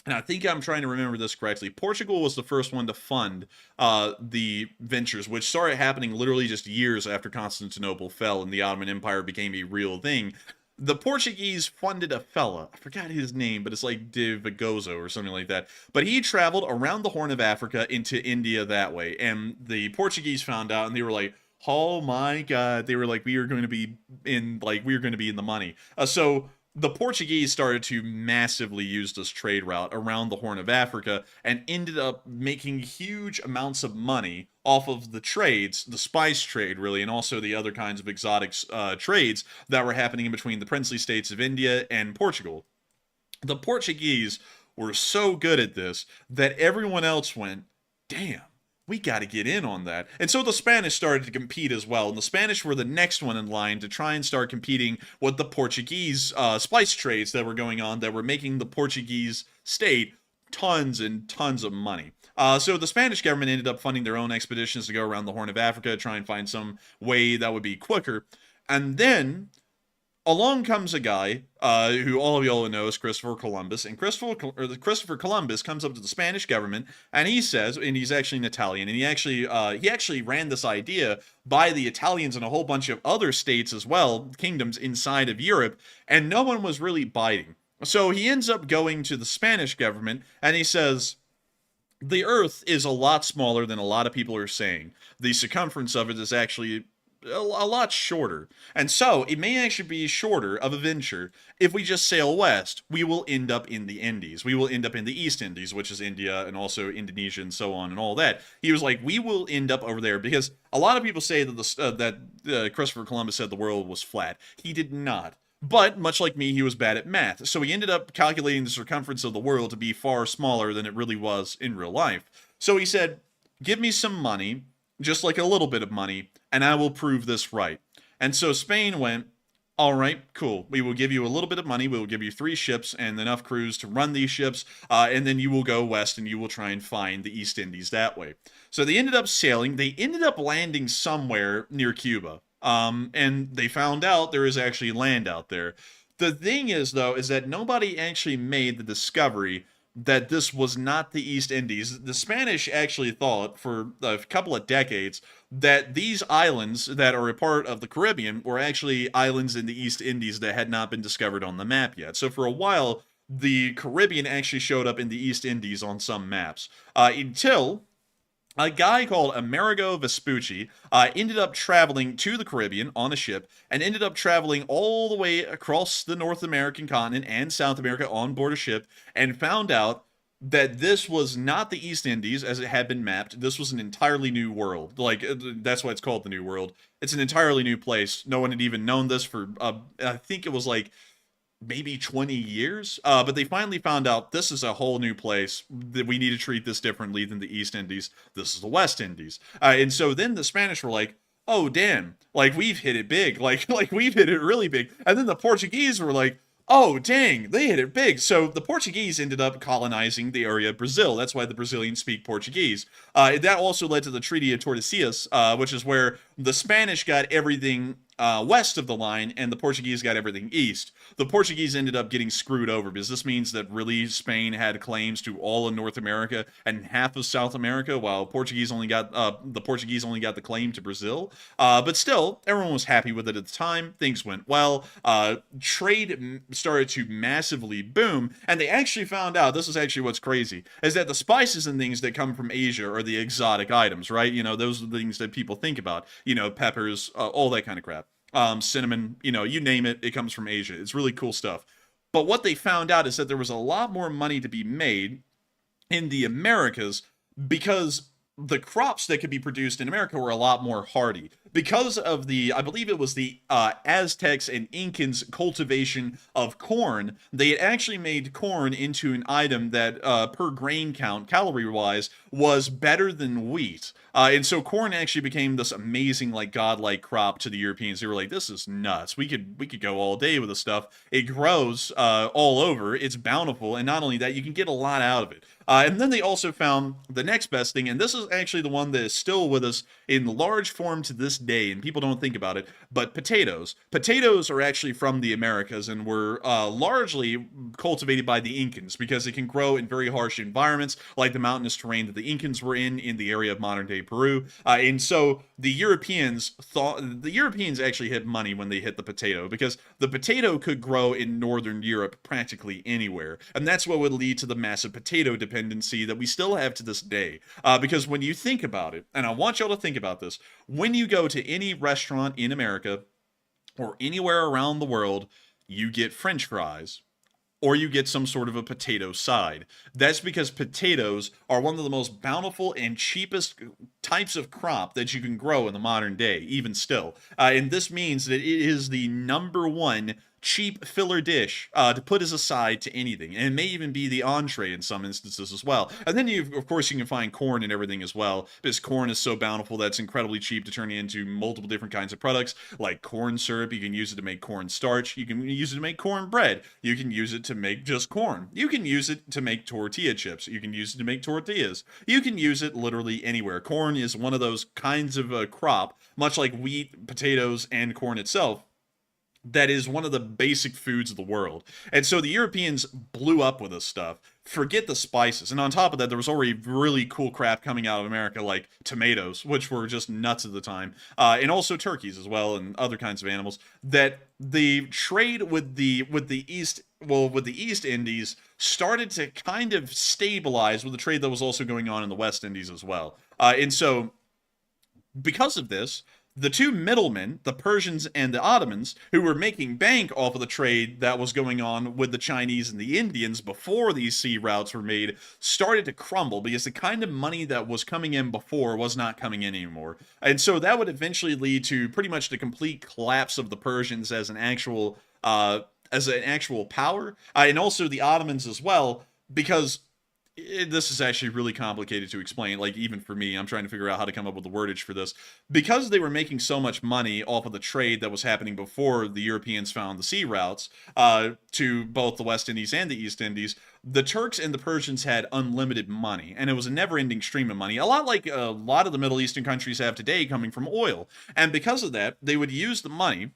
and I think I'm trying to remember this correctly, Portugal was the first one to fund the ventures, which started happening literally just years after Constantinople fell and the Ottoman Empire became a real thing. the Portuguese funded a fella. I forgot his name, but it's like De Vigozo or something like that. But he traveled around the Horn of Africa into India that way. And the Portuguese found out and they were like, oh my God. They were like, we are going to be in the money. So the Portuguese started to massively use this trade route around the Horn of Africa and ended up making huge amounts of money off of the trades, the spice trade really, and also the other kinds of exotic trades that were happening in between the princely states of India and Portugal. The Portuguese were so good at this that everyone else went, damn, we got to get in on that. And so the Spanish started to compete as well. And the Spanish were the next one in line to try and start competing with the Portuguese spice trades that were going on, that were making the Portuguese state tons and tons of money. So the Spanish government ended up funding their own expeditions to go around the Horn of Africa, try and find some way that would be quicker. And then along comes a guy who all of y'all know is Christopher Columbus, and Christopher Columbus comes up to the Spanish government and he says, and he's actually an Italian, and he actually ran this idea by the Italians and a whole bunch of other states as well, kingdoms inside of Europe, and no one was really biting. So he ends up going to the Spanish government and he says, the Earth is a lot smaller than a lot of people are saying. The circumference of it is actually a lot shorter. And so it may actually be shorter of a venture. If we just sail west, we will end up in the Indies. We will end up in the East Indies, which is India and also Indonesia and so on and all that. He was like, we will end up over there, because a lot of people say that Christopher Columbus said the world was flat. He did not. But, much like me, he was bad at math. So he ended up calculating the circumference of the world to be far smaller than it really was in real life. So he said, give me some money, just like a little bit of money, and I will prove this right. And so Spain went, all right, cool. We will give you a little bit of money. We will give you 3 ships and enough crews to run these ships, and then you will go west and you will try and find the East Indies that way. So they ended up sailing. They ended up landing somewhere near Cuba. And they found out there is actually land out there. The thing is, though, is that nobody actually made the discovery that this was not the East Indies. The Spanish actually thought for a couple of decades that these islands that are a part of the Caribbean were actually islands in the East Indies that had not been discovered on the map yet. So for a while, the Caribbean actually showed up in the East Indies on some maps. Until a guy called Amerigo Vespucci ended up traveling to the Caribbean on a ship and ended up traveling all the way across the North American continent and South America on board a ship and found out that this was not the East Indies as it had been mapped. This was an entirely new world. Like, that's why it's called the New World. It's an entirely new place. No one had even known this for, I think it was like maybe 20 years, but they finally found out this is a whole new place, that we need to treat this differently than the East Indies. This is the West Indies. And so then the Spanish were like, oh damn, like we've hit it big, like we've hit it really big. And then the Portuguese were like, oh dang, they hit it big. So the Portuguese ended up colonizing the area of Brazil. That's why the Brazilians speak Portuguese. That also led to the Treaty of Tordesillas, which is where the Spanish got everything west of the line, and the Portuguese got everything east. The Portuguese ended up getting screwed over, because this means that really Spain had claims to all of North America and half of South America, while the Portuguese only got the claim to Brazil. But still, everyone was happy with it at the time. Things went well. Trade started to massively boom, and they actually found out, this is actually what's crazy, is that the spices and things that come from Asia are the exotic items, right? You know, those are the things that people think about. You know, peppers, all that kind of crap. Cinnamon, you know, you name it, it comes from Asia. It's really cool stuff. But what they found out is that there was a lot more money to be made in the Americas, because the crops that could be produced in America were a lot more hardy. Because of the, I believe it was the Aztecs and Incans cultivation of corn, they had actually made corn into an item that, per grain count, calorie-wise, was better than wheat. And so corn actually became this amazing, like, godlike crop to the Europeans. They were like, this is nuts. We could go all day with this stuff. It grows all over. It's bountiful. And not only that, you can get a lot out of it. And then they also found the next best thing, and this is actually the one that is still with us in large form to this day, and people don't think about it, but potatoes. Potatoes are actually from the Americas and were largely cultivated by the Incans because it can grow in very harsh environments like the mountainous terrain that the Incans were in the area of modern-day Peru. And so the Europeans actually hit money when they hit the potato, because the potato could grow in northern Europe practically anywhere, and that's what would lead to the massive potato dependency that we still have to this day. Because when you think about it, and I want y'all to think about this, when you go to any restaurant in America or anywhere around the world, you get French fries, or you get some sort of a potato side. That's because potatoes are one of the most bountiful and cheapest types of crop that you can grow in the modern day, even still. And this means that it is the #1 cheap filler dish to put as a side to anything, and it may even be the entree in some instances as well. And then of course you can find corn and everything as well, because corn is so bountiful that's incredibly cheap to turn into multiple different kinds of products like corn syrup. You can use it to make corn starch, you can use it to make corn bread, you can use it to make just corn, you can use it to make tortilla chips, you can use it to make tortillas, you can use it literally anywhere. Corn is one of those kinds of crop, much like wheat, potatoes, and corn itself, that is one of the basic foods of the world. And so the Europeans blew up with this stuff. Forget the spices. And on top of that, there was already really cool crap coming out of America, like tomatoes, which were just nuts at the time, and also turkeys as well, and other kinds of animals. That the trade with the East Indies started to kind of stabilize with the trade that was also going on in the West Indies as well. And so because of this, the two middlemen, the Persians and the Ottomans, who were making bank off of the trade that was going on with the Chinese and the Indians before these sea routes were made, started to crumble because the kind of money that was coming in before was not coming in anymore. And so that would eventually lead to pretty much the complete collapse of the Persians as an actual power, and also the Ottomans as well, because this is actually really complicated to explain. Like, even for me, I'm trying to figure out how to come up with the wordage for this. Because they were making so much money off of the trade that was happening before the Europeans found the sea routes to both the West Indies and the East Indies, the Turks and the Persians had unlimited money, and it was a never-ending stream of money, a lot like a lot of the Middle Eastern countries have today, coming from oil. And because of that, they would use the money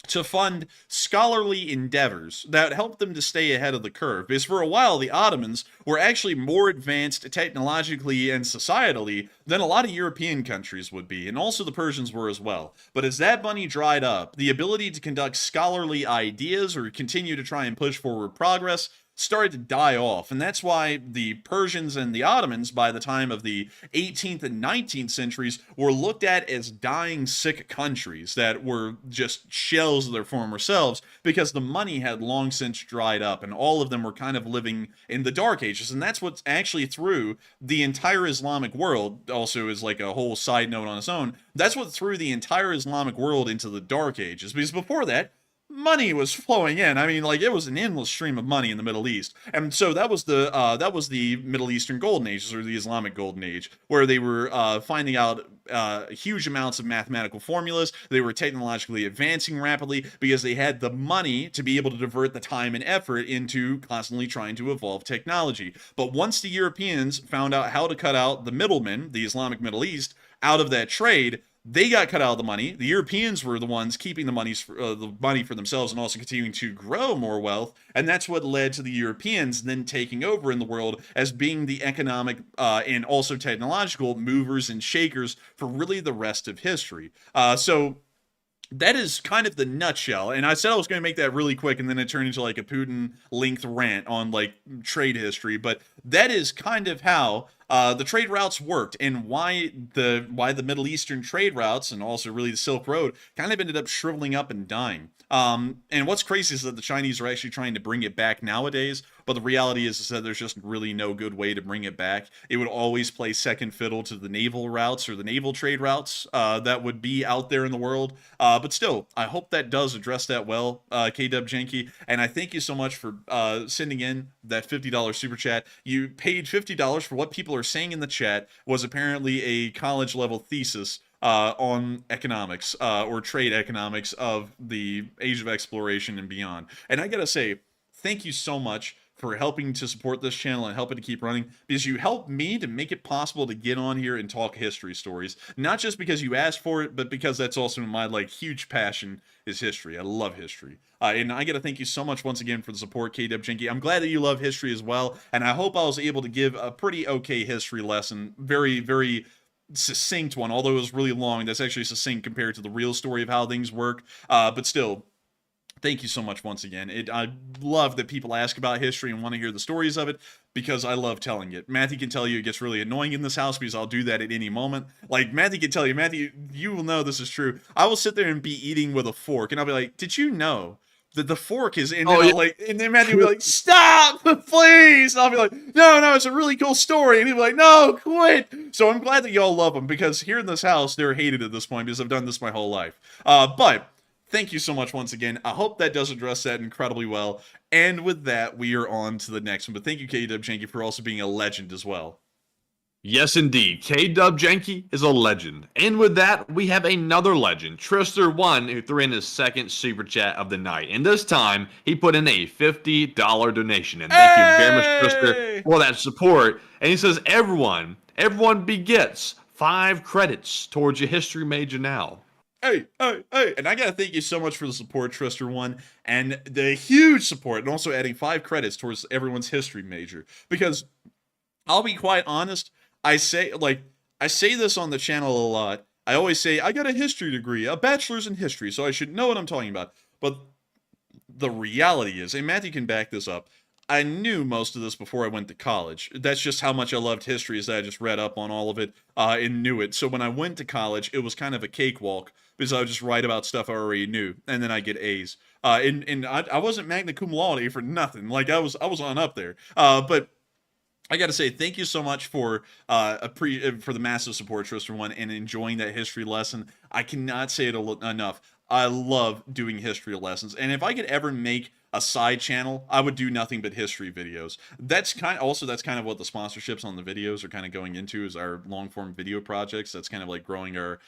to fund scholarly endeavors that helped them to stay ahead of the curve. Because for a while, the Ottomans were actually more advanced technologically and societally than a lot of European countries would be, and also the Persians were as well. But as that money dried up, the ability to conduct scholarly ideas or continue to try and push forward progress started to die off. And that's why the Persians and the Ottomans, by the time of the 18th and 19th centuries, were looked at as dying, sick countries that were just shells of their former selves, because the money had long since dried up, and all of them were kind of living in the Dark Ages. And that's what actually threw the entire Islamic world, also is like a whole side note on its own, that's what threw the entire Islamic world into the Dark Ages, because before that, money was flowing in. I mean, like, it was an endless stream of money in the Middle East. And so that was the Middle Eastern Golden Ages, or the Islamic Golden Age, where they were finding out huge amounts of mathematical formulas. They were technologically advancing rapidly because they had the money to be able to divert the time and effort into constantly trying to evolve technology. But once the Europeans found out how to cut out the middlemen, the Islamic Middle East, out of that trade, they got cut out of the money. The Europeans were the ones keeping the money for themselves and also continuing to grow more wealth. And that's what led to the Europeans then taking over in the world as being the economic and also technological movers and shakers for really the rest of history. So that is kind of the nutshell. And I said I was going to make that really quick, and then it turned into like a Putin-length rant on like trade history. But that is kind of how the trade routes worked, and why the Middle Eastern trade routes, and also really the Silk Road, kind of ended up shriveling up and dying. And what's crazy is that the Chinese are actually trying to bring it back nowadays, but the reality is that there's just really no good way to bring it back. It would always play second fiddle to the naval routes or the naval trade routes that would be out there in the world. But still, I hope that does address that well, K-Dub Janky. And I thank you so much for sending in that $50 super chat. You paid $50 for what people are saying in the chat was apparently a college level thesis on economics or trade economics of the age of exploration and beyond. And I gotta say, thank you so much for helping to support this channel and helping to keep running, because you help me to make it possible to get on here and talk history stories. Not just because you asked for it, but because that's also my like huge passion is history. I love history. And I gotta thank you so much once again for the support, KWJenky. I'm glad that you love history as well, and I hope I was able to give a pretty okay history lesson. Very, very succinct one, although it was really long. That's actually succinct compared to the real story of how things work. But still, thank you so much once again. I love that people ask about history and want to hear the stories of it, because I love telling it. Matthew can tell you it gets really annoying in this house because I'll do that at any moment. Like, Matthew can tell you, Matthew, you will know this is true. I will sit there and be eating with a fork, and I'll be like, did you know that the fork is in like, and then Matthew will be like, stop, please. And I'll be like, no, it's a really cool story. And he'll be like, no, quit. So I'm glad that y'all love them, because here in this house, they're hated at this point because I've done this my whole life. But thank you so much once again. I hope that does address that incredibly well. And with that, we are on to the next one. But thank you, KWJenky, for also being a legend as well. Yes, indeed. KWJenky is a legend. And with that, we have another legend, Trister1, who threw in his second super chat of the night. And this time, he put in a $50 donation. And thank you very much, Trister, for that support. And he says, everyone begets 5 credits towards your history major now. Hey, and I gotta thank you so much for the support, Trister1, and the huge support, and also adding 5 credits towards everyone's history major. Because I'll be quite honest, I say this on the channel a lot. I always say, I got a history degree, a bachelor's in history, so I should know what I'm talking about. But the reality is, and Matthew can back this up, I knew most of this before I went to college. That's just how much I loved history, is that I just read up on all of it and knew it. So when I went to college, it was kind of a cakewalk, because I would just write about stuff I already knew, and then I get A's. And I wasn't magna cum laude for nothing. Like, I was on up there. But I gotta say, thank you so much for the massive support, Trister1, and enjoying that history lesson. I cannot say it enough. I love doing history lessons, and if I could ever make a side channel, I would do nothing but history videos. That's kind of what the sponsorships on the videos are kind of going into, is our long form video projects. That's kind of like growing our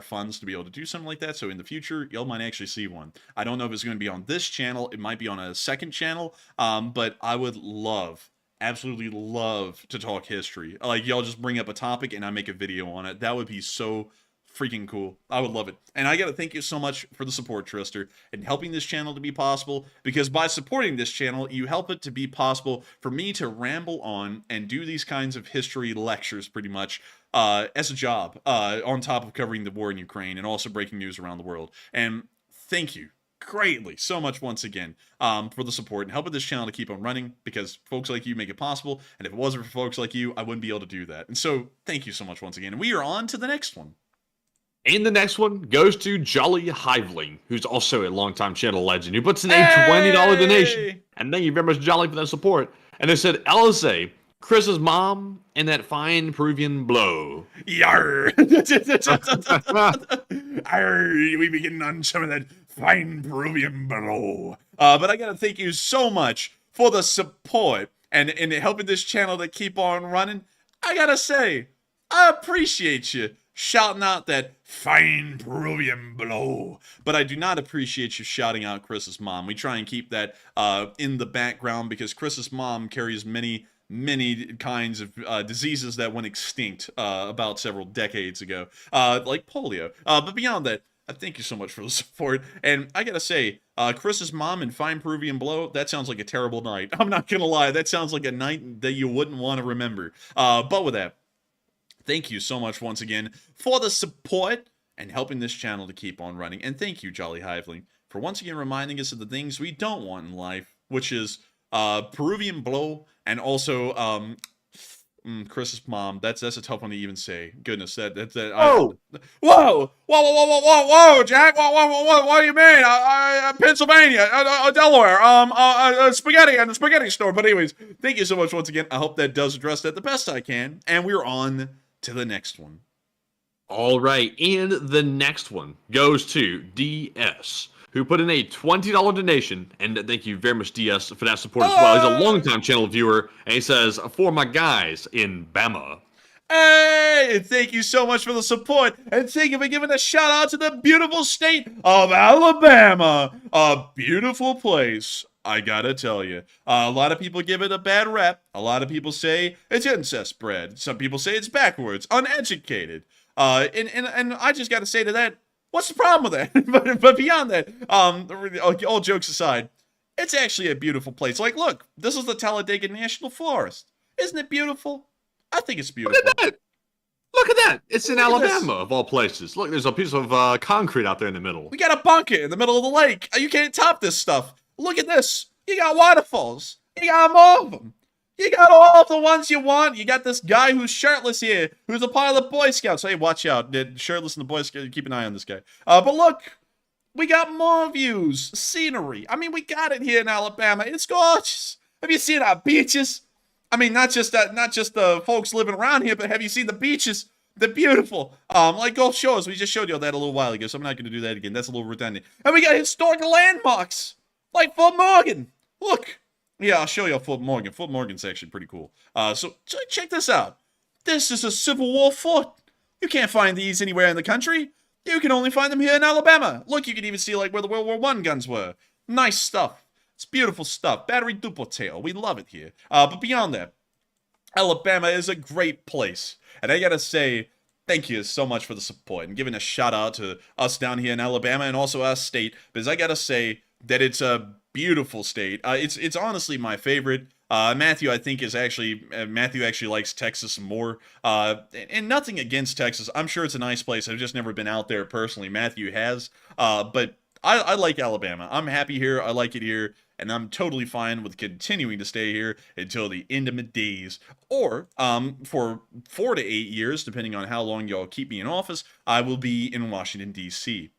funds to be able to do something like that. So in the future, y'all might actually see one. I don't know if it's going to be on this channel. It might be on a second channel, but I would absolutely love to talk history. Like, y'all just bring up a topic and I make a video on it. That would be so freaking cool. I would love it. And I gotta thank you so much for the support, Trister, and helping this channel to be possible, because by supporting this channel, you help it to be possible for me to ramble on and do these kinds of history lectures pretty much as a job, on top of covering the war in Ukraine and also breaking news around the world. And thank you greatly so much once again for the support and helping this channel to keep on running, because folks like you make it possible, and if it wasn't for folks like you, I wouldn't be able to do that. And so thank you so much once again, and we are on to the next one. And the next one goes to Jolly Hiveling, who's also a longtime channel legend, who puts in a $20 donation. And thank you very much, Jolly, for that support. And they said, LSA, Chris's mom, and that fine Peruvian blow. Yarr! Arr, we be getting on some of that fine Peruvian blow. But I gotta thank you so much for the support and helping this channel to keep on running. I gotta say, I appreciate you shouting out that fine Peruvian blow. But I do not appreciate you shouting out Chris's mom. We try and keep that in the background, because Chris's mom carries many kinds of diseases that went extinct about several decades ago, like polio. But beyond that, thank you so much for the support. And I gotta say, Chris's mom and fine Peruvian blow, that sounds like a terrible night. I'm not gonna lie, that sounds like a night that you wouldn't want to remember. But with that, thank you so much once again for the support and helping this channel to keep on running. And thank you, Jolly Hiveling, for once again reminding us of the things we don't want in life, which is Peruvian blow, and also Chris's mom. That's a tough one to even say. Goodness, whoa, Jack, what do you mean? Pennsylvania, Delaware, spaghetti and the spaghetti store. But anyways, thank you so much once again. I hope that does address that the best I can, and we're on to the next one. All right, and the next one goes to DS, who put in a $20 donation, and thank you very much, DS, for that support as well. He's a longtime channel viewer, and he says, for my guys in Bama. Hey, thank you so much for the support, and thank you for giving a shout out to the beautiful state of Alabama, a beautiful place. I gotta tell you, a lot of people give it a bad rep. A lot of people say it's incest bread. Some people say it's backwards, uneducated. And I just gotta say to that, what's the problem with that? but beyond that, all jokes aside, it's actually a beautiful place. Like, look, this is the Talladega National Forest. Isn't it beautiful? I think it's beautiful. Look at that. Look at that. It's in Look at Alabama, of all places. Look, there's a piece of concrete out there in the middle. We got a bunker in the middle of the lake. You can't top this stuff. Look at this. You got waterfalls. You got all of them. You got all of the ones you want. You got this guy who's shirtless here, who's a part of the Boy Scouts. Hey, watch out. Shirtless in the Boy Scouts. Keep an eye on this guy. But look, we got more views, scenery. I mean, we got it here in Alabama. It's gorgeous. Have you seen our beaches? I mean, not just the folks living around here, but have you seen the beaches? They're beautiful. Like Gulf Shores. We just showed you that a little while ago, so I'm not going to do that again. That's a little redundant. And we got historical landmarks, like Fort Morgan. Look. Yeah, I'll show you Fort Morgan. Fort Morgan's actually pretty cool. So check this out. This is a Civil War fort. You can't find these anywhere in the country. You can only find them here in Alabama. Look, you can even see like where the World War I guns were. Nice stuff. It's beautiful stuff. Battery Dupotail. We love it here. But beyond that, Alabama is a great place. And I gotta say, thank you so much for the support and giving a shout out to us down here in Alabama and also our state. Because I gotta say that it's a beautiful state. It's honestly my favorite. Matthew, I think, is actually Matthew actually likes Texas more. And nothing against Texas. I'm sure it's a nice place. I've just never been out there personally. Matthew has. But I like Alabama. I'm happy here. I like it here. And I'm totally fine with continuing to stay here until the end of my days. Or, for 4 to 8 years, depending on how long y'all keep me in office, I will be in Washington, D.C.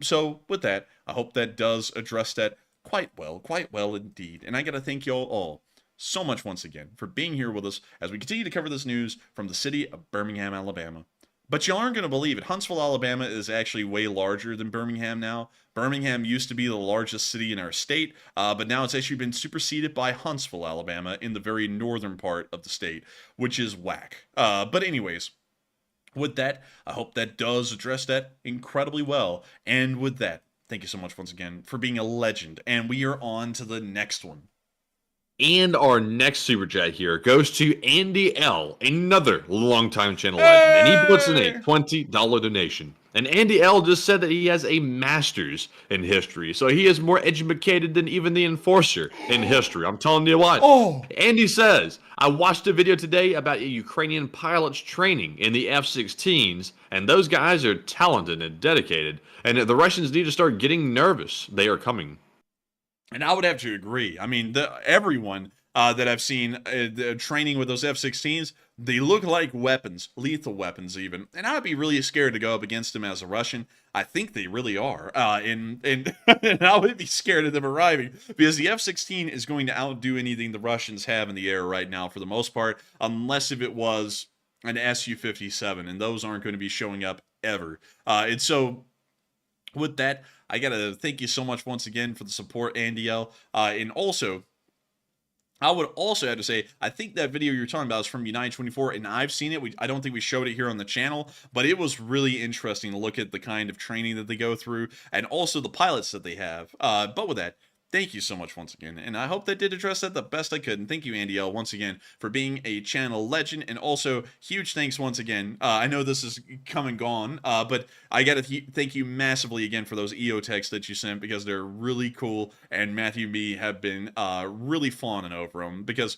So, with that, I hope that does address that quite well indeed. And I gotta thank y'all all so much once again for being here with us as we continue to cover this news from the city of Birmingham, Alabama. But you aren't going to believe it. Huntsville, Alabama is actually way larger than Birmingham now. Birmingham used to be the largest city in our state, but now it's actually been superseded by Huntsville, Alabama, in the very northern part of the state, which is whack. But anyways, with that, I hope that does address that incredibly well. And with that, thank you so much once again for being a legend. And we are on to the next one. And our next super chat here goes to Andy L, another longtime channel legend, and he puts in a $20 donation. And Andy L just said that he has a master's in history, so he is more educated than even the enforcer in history. I'm telling you what. Andy says, I watched a video today about a Ukrainian pilot's training in the F-16s, and those guys are talented and dedicated, and the Russians need to start getting nervous. They are coming. And I would have to agree. I mean, everyone that I've seen training with those F-16s, they look like weapons, lethal weapons even. And I'd be really scared to go up against them as a Russian. I think they really are. And I would be scared of them arriving because the F-16 is going to outdo anything the Russians have in the air right now for the most part, unless if it was an Su-57, and those aren't going to be showing up ever. And so with that, I gotta thank you so much once again for the support, Andy L. And also, I would also have to say, I think that video you're talking about is from United 24, and I've seen it. I don't think we showed it here on the channel, but it was really interesting to look at the kind of training that they go through, and also the pilots that they have. But with that, thank you so much once again, and I hope that did address that the best I could. And thank you, Andy L, once again for being a channel legend, and also huge thanks once again. I know this is come and gone, but I gotta thank you massively again for those EO texts that you sent, because they're really cool, and Matthew and me have been really fawning over them, because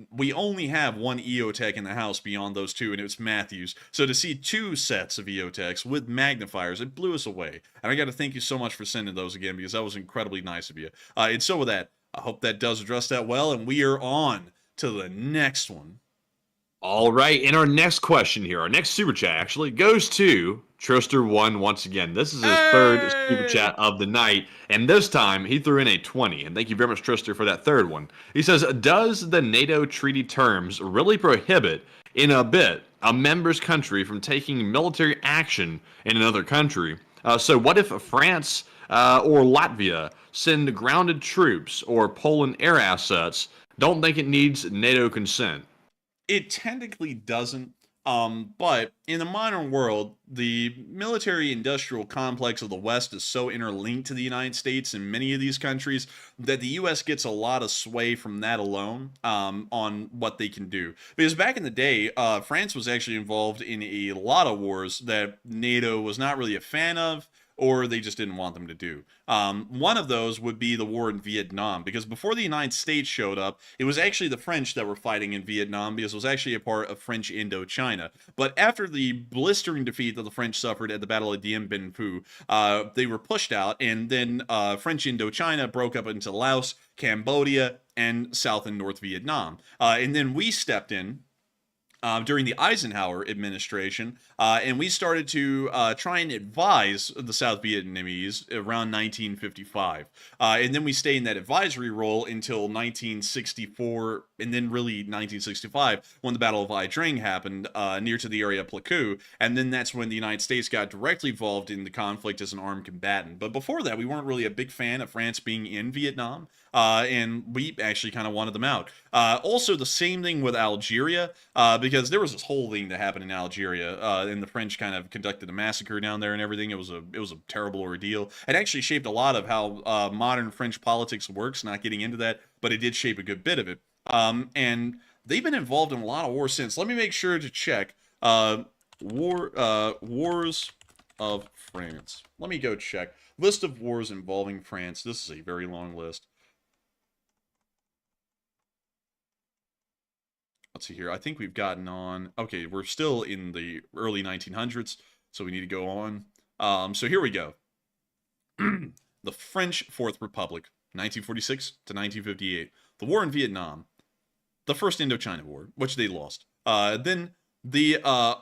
we only have one EOTech in the house beyond those two, and it's Matthew's. So to see 2 sets of EOTechs with magnifiers, it blew us away. And I got to thank you so much for sending those again, because that was incredibly nice of you. And so with that, I hope that does address that well, and we are on to the next one. All right, and our next question here, our next super chat actually goes to Trister1 once again. This is his third super chat of the night, and this time he threw in a 20. And thank you very much, Trister, for that third one. He says, does the NATO treaty terms really prohibit, in a bit, a member's country from taking military action in another country? So what if France or Latvia send grounded troops or Poland air assets? Don't think it needs NATO consent. It technically doesn't, But in the modern world, the military-industrial complex of the West is so interlinked to the United States and many of these countries that the U.S. gets a lot of sway from that alone on what they can do. Because back in the day, France was actually involved in a lot of wars that NATO was not really a fan of, or they just didn't want them to do. One of those would be the war in Vietnam, because before the United States showed up, it was actually the French that were fighting in Vietnam, because it was actually a part of French Indochina. But after the blistering defeat that the French suffered at the Battle of Dien Bien Phu, they were pushed out, and then French Indochina broke up into Laos, Cambodia, and South and North Vietnam. And then we stepped in during the Eisenhower administration, and we started to try and advise the South Vietnamese around 1955. And then we stayed in that advisory role until 1964, and then really 1965, when the Battle of Ia Drang happened near to the area of Pleiku. And then that's when the United States got directly involved in the conflict as an armed combatant. But before that, we weren't really a big fan of France being in Vietnam. And we actually kind of wanted them out. Also, the same thing with Algeria, because there was this whole thing that happened in Algeria, and the French kind of conducted a massacre down there and everything. It was a terrible ordeal. It actually shaped a lot of how modern French politics works. Not getting into that, but it did shape a good bit of it. And they've been involved in a lot of wars since. Let me make sure to check wars of France. Let me go check list of wars involving France. This is a very long list. Let's see here. I think we've gotten on. Okay, we're still in the early 1900s, so we need to go on. So here we go. The French Fourth Republic, 1946 to 1958. The war in Vietnam. The First Indochina War, which they lost. Then the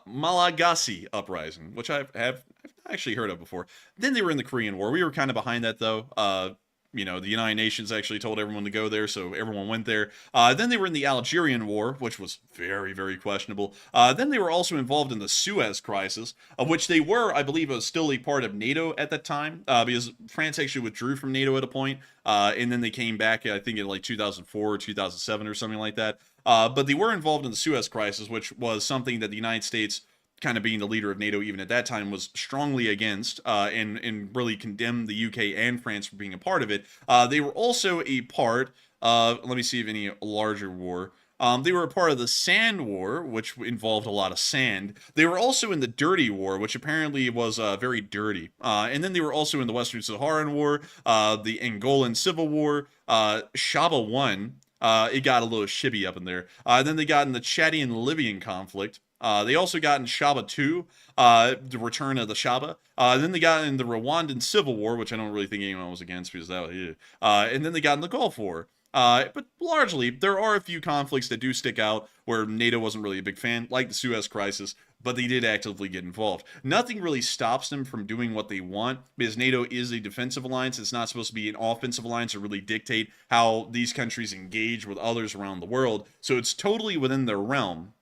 Malagasy Uprising, which I've actually heard of before. Then they were in the Korean War. We were kind of behind that, though. You know, the United Nations actually told everyone to go there, so everyone went there. Then they were in the Algerian War, which was very, very questionable. Then they were also involved in the Suez Crisis, of which they were, I believe, was still a part of NATO at that time, because France actually withdrew from NATO at a point, and then they came back, I think, in like 2004 or 2007 or something like that. But they were involved in the Suez Crisis, which was something that the United States, kind of being the leader of NATO even at that time, was strongly against, and really condemned the UK and France for being a part of it. They were also a part of, let me see if any larger war. They were a part of the Sand War, which involved a lot of sand. They were also in the Dirty War, which apparently was very dirty. And then they were also in the Western Saharan War, the Angolan Civil War, Shaba 1. It got a little shibby up in there. Then they got in the Chadian-Libyan conflict. They also got in Shaba 2, the return of the Shaba. Then they got in the Rwandan Civil War, which I don't really think anyone was against, because that was, and then they got in the Gulf War. But largely, there are a few conflicts that do stick out where NATO wasn't really a big fan, like the Suez Crisis, but they did actively get involved. Nothing really stops them from doing what they want, because NATO is a defensive alliance. It's not supposed to be an offensive alliance or really dictate how these countries engage with others around the world. So it's totally within their realm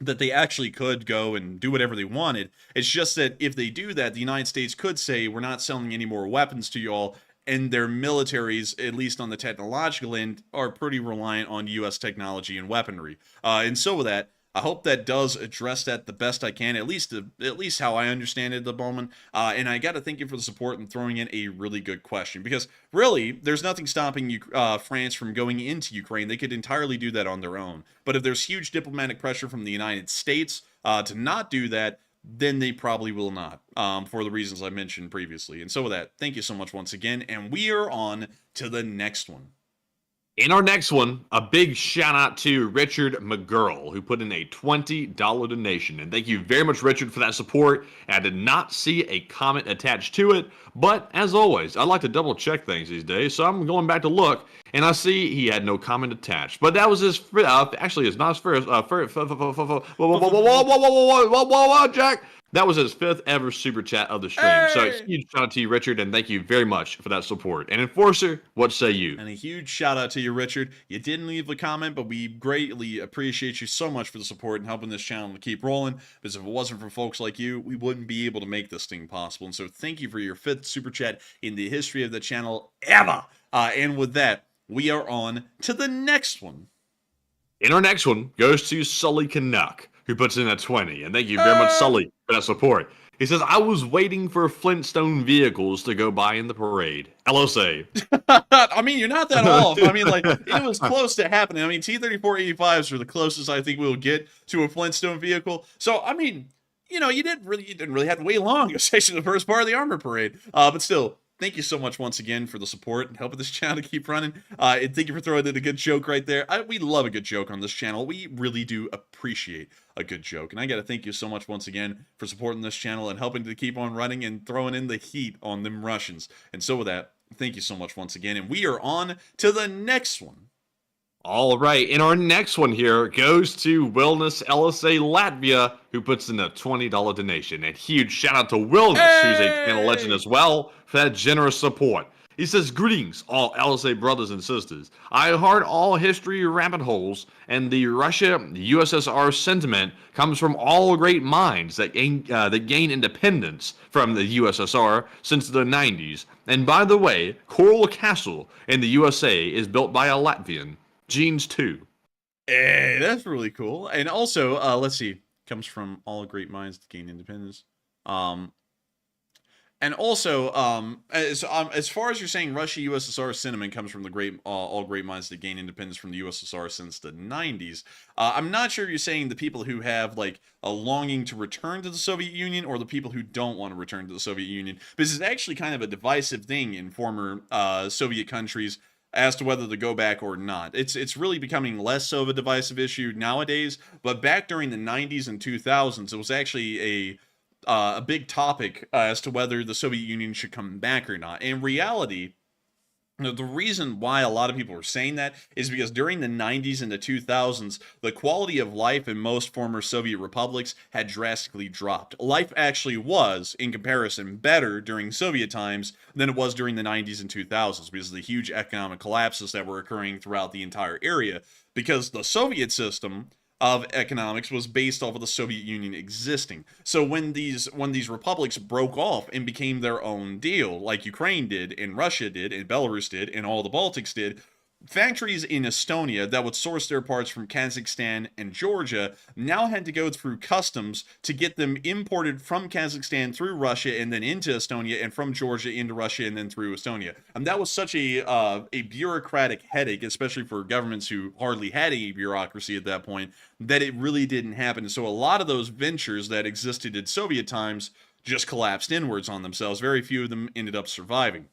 that they actually could go and do whatever they wanted. It's just that if they do that, the United States could say, we're not selling any more weapons to y'all, and their militaries, at least on the technological end, are pretty reliant on U.S. technology and weaponry. And so with that, I hope that does address that the best I can, at least how I understand it at the moment. And I got to thank you for the support and throwing in a really good question, because really, there's nothing stopping France from going into Ukraine. They could entirely do that on their own. But if there's huge diplomatic pressure from the United States to not do that, then they probably will not, for the reasons I mentioned previously. And so with that, thank you so much once again, and we are on to the next one. In our next one, a big shout out to Richard McGurl, who put in a $20 donation. And thank you very much, Richard, for that support. I did not see a comment attached to it, but as always, I like to double check things these days, so I'm going back to look, and I see he had no comment attached. But that was his, actually, it's not his first, Jack. That was his 5th ever super chat of the stream. Hey! So huge shout out to you, Richard, and thank you very much for that support. And Enforcer, what say you? And a huge shout out to you, Richard. You didn't leave a comment, but we greatly appreciate you so much for the support and helping this channel to keep rolling. Because if it wasn't for folks like you, we wouldn't be able to make this thing possible. And so thank you for your 5th super chat in the history of the channel ever. And with that, we are on to the next one. In our next one goes to Sully Canuck, who puts in a 20. And thank you very much, Sully, for that support. He says, I was waiting for Flintstone vehicles to go by in the parade. LOC. I mean, you're not that off. I mean, like, it was close to happening. I mean, T-34-85s are the closest I think we'll get to a Flintstone vehicle. So, I mean, you know, you didn't really have to wait long. It was actually the first part of the armor parade. But still, thank you so much once again for the support and helping this channel to keep running. And thank you for throwing in a good joke right there. We love a good joke on this channel. We really do appreciate a good joke. And I got to thank you so much once again for supporting this channel and helping to keep on running and throwing in the heat on them Russians. And so with that, thank you so much once again. And we are on to the next one. All right, and our next one here goes to Wellness LSA Latvia, who puts in a $20 donation. And huge shout out to Wellness, who's a channel legend as well, for that generous support. He says, greetings, all LSA brothers and sisters. I heart all history rabbit holes, and the Russia-USSR sentiment comes from all great minds that gain independence from the USSR since the 90s. And by the way, Coral Castle in the USA is built by a Latvian. Genes 2. Hey, that's really cool. And also, let's see, comes from all great minds to gain independence. And also, as far as you're saying, Russia-USSR sentiment comes from the all great minds to gain independence from the USSR since the 90s. I'm not sure if you're saying the people who have like a longing to return to the Soviet Union or the people who don't want to return to the Soviet Union. This is actually kind of a divisive thing in former Soviet countries as to whether to go back or not. It's really becoming less so of a divisive issue nowadays, but back during the 90s and 2000s, it was actually a big topic as to whether the Soviet Union should come back or not. In reality, the reason why a lot of people are saying that is because during the 90s and the 2000s, the quality of life in most former Soviet republics had drastically dropped. Life actually was, in comparison, better during Soviet times than it was during the 90s and 2000s because of the huge economic collapses that were occurring throughout the entire area. Because the Soviet system of economics was based off of the Soviet Union existing. So when these republics broke off and became their own deal, like Ukraine did, and Russia did, and Belarus did, and all the Baltics did, factories in Estonia that would source their parts from Kazakhstan and Georgia now had to go through customs to get them imported from Kazakhstan through Russia and then into Estonia, and from Georgia into Russia and then through Estonia. And that was such a bureaucratic headache, especially for governments who hardly had any bureaucracy at that point, that it really didn't happen. So a lot of those ventures that existed in Soviet times just collapsed inwards on themselves. Very few of them ended up surviving.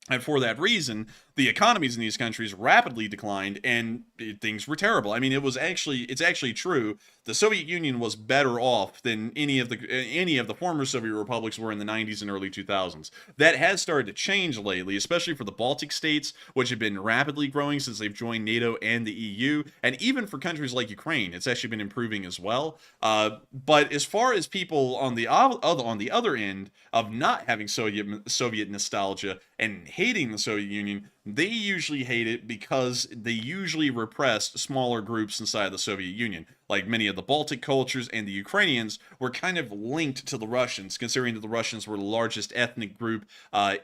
And for that reason, the economies in these countries rapidly declined, and things were terrible. I mean, it's actually true. The Soviet Union was better off than any of the former Soviet republics were in the 90s and early 2000s. That has started to change lately, especially for the Baltic states, which have been rapidly growing since they've joined NATO and the EU, and even for countries like Ukraine, it's actually been improving as well. But as far as people on the other end of not having Soviet nostalgia and hating the Soviet Union, they usually hate it because they usually repressed smaller groups inside the Soviet Union. Like many of the Baltic cultures and the Ukrainians were kind of linked to the Russians, considering that the Russians were the largest ethnic group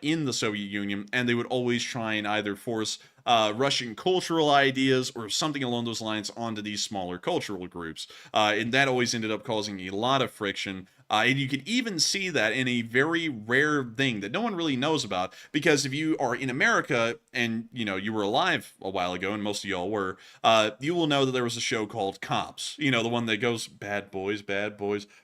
in the Soviet Union, and they would always try and either force Russian cultural ideas or something along those lines onto these smaller cultural groups. And that always ended up causing a lot of friction. And you could even see that in a very rare thing that no one really knows about, because if you are in America and, you know, you were alive a while ago, and most of y'all were, you will know that there was a show called Cops. You know, the one that goes, bad boys,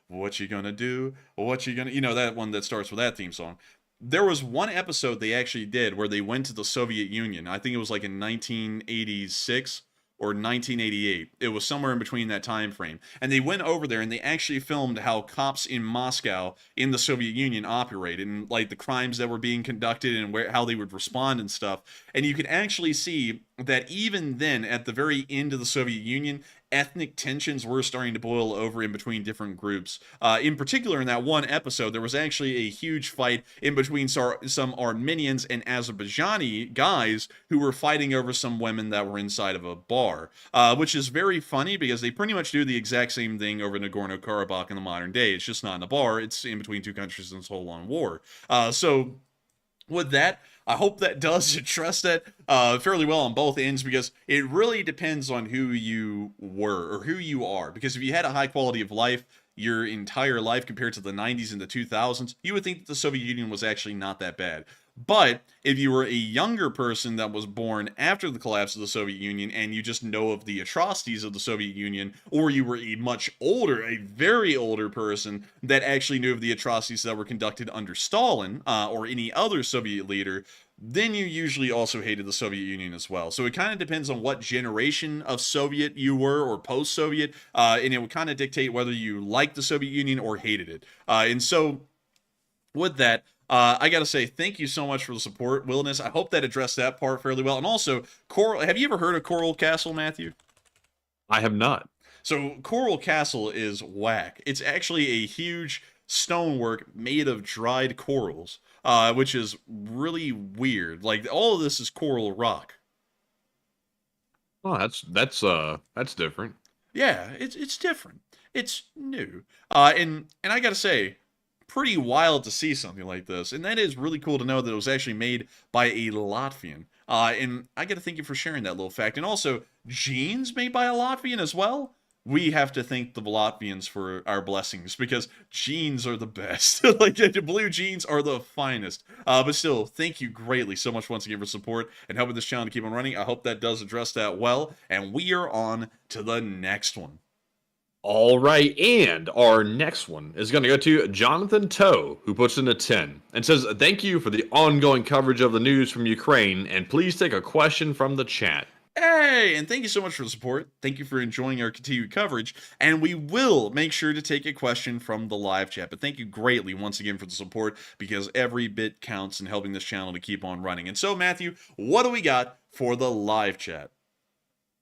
what you gonna do? You know, that one that starts with that theme song. There was one episode they actually did where they went to the Soviet Union. I think it was like in 1986 or 1988. It was somewhere in between that time frame. And they went over there and they actually filmed how cops in Moscow in the Soviet Union operated, and like the crimes that were being conducted and how they would respond and stuff. And you could actually see that even then, at the very end of the Soviet Union, ethnic tensions were starting to boil over in between different groups. In particular, in that one episode, there was actually a huge fight in between some Armenians and Azerbaijani guys who were fighting over some women that were inside of a bar, which is very funny because they pretty much do the exact same thing over Nagorno-Karabakh in the modern day. It's just not in a bar. It's in between two countries in this whole long war. So with that, I hope that does address that fairly well on both ends, because it really depends on who you were or who you are. Because if you had a high quality of life your entire life compared to the 90s and the 2000s, you would think that the Soviet Union was actually not that bad. But if you were a younger person that was born after the collapse of the Soviet Union and you just know of the atrocities of the Soviet Union, or you were a much older, a very older person that actually knew of the atrocities that were conducted under Stalin or any other Soviet leader, then you usually also hated the Soviet Union as well. So it kind of depends on what generation of Soviet you were or post-Soviet, and it would kind of dictate whether you liked the Soviet Union or hated it. And so with that, I gotta say thank you so much for the support, Wilderness. I hope that addressed that part fairly well. And also, Coral, have you ever heard of Coral Castle, Matthew? I have not. So Coral Castle is whack. It's actually a huge stonework made of dried corals, which is really weird. Like, all of this is coral rock. Oh, that's different. Yeah, it's different. It's new. And I gotta say, pretty wild to see something like this, and that is really cool to know that it was actually made by a Latvian. And I gotta thank you for sharing that little fact. And also, jeans made by a Latvian as well. We have to thank the Latvians for our blessings, because jeans are the best. Like, the blue jeans are the finest. But still, thank you greatly so much once again for support and helping this channel to keep on running. I hope that does address that well, and we are on to the next one. All right, and our next one is going to go to Jonathan Toe, who puts in a 10 and says, thank you for the ongoing coverage of the news from Ukraine, and please take a question from the chat. Hey, and thank you so much for the support. Thank you for enjoying our continued coverage, and we will make sure to take a question from the live chat. But thank you greatly once again for the support, because every bit counts in helping this channel to keep on running. And so, Matthew, what do we got for the live chat?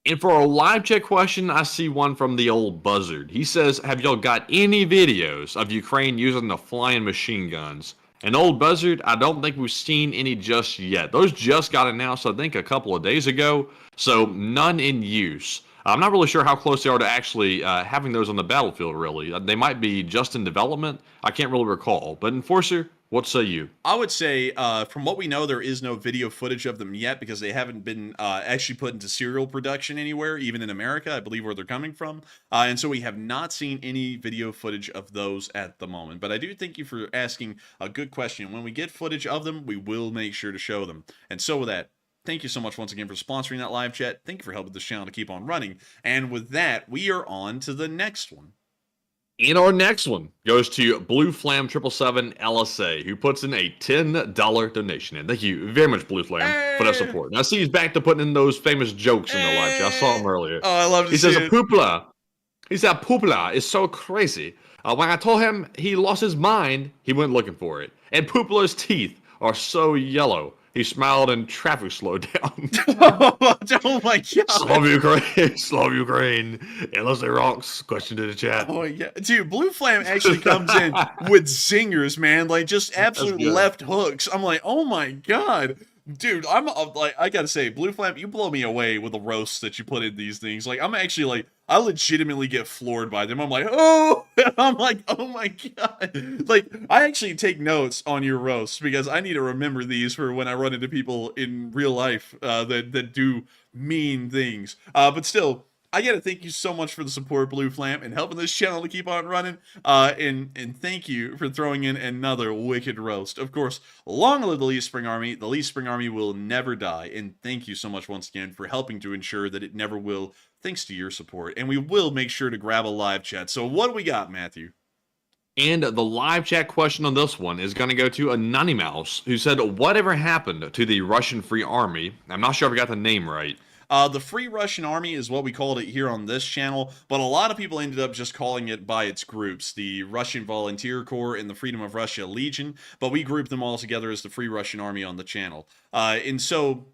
And for our live chat question, I see one from the old buzzard. He says, have y'all got any videos of Ukraine using the flying machine guns? And old buzzard, I don't think we've seen any just yet. Those just got announced, I think, a couple of days ago. So none in use. I'm not really sure how close they are to actually having those on the battlefield, really. They might be just in development. I can't really recall. But Enforcer, what say you? I would say, from what we know, there is no video footage of them yet, because they haven't been actually put into serial production anywhere, even in America, I believe, where they're coming from. And so we have not seen any video footage of those at the moment. But I do thank you for asking a good question. When we get footage of them, we will make sure to show them. And so with that, thank you so much once again for sponsoring that live chat. Thank you for helping this channel to keep on running. And with that, we are on to the next one. And our next one goes to Blue Flam 777 LSA, who puts in a $10 donation. And thank you very much, Blue Flam, for that support. Now, see, he's back to putting in those famous jokes in the live chat. I saw him earlier. Oh, I love to He see says, it. He said, Poopla is so crazy. When I told him he lost his mind, he went looking for it. And Poopla's teeth are so yellow. He smiled and traffic slowed down. Oh my god. Slav Ukraine. Slav Ukraine. LSA rocks. Question to the chat. Oh yeah. Dude, Blue Flame actually comes in with zingers, man. Like, just absolute left hooks. I'm like, oh my god. Dude, I'm like, I gotta say, Blue Flame, you blow me away with the roasts that you put in these things. Like, I'm actually like, I legitimately get floored by them. I'm like, oh, I'm like, oh my god. Like, I actually take notes on your roasts, because I need to remember these for when I run into people in real life that do mean things. But still, I gotta thank you so much for the support, Blue Flam, and helping this channel to keep on running. And thank you for throwing in another wicked roast. Of course, long live the Lee Spring Army. The Lee Spring Army will never die. And thank you so much once again for helping to ensure that it never will, thanks to your support. And we will make sure to grab a live chat. So what do we got, Matthew? And the live chat question on this one is going to go to Anonymouse, who said, whatever happened to the Russian Free Army? I'm not sure if I got the name right. The Free Russian Army is what we called it here on this channel, but a lot of people ended up just calling it by its groups, the Russian Volunteer Corps and the Freedom of Russia Legion, but we grouped them all together as the Free Russian Army on the channel. And so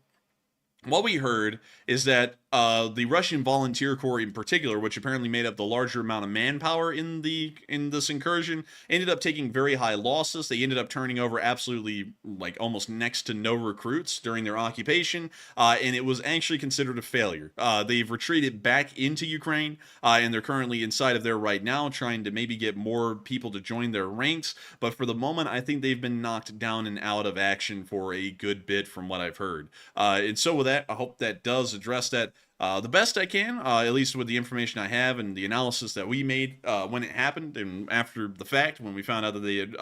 what we heard is that the Russian Volunteer Corps in particular, which apparently made up the larger amount of manpower in this incursion, ended up taking very high losses. They ended up turning over absolutely like almost next to no recruits during their occupation, and it was actually considered a failure. They've retreated back into Ukraine, and they're currently inside of there right now, trying to maybe get more people to join their ranks. But for the moment, I think they've been knocked down and out of action for a good bit, from what I've heard. And so with that, I hope that does address that the best I can, at least with the information I have and the analysis that we made when it happened and after the fact, when we found out that they had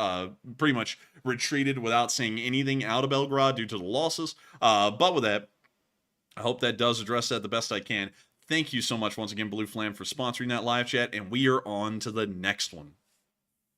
pretty much retreated without saying anything out of Belgrade due to the losses. But with that, I hope that does address that the best I can. Thank you so much once again, Blue Flam, for sponsoring that live chat, and we are on to the next one.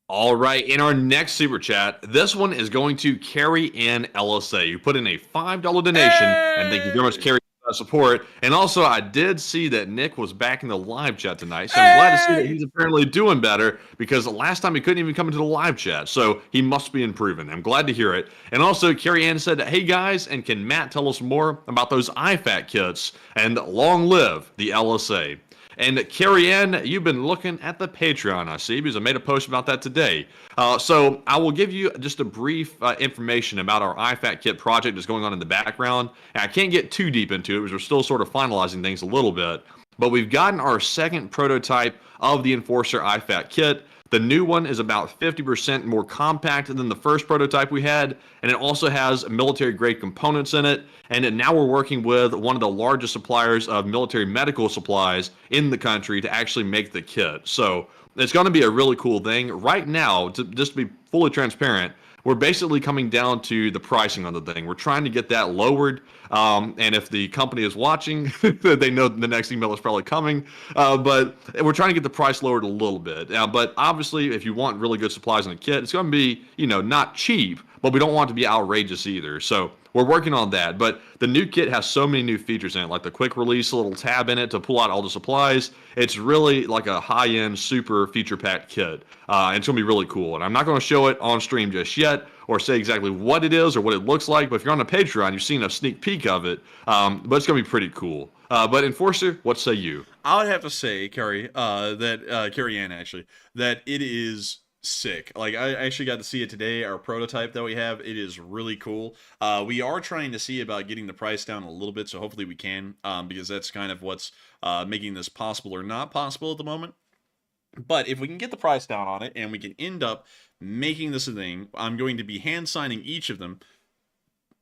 All right, in our next super chat, this one is going to Carrie Ann LSA. You put in a $5 donation, and thank you very much, Carrie, for that support. And also, I did see that Nick was back in the live chat tonight, so I'm glad to see that he's apparently doing better, because the last time he couldn't even come into the live chat, so he must be improving. I'm glad to hear it. And also, Carrie Ann said, hey guys, and can Matt tell us more about those IFAC kits, and long live the LSA. And Carrie Ann, you've been looking at the Patreon, I see, because I made a post about that today. So I will give you just a brief information about our IFAC kit project that's going on in the background. And I can't get too deep into it because we're still sort of finalizing things a little bit. But we've gotten our second prototype of the Enforcer IFAC kit. The new one is about 50% more compact than the first prototype we had, and it also has military-grade components in it. And now we're working with one of the largest suppliers of military medical supplies in the country to actually make the kit. So it's going to be a really cool thing. Right now, just to be fully transparent, we're basically coming down to the pricing on the thing. We're trying to get that lowered. And if the company is watching, they know the next email is probably coming. But we're trying to get the price lowered a little bit. But obviously, if you want really good supplies in a kit, it's going to be, not cheap, but we don't want it to be outrageous either. So we're working on that. But the new kit has so many new features in it, like the quick release, a little tab in it to pull out all the supplies. It's really like a high-end, super feature-packed kit. And it's going to be really cool. And I'm not going to show it on stream just yet or say exactly what it is or what it looks like. But if you're on the Patreon, you've seen a sneak peek of it. But it's going to be pretty cool. But Enforcer, what say you? I would have to say, Carrie, Carrie Ann, actually, that it is sick. Like, I actually got to see it today, our prototype that we have. It is really cool. We are trying to see about getting the price down a little bit, so hopefully we can, because that's kind of what's making this possible or not possible at the moment. But if we can get the price down on it and we can end up making this a thing, I'm going to be hand signing each of them.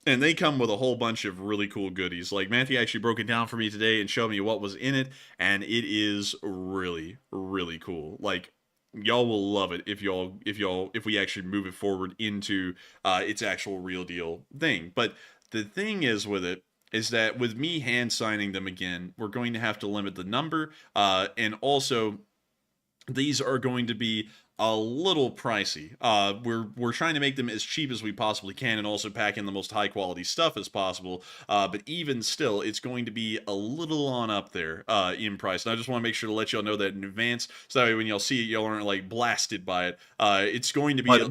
And they come with a whole bunch of really cool goodies. Like, Matthew actually broke it down for me today and showed me what was in it, and it is really, really cool. Like, y'all will love it if we actually move it forward into its actual real deal thing. But the thing is with it is that with me hand signing them again, we're going to have to limit the number, and also these are going to be a little pricey. We're trying to make them as cheap as we possibly can and also pack in the most high quality stuff as possible. But even still, it's going to be a little on up there in price. And I just want to make sure to let y'all know that in advance, so that way when y'all see it, y'all aren't like blasted by it. It's going to be.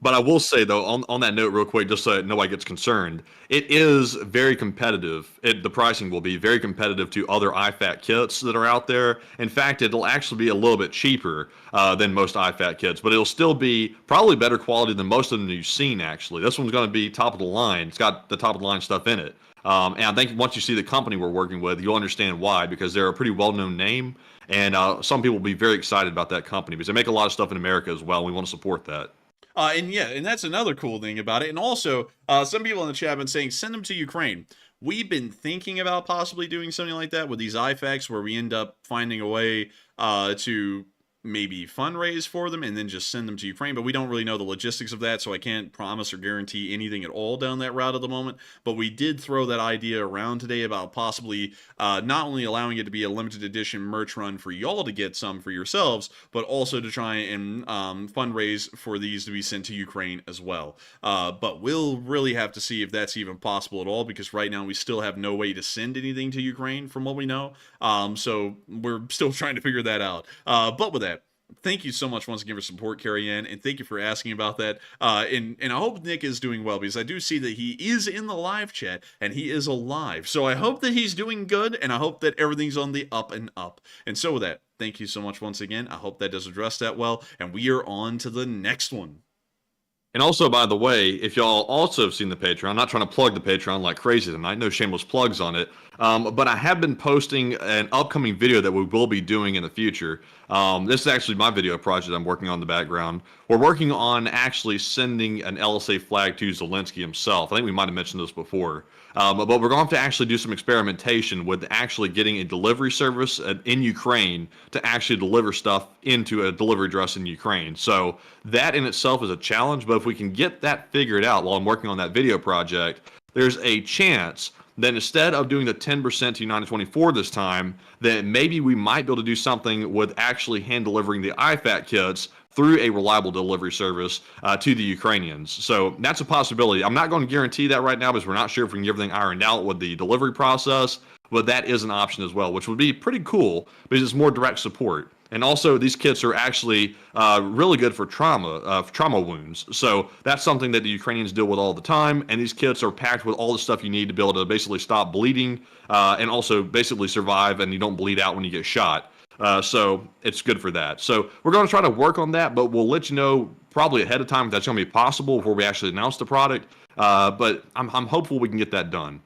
But I will say, though, on that note real quick, just so nobody gets concerned, it is very competitive. The pricing will be very competitive to other IFAC kits that are out there. In fact, it'll actually be a little bit cheaper than most IFAC kits, but it'll still be probably better quality than most of them you've seen, actually. This one's going to be top of the line. It's got the top of the line stuff in it. And I think once you see the company we're working with, you'll understand why, because they're a pretty well-known name. And some people will be very excited about that company because they make a lot of stuff in America as well. And we want to support that. And that's another cool thing about it. And also, some people in the chat have been saying, send them to Ukraine. We've been thinking about possibly doing something like that with these IFACs, where we end up finding a way to maybe fundraise for them and then just send them to Ukraine. But we don't really know the logistics of that, so I can't promise or guarantee anything at all down that route at the moment. But we did throw that idea around today about possibly not only allowing it to be a limited edition merch run for y'all to get some for yourselves, but also to try and fundraise for these to be sent to Ukraine as well. But we'll really have to see if that's even possible at all, because right now we still have no way to send anything to Ukraine from what we know. So we're still trying to figure that out. But with that, Thank you so much once again for support, Carrie Ann, and thank you for asking about that. And I hope Nick is doing well, because I do see that he is in the live chat and he is alive. So I hope that he's doing good, and I hope that everything's on the up and up. And so with that, thank you so much once again. I hope that does address that well, and we are on to the next one. And also, by the way, if y'all also have seen the Patreon, I'm not trying to plug the Patreon like crazy tonight, no shameless plugs on it, but I have been posting an upcoming video that we will be doing in the future. This is actually my video project I'm working on in the background. We're working on actually sending an LSA flag to Zelensky himself. I think we might have mentioned this before. But we're going to have to actually do some experimentation with actually getting a delivery service in Ukraine to actually deliver stuff into a delivery address in Ukraine. So that in itself is a challenge, but if we can get that figured out while I'm working on that video project, there's a chance that instead of doing the 10% to United 24 this time, then maybe we might be able to do something with actually hand delivering the IFAC kits through a reliable delivery service to the Ukrainians. So that's a possibility. I'm not going to guarantee that right now because we're not sure if we can get everything ironed out with the delivery process, but that is an option as well, which would be pretty cool because it's more direct support. And also, these kits are actually really good for trauma wounds. So that's something that the Ukrainians deal with all the time. And these kits are packed with all the stuff you need to be able to basically stop bleeding and also basically survive, and you don't bleed out when you get shot. So it's good for that. So we're going to try to work on that, but we'll let you know probably ahead of time if that's going to be possible before we actually announce the product. But I'm hopeful we can get that done.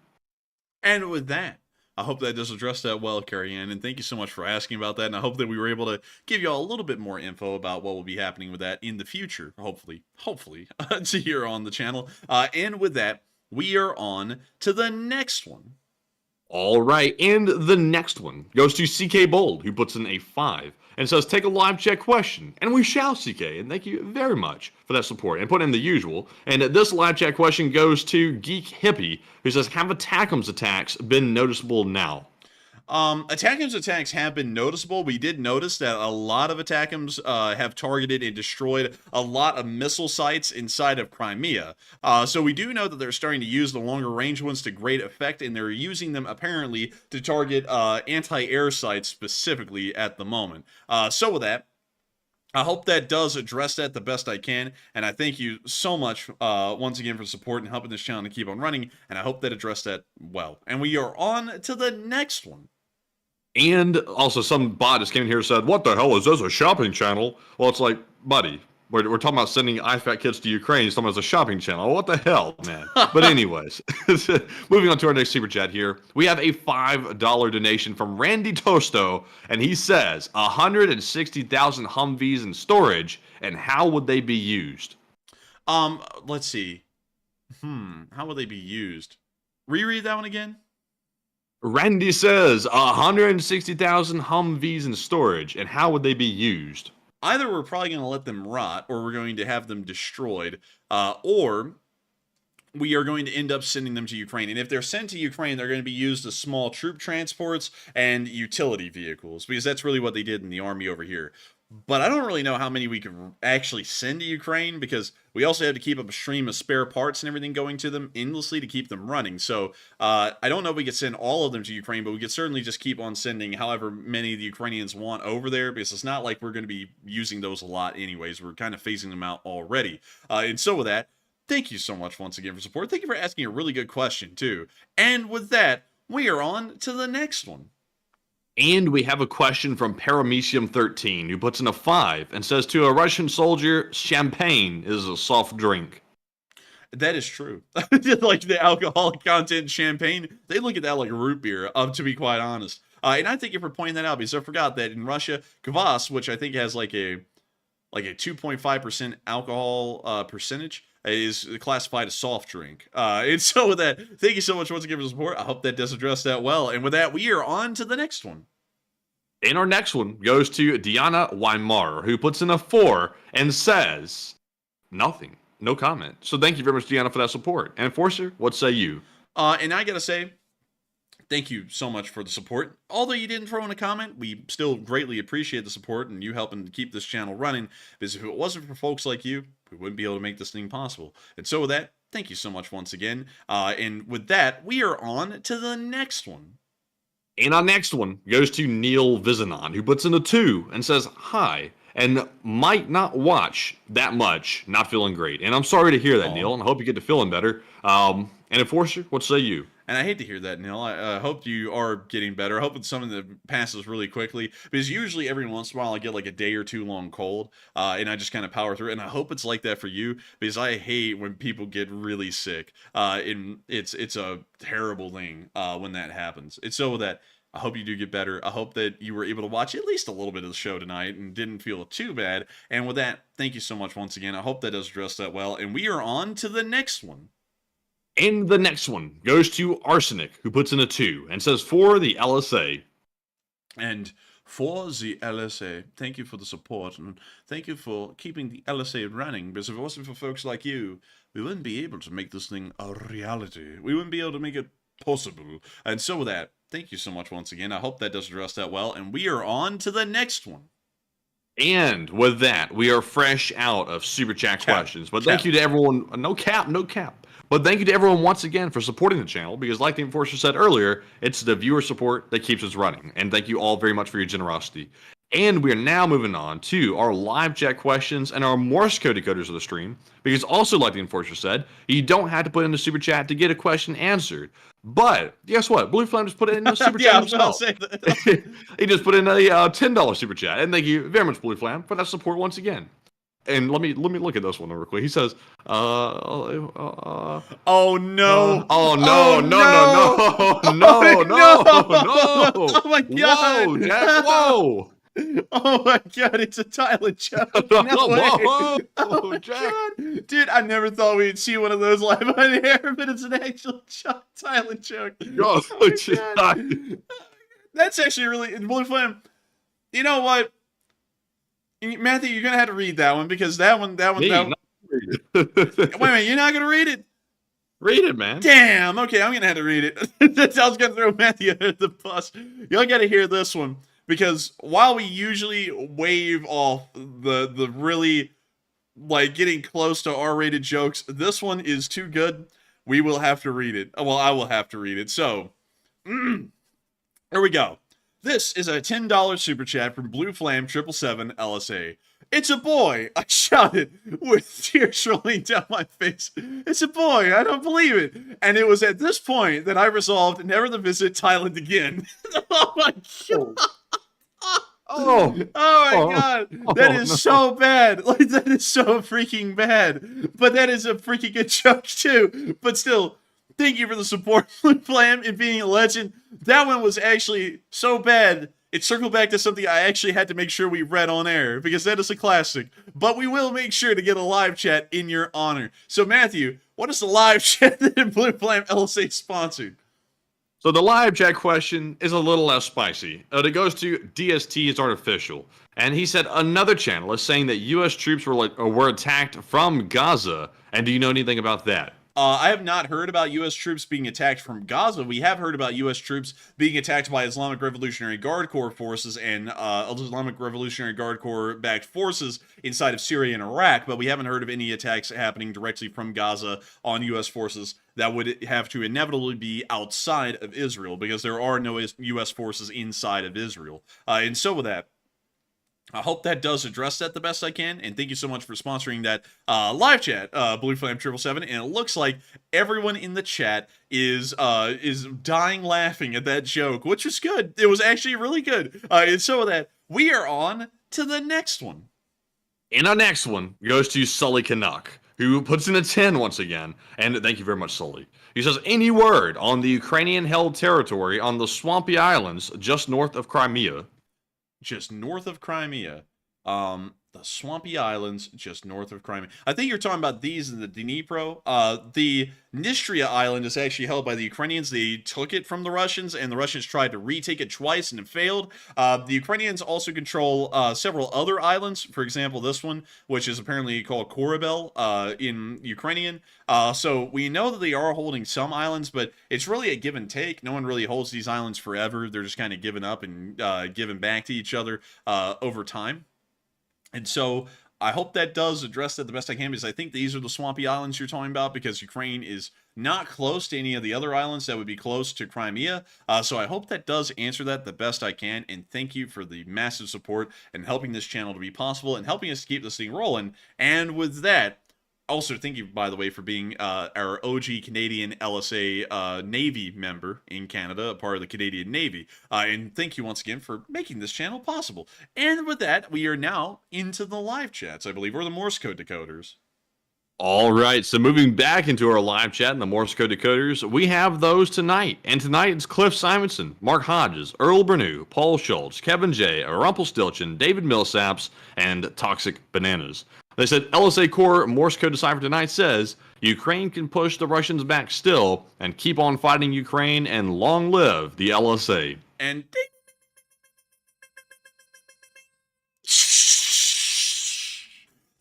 And with that, I hope that does address that well, Carrie Ann, and thank you so much for asking about that, and I hope that we were able to give you all a little bit more info about what will be happening with that in the future, hopefully, to here on the channel. And with that, we are on to the next one. All right, and the next one goes to CK Bold, who puts in a 5 and says, take a live chat question, and we shall, CK, and thank you very much for that support, and put in the usual. And this live chat question goes to Geek Hippie, who says, have Attackham's attacks been noticeable now? Attackham's attacks have been noticeable. We did notice that a lot of Attackham's have targeted and destroyed a lot of missile sites inside of Crimea. So we do know that they're starting to use the longer range ones to great effect, and they're using them apparently to target anti-air sites specifically at the moment. So with that, I hope that does address that the best I can, and I thank you so much once again for support and helping this channel to keep on running, and I hope that addressed that well. And we are on to the next one. And also, some bot just came in here and said, what the hell is this, a shopping channel? Well, it's like, buddy, we're talking about sending IFAC kits to Ukraine. You're talking about a shopping channel. What the hell, man? But anyways, moving on to our next super chat here. We have a $5 donation from Randy Tosto, and he says, 160,000 Humvees in storage, and how would they be used? Let's see. How would they be used? Reread that one again. Randy says 160,000 Humvees in storage, and how would they be used? Either we're probably going to let them rot, or we're going to have them destroyed, or we are going to end up sending them to Ukraine. And if they're sent to Ukraine, they're going to be used as small troop transports and utility vehicles, because that's really what they did in the army over here. But I don't really know how many we could actually send to Ukraine, because we also have to keep up a stream of spare parts and everything going to them endlessly to keep them running. So I don't know if we could send all of them to Ukraine, but we could certainly just keep on sending however many the Ukrainians want over there, because it's not like we're going to be using those a lot anyways. We're kind of phasing them out already. And so with that, thank you so much once again for support. Thank you for asking a really good question too. And with that, we are on to the next one. And we have a question from Paramecium13, who puts in a 5 and says, to a Russian soldier, champagne is a soft drink. That is true. Like the alcoholic content in champagne, they look at that like a root beer, to be quite honest. And I thank you for pointing that out, because I forgot that in Russia, kvass, which I think has like a 2.5% alcohol percentage, is classified as soft drink. And so with that, thank you so much once again for the support. I hope that does address that well. And with that, we are on to the next one. And our next one goes to Diana Weimar, who puts in a 4 and says, nothing, no comment. So thank you very much, Diana, for that support. And Enforcer, what say you? And I gotta say, thank you so much for the support. Although you didn't throw in a comment, we still greatly appreciate the support and you helping to keep this channel running, because if it wasn't for folks like you, we wouldn't be able to make this thing possible. And so with that, thank you so much once again. And with that, we are on to the next one. And our next one goes to Neil Vizanon, who puts in a 2 and says, hi, and might not watch that much, not feeling great. And I'm sorry to hear that, Neil, and I hope you get to feeling better. And Enforcer, what say you? And I hate to hear that, Neil. I hope you are getting better. I hope it's something that passes really quickly. Because usually every once in a while I get like a day or two long cold, and I just kind of power through it. And I hope it's like that for you, because I hate when people get really sick. And it's a terrible thing when that happens. It's so that I hope you do get better. I hope that you were able to watch at least a little bit of the show tonight and didn't feel too bad. And with that, thank you so much once again. I hope that does address that well. And we are on to the next one. And the next one goes to Arsenic, who puts in a 2 and says, for the LSA. And for the LSA, thank you for the support, and thank you for keeping the LSA running, because if it wasn't for folks like you, we wouldn't be able to make this thing a reality. We wouldn't be able to make it possible. And so with that, thank you so much once again. I hope that does address that well, and we are on to the next one. And with that, we are fresh out of Super Chat questions. But thank you to everyone. No cap. But thank you to everyone once again for supporting the channel, because like the Enforcer said earlier, it's the viewer support that keeps us running. And thank you all very much for your generosity. And we are now moving on to our live chat questions and our Morse code decoders of the stream, because also like the Enforcer said, you don't have to put in the Super Chat to get a question answered. But guess what? Blue Flame just put it in the Super Chat himself. He just put in a $10 Super Chat. And thank you very much, Blue Flame, for that support once again. And let me look at this one real quick. He says, oh no. Oh no, no. Oh my god. Whoa, Jack, whoa. Oh my god, it's a Thailand joke. No way. Oh Jack. God. Dude, I never thought we'd see one of those live on air, but it's an actual Thailand joke. Oh god. That's actually really Blue Flame. You know what? Matthew, you're gonna have to read that one, because that one. Wait a minute, you're not gonna read it? Read it, man. Damn. Okay, I'm gonna have to read it. I was gonna throw Matthew under the bus. Y'all gotta hear this one, because while we usually wave off the really like getting close to R-rated jokes, this one is too good. We will have to read it. Well, I will have to read it. So, here we go. This is a $10 super chat from Blue Flame 777 LSA. It's a boy, I shouted with tears rolling down my face. It's a boy, I don't believe it. And it was at this point that I resolved never to visit Thailand again. Oh my god. Oh my god. That is so bad. Like, that is so freaking bad. But that is a freaking good joke too. But still, thank you for the support, Blue Flame, and being a legend. That one was actually so bad, it circled back to something I actually had to make sure we read on air, because that is a classic. But we will make sure to get a live chat in your honor. So, Matthew, what is the live chat that Blue Flame LSA sponsored? So the live chat question is a little less spicy. It goes to DST is Artificial. And he said another channel is saying that U.S. troops were attacked from Gaza. And do you know anything about that? I have not heard about U.S. troops being attacked from Gaza. We have heard about U.S. troops being attacked by Islamic Revolutionary Guard Corps forces and Islamic Revolutionary Guard Corps-backed forces inside of Syria and Iraq, but we haven't heard of any attacks happening directly from Gaza on U.S. forces that would have to inevitably be outside of Israel, because there are no U.S. forces inside of Israel. And so with that, I hope that does address that the best I can, and thank you so much for sponsoring that live chat, Blue Flame 777. And it looks like everyone in the chat is dying laughing at that joke, which was good. It was actually really good. And so with that, we are on to the next one. And our next one goes to Sully Canuck, who puts in a 10 once again. And thank you very much, Sully. He says, any word on the Ukrainian-held territory on the Swampy Islands just north of Crimea? Just north of Crimea. The Swampy Islands just north of Crimea. I think you're talking about these in the Dnipro. The Nistria Island is actually held by the Ukrainians. They took it from the Russians, and the Russians tried to retake it twice, and it failed. The Ukrainians also control several other islands. For example, this one, which is apparently called Korabel in Ukrainian. So we know that they are holding some islands, but it's really a give and take. No one really holds these islands forever. They're just kind of giving up and giving back to each other over time. And so I hope that does address that the best I can, because I think these are the swampy islands you're talking about, because Ukraine is not close to any of the other islands that would be close to Crimea. So I hope that does answer that the best I can, and thank you for the massive support and helping this channel to be possible and helping us keep this thing rolling. And with that, also, thank you, by the way, for being our OG Canadian LSA Navy member in Canada, a part of the Canadian Navy. And thank you once again for making this channel possible. And with that, we are now into the live chats, I believe, or the Morse code decoders. All right, so moving back into our live chat and the Morse code decoders, we have those tonight. And tonight it's Cliff Simonson, Mark Hodges, Earl Bernew, Paul Schultz, Kevin J., Rumpelstiltskin, David Millsaps, and Toxic Bananas. They said LSA Core Morse code decipher tonight says Ukraine can push the Russians back still and keep on fighting Ukraine, and long live the LSA. And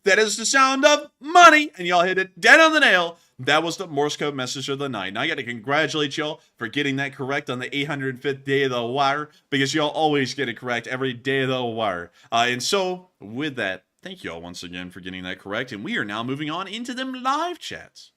that is the sound of money, and y'all hit it dead on the nail. That was the Morse code message of the night. And I got to congratulate y'all for getting that correct on the 805th day of the wire, because y'all always get it correct every day of the wire. And so, with that, thank you all once again for getting that correct, and we are now moving on into them live chats.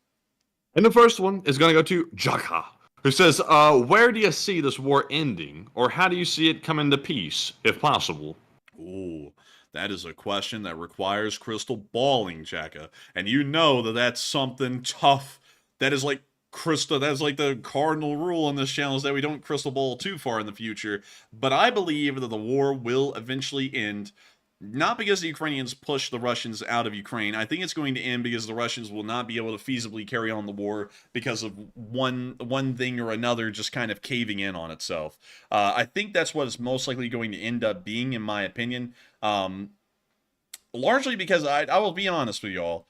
And the first one is going to go to Jaka, who says, where do you see this war ending, or how do you see it coming to peace, if possible? Ooh, that is a question that requires crystal balling, Jaka. And you know that that's something tough. That is like that's like the cardinal rule on this channel, is that we don't crystal ball too far in the future. But I believe that the war will eventually end. Not because the Ukrainians push the Russians out of Ukraine. I think it's going to end because the Russians will not be able to feasibly carry on the war because of one thing or another just kind of caving in on itself. I think that's what it's most likely going to end up being, in my opinion. Largely because I will be honest with y'all.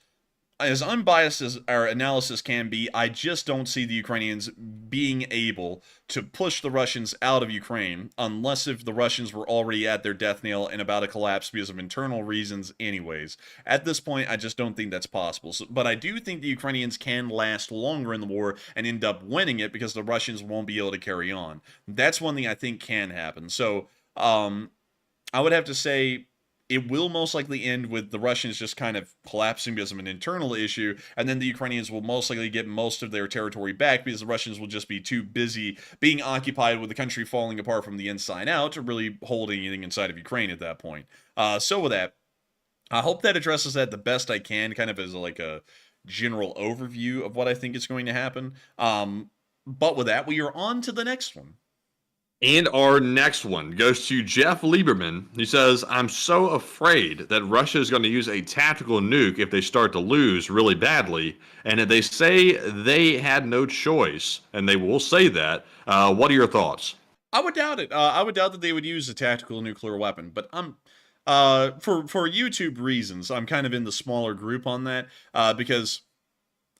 As unbiased as our analysis can be, I just don't see the Ukrainians being able to push the Russians out of Ukraine, unless if the Russians were already at their death nail and about to collapse because of internal reasons anyways. At this point, I just don't think that's possible. But I do think the Ukrainians can last longer in the war and end up winning it because the Russians won't be able to carry on. That's one thing I think can happen. So, I would have to say it will most likely end with the Russians just kind of collapsing because of an internal issue, and then the Ukrainians will most likely get most of their territory back because the Russians will just be too busy being occupied with the country falling apart from the inside out to really hold anything inside of Ukraine at that point. So with that, I hope that addresses that the best I can, kind of as like a general overview of what I think is going to happen. But with that, we are on to the next one. And our next one goes to Jeff Lieberman. He says, I'm so afraid that Russia is going to use a tactical nuke if they start to lose really badly. And they say they had no choice, and they will say that. What are your thoughts? I would doubt it. I would doubt that they would use a tactical nuclear weapon, but I'm for YouTube reasons, I'm kind of in the smaller group on that, because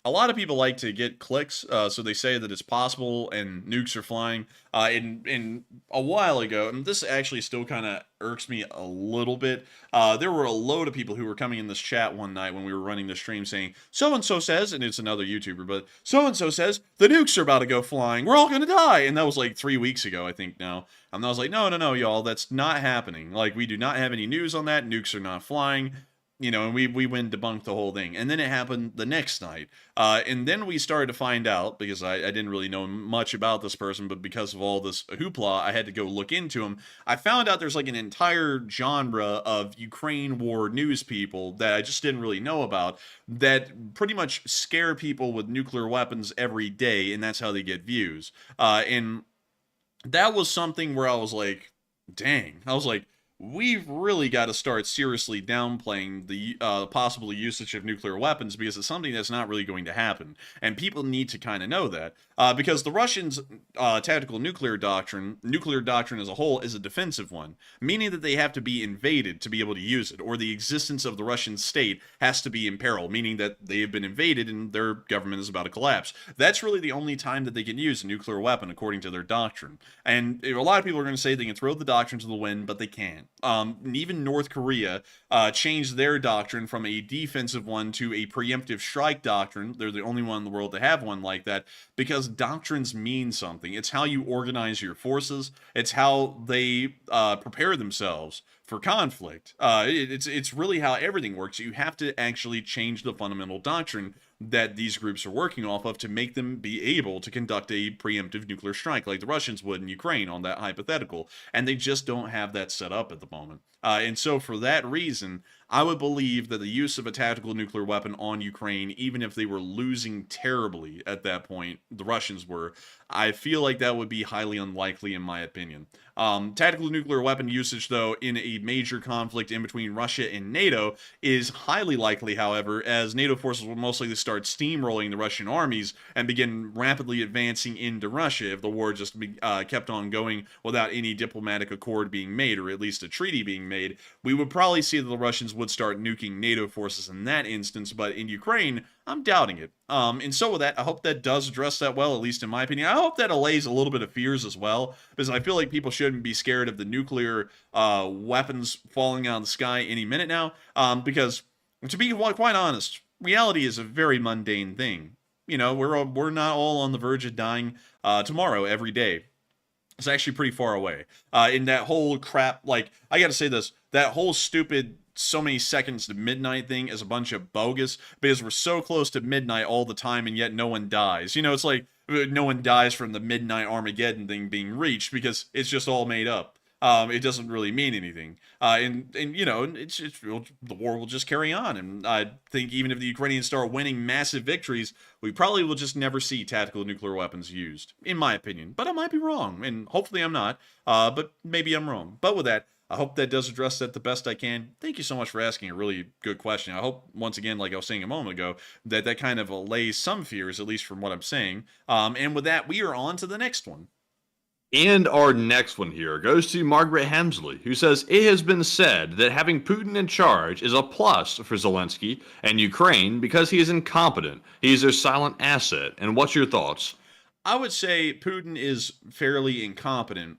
a lot of people like to get clicks, so they say that it's possible and nukes are flying. In a while ago, and this actually still kind of irks me a little bit, there were a load of people who were coming in this chat one night when we were running the stream saying, so-and-so says, and it's another YouTuber, but so-and-so says, the nukes are about to go flying, we're all gonna die, and that was like 3 weeks ago, I think now. And I was like, no, y'all, that's not happening. Like, we do not have any news on that, nukes are not flying. You know, and we went debunked the whole thing. And then it happened the next night. And then we started to find out, because I didn't really know much about this person, but because of all this hoopla, I had to go look into him. I found out there's like an entire genre of Ukraine war news people that I just didn't really know about, that pretty much scare people with nuclear weapons every day, and that's how they get views. And that was something where I was like, dang. I was like, we've really got to start seriously downplaying the possible usage of nuclear weapons, because it's something that's not really going to happen. And people need to kind of know that. Because the Russians' tactical nuclear doctrine as a whole, is a defensive one, meaning that they have to be invaded to be able to use it, or the existence of the Russian state has to be in peril, meaning that they have been invaded and their government is about to collapse. That's really the only time that they can use a nuclear weapon, according to their doctrine. And a lot of people are going to say they can throw the doctrine to the wind, but they can't. and even North Korea changed their doctrine from a defensive one to a preemptive strike doctrine. They're the only one in the world to have one like that, because doctrines mean something. It's how you organize your forces. It's how they prepare themselves for conflict. It's really how everything works. You have to actually change the fundamental doctrine that these groups are working off of to make them be able to conduct a preemptive nuclear strike like the Russians would in Ukraine on that hypothetical. And they just don't have that set up at the moment. And so for that reason, I would believe that the use of a tactical nuclear weapon on Ukraine, even if they were losing terribly at that point, the Russians were, I feel like that would be highly unlikely in my opinion. Tactical nuclear weapon usage, though, in a major conflict in between Russia and NATO is highly likely, however, as NATO forces will most likely start steamrolling the Russian armies and begin rapidly advancing into Russia if the war just kept on going without any diplomatic accord being made, or at least a treaty being made. We would probably see that the Russians would start nuking NATO forces in that instance, but in Ukraine, I'm doubting it. And so with that, I hope that does address that well, at least in my opinion. I hope that allays a little bit of fears as well, because I feel like people shouldn't be scared of the nuclear weapons falling out of the sky any minute now, because to be quite honest, reality is a very mundane thing. You know, we're not all on the verge of dying tomorrow every day. It's actually pretty far away. In that whole crap, like, I gotta say this, that whole stupid so many seconds to midnight thing is a bunch of bogus, because we're so close to midnight all the time and yet no one dies. You know, it's like no one dies from the midnight Armageddon thing being reached, because it's just all made up. It doesn't really mean anything. And you know, the war will just carry on. And I think even if the Ukrainians start winning massive victories, we probably will just never see tactical nuclear weapons used, in my opinion. But I might be wrong, and hopefully I'm not. But maybe I'm wrong. But with that, I hope that does address that the best I can. Thank you so much for asking a really good question. I hope, once again, like I was saying a moment ago, that kind of allays some fears, at least from what I'm saying. And with that, we are on to the next one. And our next one here goes to Margaret Hemsley, who says, it has been said that having Putin in charge is a plus for Zelensky and Ukraine because he is incompetent. He is their silent asset. And what's your thoughts? I would say Putin is fairly incompetent.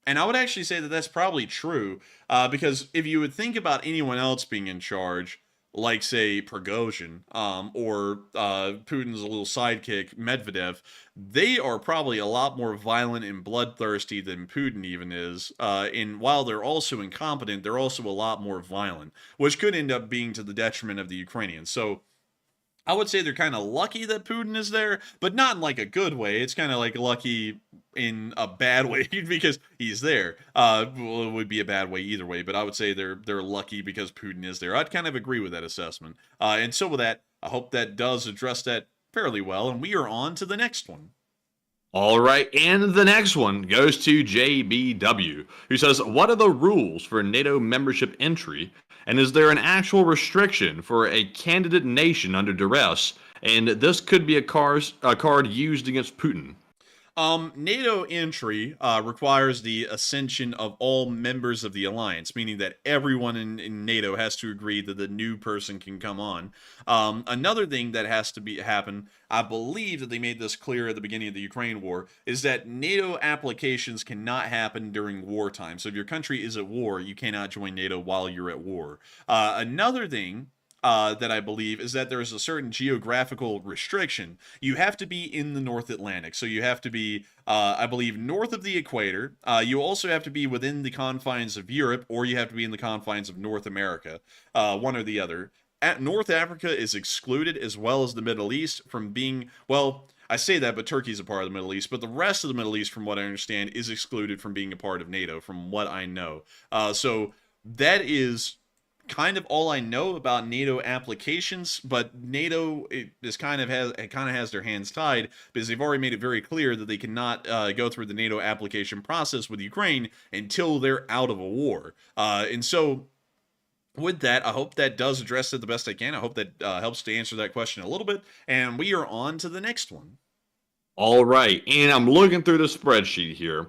And I would actually say that that's probably true, because if you would think about anyone else being in charge, like, say, Prigozhin, or Putin's little sidekick, Medvedev, they are probably a lot more violent and bloodthirsty than Putin even is. And while they're also incompetent, they're also a lot more violent, which could end up being to the detriment of the Ukrainians. So I would say they're kind of lucky that Putin is there, but not in like a good way. It's kind of like lucky in a bad way because he's there. Well, it would be a bad way either way, but I would say they're lucky because Putin is there. I'd kind of agree with that assessment. And so with that, I hope that does address that fairly well, and we are on to the next one. All right, and the next one goes to JBW, who says, what are the rules for NATO membership entry, and is there an actual restriction for a candidate nation under duress, and this could be a card used against Putin? NATO entry requires the ascension of all members of the alliance, meaning that everyone in NATO has to agree that the new person can come on. Another thing that has to happen, I believe that they made this clear at the beginning of the Ukraine war, is that NATO applications cannot happen during wartime. So if your country is at war, you cannot join NATO while you're at war. Another thing that I believe is that there is a certain geographical restriction. You have to be in the North Atlantic. So you have to be, I believe, north of the equator. You also have to be within the confines of Europe, or you have to be in the confines of North America, one or the other. North Africa is excluded, as well as the Middle East, from being, well, I say that, but Turkey's a part of the Middle East, but the rest of the Middle East, from what I understand, is excluded from being a part of NATO, from what I know. So that is kind of all I know about NATO applications, but NATO kind of has their hands tied, because they've already made it very clear that they cannot go through the NATO application process with Ukraine until they're out of a war. And so with that, I hope that does address it the best I can. I hope that helps to answer that question a little bit, and we are on to the next one. All right, and I'm looking through the spreadsheet here,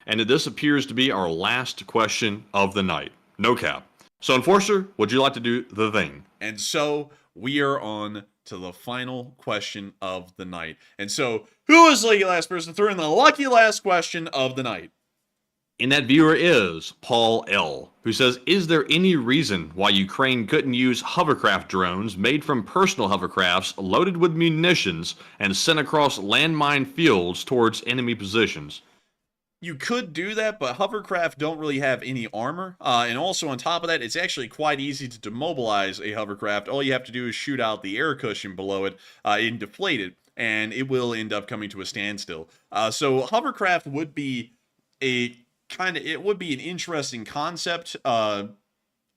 and this appears to be our last question of the night. No cap. So, Enforcer, would you like to do the thing? And so we are on to the final question of the night. And so, who is the lucky last person to throw in the lucky last question of the night? And that viewer is Paul L., who says, is there any reason why Ukraine couldn't use hovercraft drones made from personal hovercrafts loaded with munitions and sent across landmine fields towards enemy positions? You could do that, but hovercraft don't really have any armor. And also on top of that, it's actually quite easy to demobilize a hovercraft. All you have to do is shoot out the air cushion below it and deflate it, and it will end up coming to a standstill. So hovercraft would be it would be an interesting concept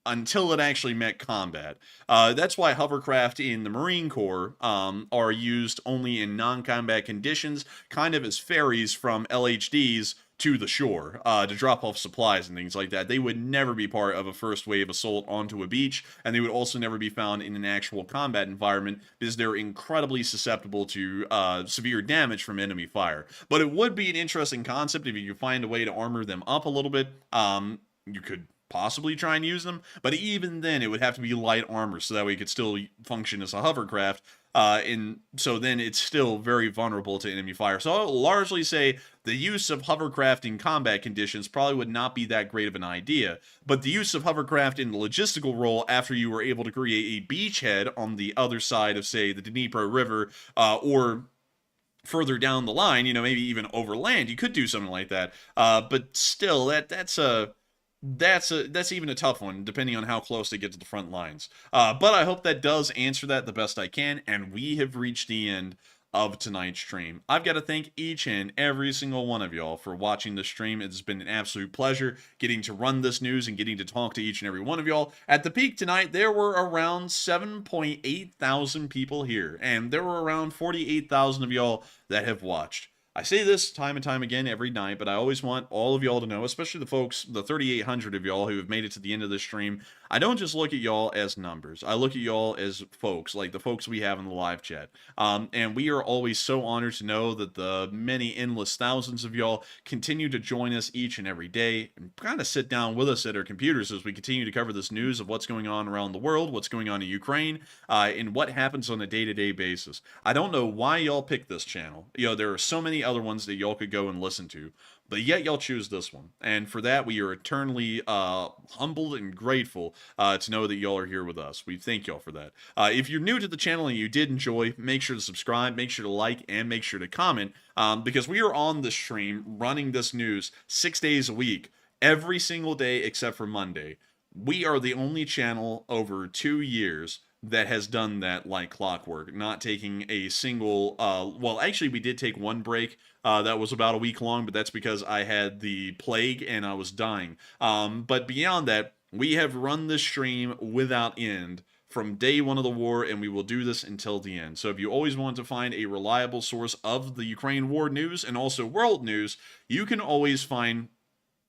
until it actually met combat. That's why hovercraft in the Marine Corps are used only in non-combat conditions, kind of as ferries from LHDs to the shore to drop off supplies and things like that. They would never be part of a first wave assault onto a beach, and they would also never be found in an actual combat environment because they're incredibly susceptible to severe damage from enemy fire. But it would be an interesting concept if you could find a way to armor them up a little bit. You could possibly try and use them, but even then it would have to be light armor so that way it could still function as a hovercraft. So then it's still very vulnerable to enemy fire. So I'll largely say the use of hovercraft in combat conditions probably would not be that great of an idea, but the use of hovercraft in the logistical role after you were able to create a beachhead on the other side of, say, the Dnipro River, or further down the line, maybe even over land, you could do something like that. But still, that's even a tough one, depending on how close they get to the front lines. But I hope that does answer that the best I can, and we have reached the end of tonight's stream. I've got to thank each and every single one of y'all for watching this stream. It's been an absolute pleasure getting to run this news and getting to talk to each and every one of y'all. At the peak tonight, there were around 7.8 thousand people here, and there were around 48,000 of y'all that have watched. I say this time and time again every night, but I always want all of y'all to know, especially the folks, the 3,800 of y'all who have made it to the end of this stream, I don't just look at y'all as numbers. I look at y'all as folks, like the folks we have in the live chat. And we are always so honored to know that the many endless thousands of y'all continue to join us each and every day and kind of sit down with us at our computers as we continue to cover this news of what's going on around the world, what's going on in Ukraine, and what happens on a day-to-day basis. I don't know why y'all picked this channel. There are so many other ones that y'all could go and listen to, but yet y'all choose this one, and for that we are eternally humbled and grateful to know that y'all are here with us. We thank y'all for that. If you're new to the channel and you did enjoy, make sure to subscribe, make sure to like, and make sure to comment, because we are on the stream running this news 6 days a week, every single day except for Monday. We are the only channel over 2 years that has done that like clockwork, not taking a single, well, actually we did take one break that was about a week long, but that's because I had the plague and I was dying. But beyond that, we have run this stream without end from day one of the war, and we will do this until the end. So if you always want to find a reliable source of the Ukraine war news and also world news, you can always find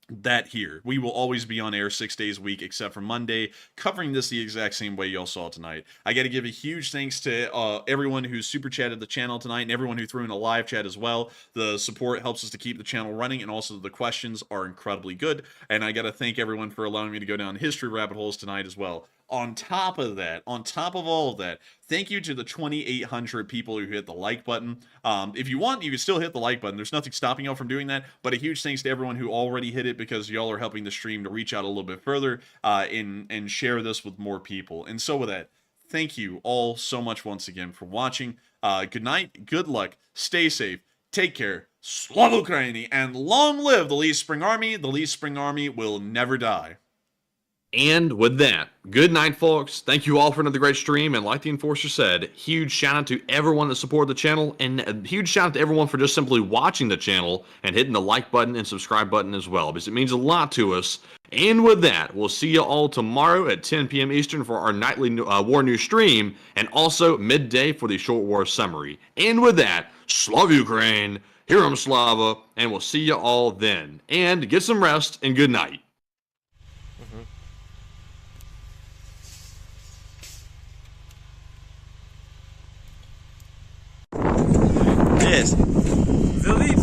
that here. We will always be on air 6 days a week except for Monday, covering this the exact same way y'all saw tonight. I got to give a huge thanks to everyone who super chatted the channel tonight and everyone who threw in a live chat as well. The support helps us to keep the channel running, and also the questions are incredibly good, and I got to thank everyone for allowing me to go down history rabbit holes tonight as well. On top of that, on top of all of that, thank you to the 2,800 people who hit the like button. If you want, you can still hit the like button. There's nothing stopping y'all from doing that, but a huge thanks to everyone who already hit it, because y'all are helping the stream to reach out a little bit further and share this with more people. And so with that, thank you all so much once again for watching. Good night, good luck, stay safe, take care, Slava Ukraini, and long live the Lee Spring Army. The Lee Spring Army will never die. And with that, good night, folks. Thank you all for another great stream. And like the Enforcer said, huge shout out to everyone that supported the channel, and a huge shout out to everyone for just simply watching the channel and hitting the like button and subscribe button as well, because it means a lot to us. And with that, we'll see you all tomorrow at 10 p.m. Eastern for our nightly war news stream, and also midday for the short war summary. And with that, Slava Ukraine, Heroam Slava, and we'll see you all then. And get some rest and good night. The leaves